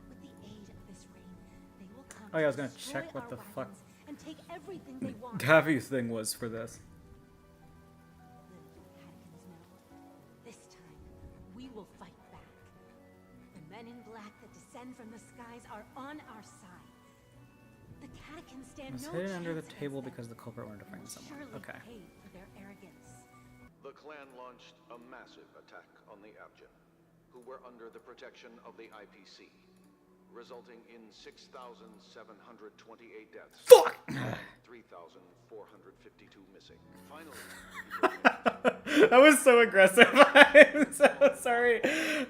With the aid of this rain, they will come I was gonna destroy check what the our fuck wagons and take everything they want. Davi's thing was for this. Little do the Catkins know, this time we will fight back. The men in black that descend from the skies are on our side. The Catkins stand It's no hidden under the chance table against because the culprit wanted to frame someone. surely Okay. pay for their arrogance. The clan launched a massive attack on the Avgen, who were under the protection of the IPC, resulting in 6,728 deaths. Fuck! And 3,452 missing. Finally, that was so aggressive. I'm so sorry.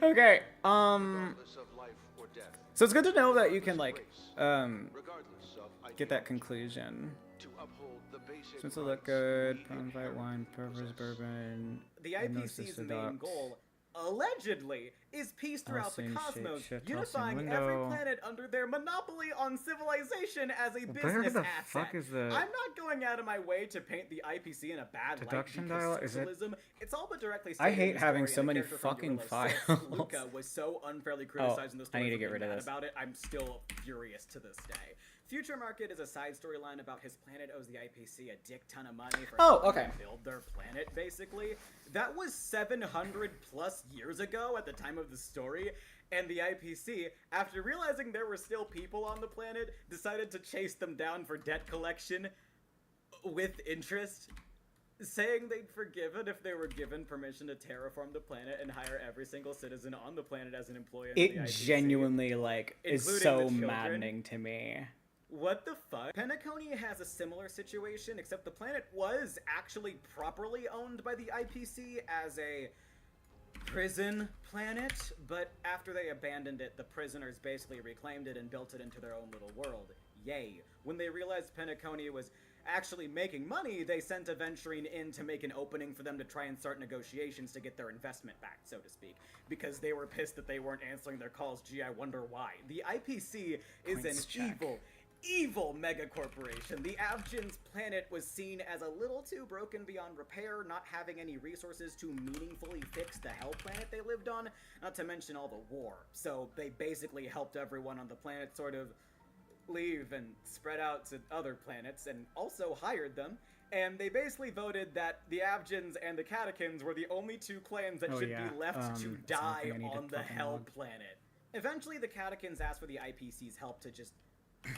Okay, regardless of life or death, so it's good to know that you can, like, regardless of get that conclusion. to uphold the basic Since it look good, prom fight wine, purpose bourbon. The IPC's main goal, allegedly, is peace throughout the cosmos, unifying every planet under their monopoly on civilization as a business asset. Fuck is the I'm not going out of my way to paint the IPC in a bad deduction light dial? because Is it? socialism, it's all but directly I stated hate in the having story, so and the many character from fucking Gorilla 6, files. Luca was so unfairly criticized in the story I need to for get being rid of mad this. about it. I'm still furious to this day. Future Market is a side storyline about his planet owes the IPC a dick ton of money for helping them build their planet, basically. That was 700 plus years ago at the time of the story, and the IPC, after realizing there were still people on the planet, decided to chase them down for debt collection with interest, saying they'd forgive it if they were given permission to terraform the planet and hire every single citizen on the planet as an employee of the IPC. It genuinely, like, is so maddening to me. What the fuck? Penacony has a similar situation, except the planet was actually properly owned by the IPC as a prison planet, but after they abandoned it, the prisoners basically reclaimed it and built it into their own little world. Yay. When they realized Penacony was actually making money, they sent a venturing in to make an opening for them to try and start negotiations to get their investment back, so to speak, because they were pissed that they weren't answering their calls. Gee, I wonder why. The IPC is an evil mega corporation. The Avgens planet was seen as a little too broken beyond repair, not having any resources to meaningfully fix the hell planet they lived on, not to mention all the war. So they basically helped everyone on the planet sort of leave and spread out to other planets, and also hired them. And they basically voted that the Avgens and the Catechins were the only two clans that should be left to die on the Hell planet. Eventually, the Catechins asked for the IPC's help to just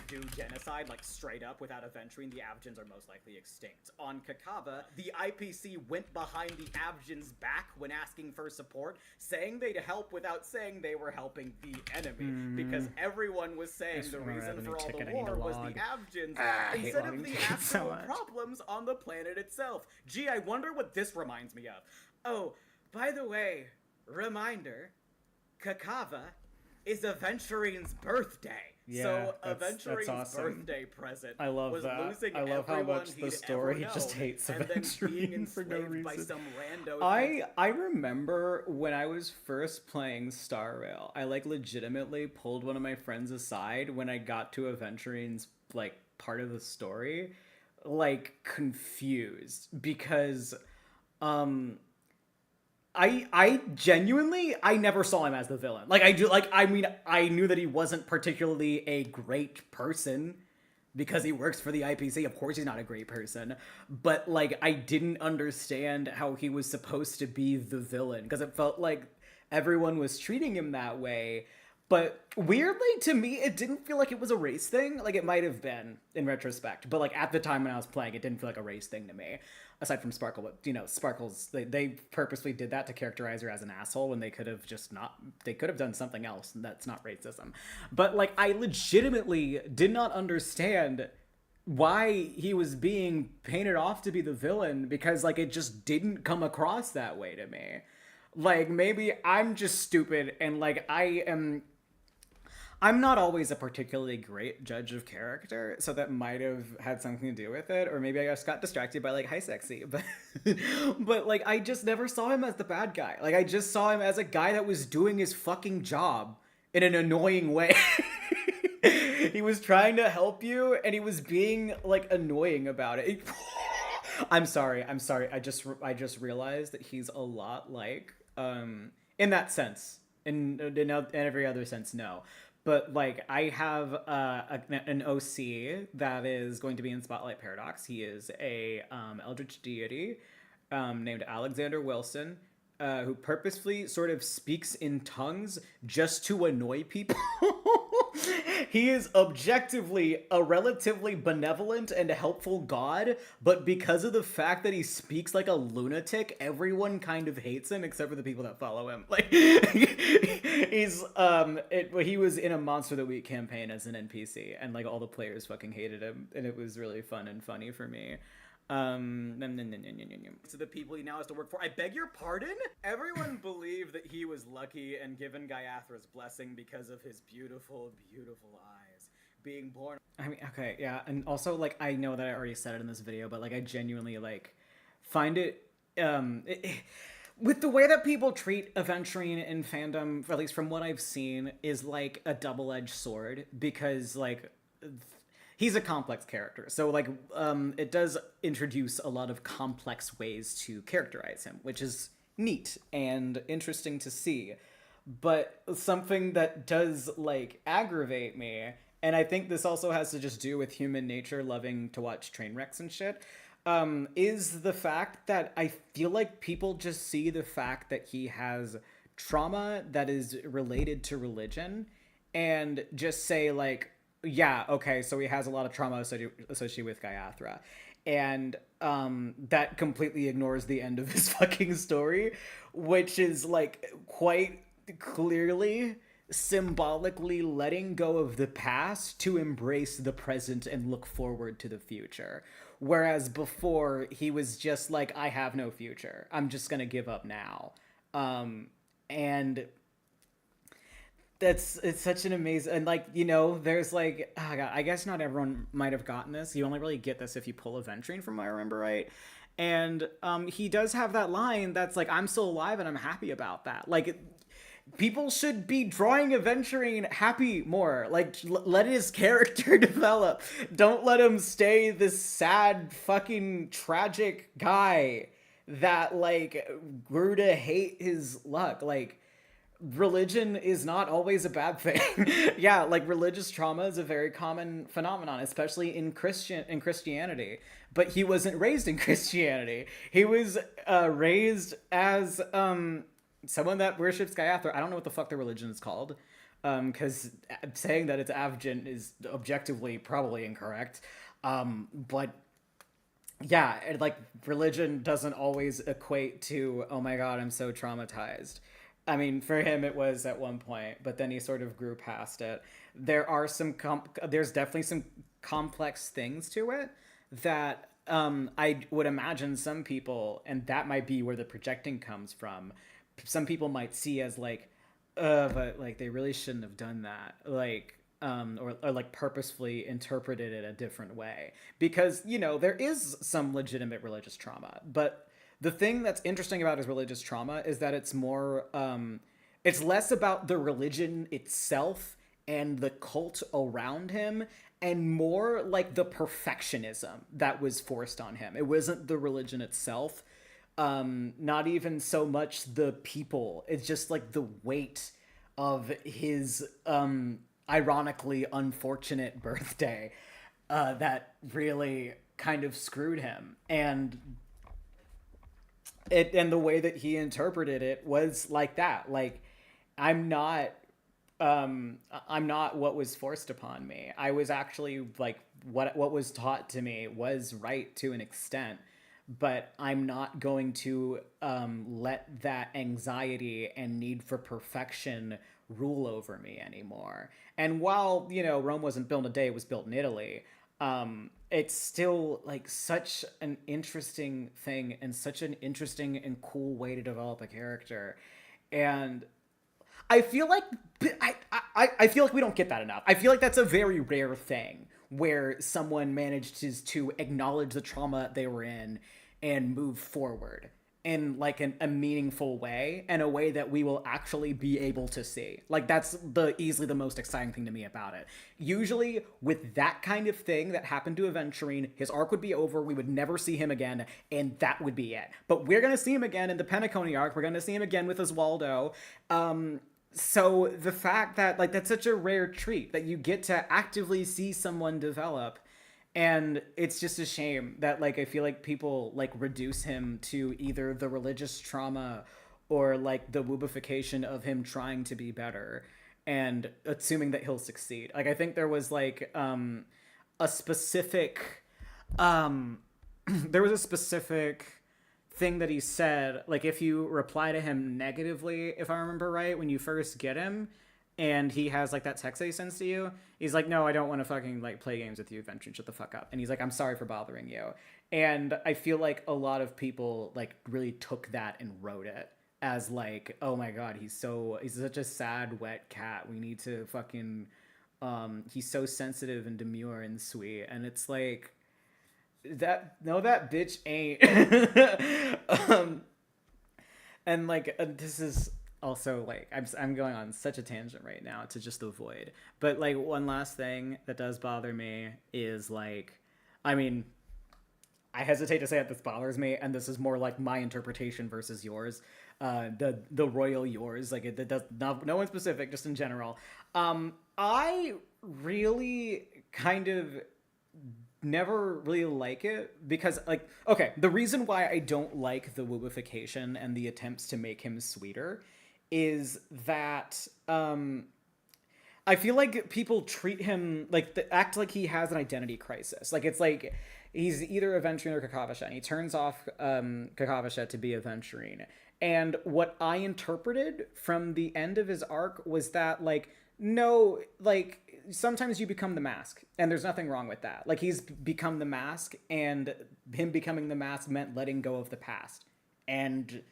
do genocide, like, straight up without adventuring. The Avgens are most likely extinct. On Kakava, the IPC went behind the Avgens' back when asking for support, saying they'd help without saying they were helping the enemy, because everyone was saying the reason for all the war was the Avgens instead of the actual problems on the planet itself. Gee, I wonder what this reminds me of. Oh, by the way, reminder, Kakava is Aventurine's birthday. Yeah, so that's Aventurine's awesome. birthday present I love was that. losing I love how everyone much the he'd story ever just known, hates and then being Aventurine for no enslaved by reason. some rando. I remember when I was first playing Star Rail, I like legitimately pulled one of my friends aside when I got to Aventurine's like part of the story, like confused because I genuinely I never saw him as the villain. Like I mean I knew that he wasn't particularly a great person because he works for the IPC. Of course he's not a great person, but like I didn't understand how he was supposed to be the villain because it felt like everyone was treating him that way. But weirdly to me it didn't feel like it was a race thing. Like it might have been in retrospect, but like at the time when I was playing it didn't feel like a race thing to me. Aside from Sparkle, but you know, Sparkle's they purposely did that to characterize her as an asshole when they could have just not, they could have done something else and that's not racism. But like I legitimately did not understand why he was being painted off to be the villain because like it just didn't come across that way to me. Like maybe I'm just stupid and like I'm not always a particularly great judge of character, so that might have had something to do with it, or maybe I just got distracted by like Hi Sexy, but like I just never saw him as the bad guy. Like I just saw him as a guy that was doing his fucking job in an annoying way. He was trying to help you, and he was being like annoying about it. I'm sorry. I just realized that he's a lot like in that sense. In every other sense, no. But, like, I have an OC that is going to be in Spotlight Paradox. He is a eldritch deity named Alexander Wilson, who purposefully sort of speaks in tongues just to annoy people. He is objectively a relatively benevolent and helpful god, but because of the fact that he speaks like a lunatic, everyone kind of hates him except for the people that follow him. Like he was in a Monster of the Week campaign as an NPC, and like all the players fucking hated him, and it was really fun and funny for me. To the people he now has to work for. I beg your pardon? Everyone believed that he was lucky and given Gaiathra's blessing because of his beautiful, beautiful eyes. Being born. I mean, okay, yeah, and also, like, I know that I already said it in this video, but, like, I genuinely, like, find it, with the way that people treat Aventurine in fandom, at least from what I've seen, is, like, a double-edged sword, because, like, he's a complex character. So, like, it does introduce a lot of complex ways to characterize him, which is neat and interesting to see. But something that does, like, aggravate me, and I think this also has to just do with human nature loving to watch train wrecks and shit, is the fact that I feel like people just see the fact that he has trauma that is related to religion and just say, like, yeah, okay, so he has a lot of trauma associated with Gaiathra. And that completely ignores the end of his fucking story, which is, like, quite clearly symbolically letting go of the past to embrace the present and look forward to the future. Whereas before, he was just like, I have no future. I'm just gonna give up now. And it's such an amazing, and like, you know, there's like, oh God, I guess not everyone might have gotten this. You only really get this if you pull Aventurine, from what I remember right. And he does have that line that's like, I'm still alive and I'm happy about that. Like, people should be drawing Aventurine happy more. Like, let his character develop. Don't let him stay this sad, fucking tragic guy that, like, grew to hate his luck. Like, religion is not always a bad thing. Yeah, like, religious trauma is a very common phenomenon, especially in Christianity. But he wasn't raised in Christianity. He was raised as someone that worships Gaiathra. I don't know what the fuck their religion is called, because saying that it's Avgin is objectively probably incorrect. But yeah, like, religion doesn't always equate to, oh my God, I'm so traumatized. I mean, for him it was at one point, but then he sort of grew past it. There are there's definitely some complex things to it that I would imagine some people, and that might be where the projecting comes from, some people might see as like But like they really shouldn't have done that. Like or like purposefully interpreted it a different way, because you know there is some legitimate religious trauma, but the thing that's interesting about his religious trauma is that it's more it's less about the religion itself and the cult around him, and more like the perfectionism that was forced on him. It wasn't the religion itself, not even so much the people. It's just like the weight of his ironically unfortunate birthday that really kind of screwed him. And the way that he interpreted it was like that. Like, I'm not what was forced upon me. I was actually like what was taught to me was right to an extent, but I'm not going to let that anxiety and need for perfection rule over me anymore. And while, you know, Rome wasn't built in a day, it was built in Italy, it's still like such an interesting thing and such an interesting and cool way to develop a character. And I feel like I feel like we don't get that enough. I feel like that's a very rare thing where someone manages to acknowledge the trauma they were in and move forward in like a meaningful way, and a way that we will actually be able to see. Like that's easily the most exciting thing to me about it. Usually with that kind of thing that happened to Aventurine, his arc would be over, we would never see him again, and that would be it. But we're gonna see him again in the Penacony arc, we're gonna see him again with Oswaldo. So the fact that like that's such a rare treat that you get to actively see someone develop, and it's just a shame that like I feel like people like reduce him to either the religious trauma or like the woobification of him trying to be better and assuming that he'll succeed. Like I think there was like a specific there was a specific thing that he said, like if you reply to him negatively, if I remember right, when you first get him and he has like that text that he sends to you, he's like, no, I don't want to fucking like play games with you, Venture, shut the fuck up. And he's like, I'm sorry for bothering you. And I feel like a lot of people like really took that and wrote it as like, oh my god, he's such a sad wet cat, we need to fucking he's so sensitive and demure and sweet. And it's like, that bitch ain't. And like this is also like I'm going on such a tangent right now to just avoid, but like one last thing that does bother me is like, I mean, I hesitate to say that this bothers me, and this is more like my interpretation versus yours, the royal yours, like it does not, no one specific, just in general. I really kind of never really like it because like, okay, the reason why I don't like the woobification and the attempts to make him sweeter is that I feel like people treat him like act like he has an identity crisis. Like it's like he's either Aventurine or Kakavasha, and he turns off Kakavasha to be Aventurine. And what I interpreted from the end of his arc was that like, no, like sometimes you become the mask, and there's nothing wrong with that. Like he's become the mask, and him becoming the mask meant letting go of the past, and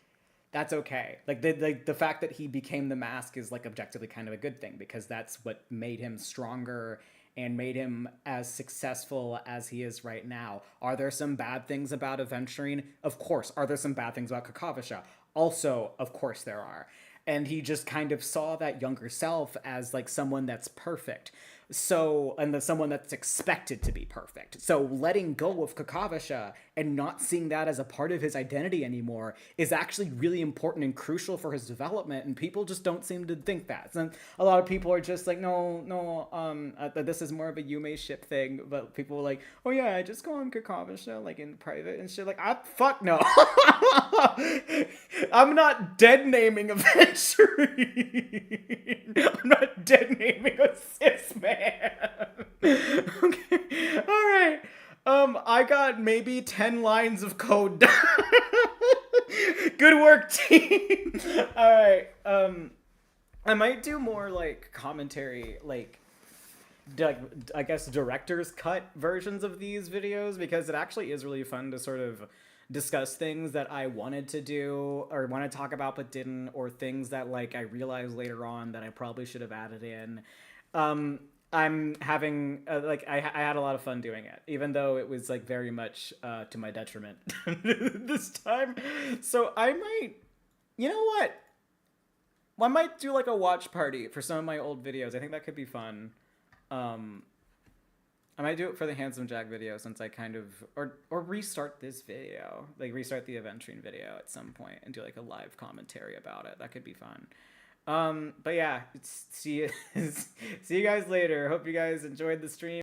that's okay. Like the fact that he became the mask is like objectively kind of a good thing, because that's what made him stronger and made him as successful as he is right now. Are there some bad things about Aventurine? Of course. Are there some bad things about Kakavasha? Also, of course there are. And he just kind of saw that younger self as like someone that's perfect. So, and someone that's expected to be perfect. So letting go of Kakavasha and not seeing that as a part of his identity anymore is actually really important and crucial for his development. And people just don't seem to think that. And a lot of people are just like, no, this is more of a Yume ship thing. But people are like, oh yeah, I just call him Kakavasha, like in private and shit. Like, fuck no. I'm not dead naming Aventurine. I'm not dead naming a cis man. Okay, all right. I got maybe 10 lines of code. Good work, team. All right. I might do more like commentary, like I guess director's cut versions of these videos, because it actually is really fun to sort of discuss things that I wanted to do or want to talk about but didn't, or things that like I realized later on that I probably should have added in. I'm having like I had a lot of fun doing it, even though it was like very much to my detriment this time. So I might, you know what? I might do like a watch party for some of my old videos. I think that could be fun. I might do it for the Handsome Jack video, since I kind of or restart this video, like restart the Aventurine video at some point and do like a live commentary about it. That could be fun. But yeah, see you guys later. Hope you guys enjoyed the stream.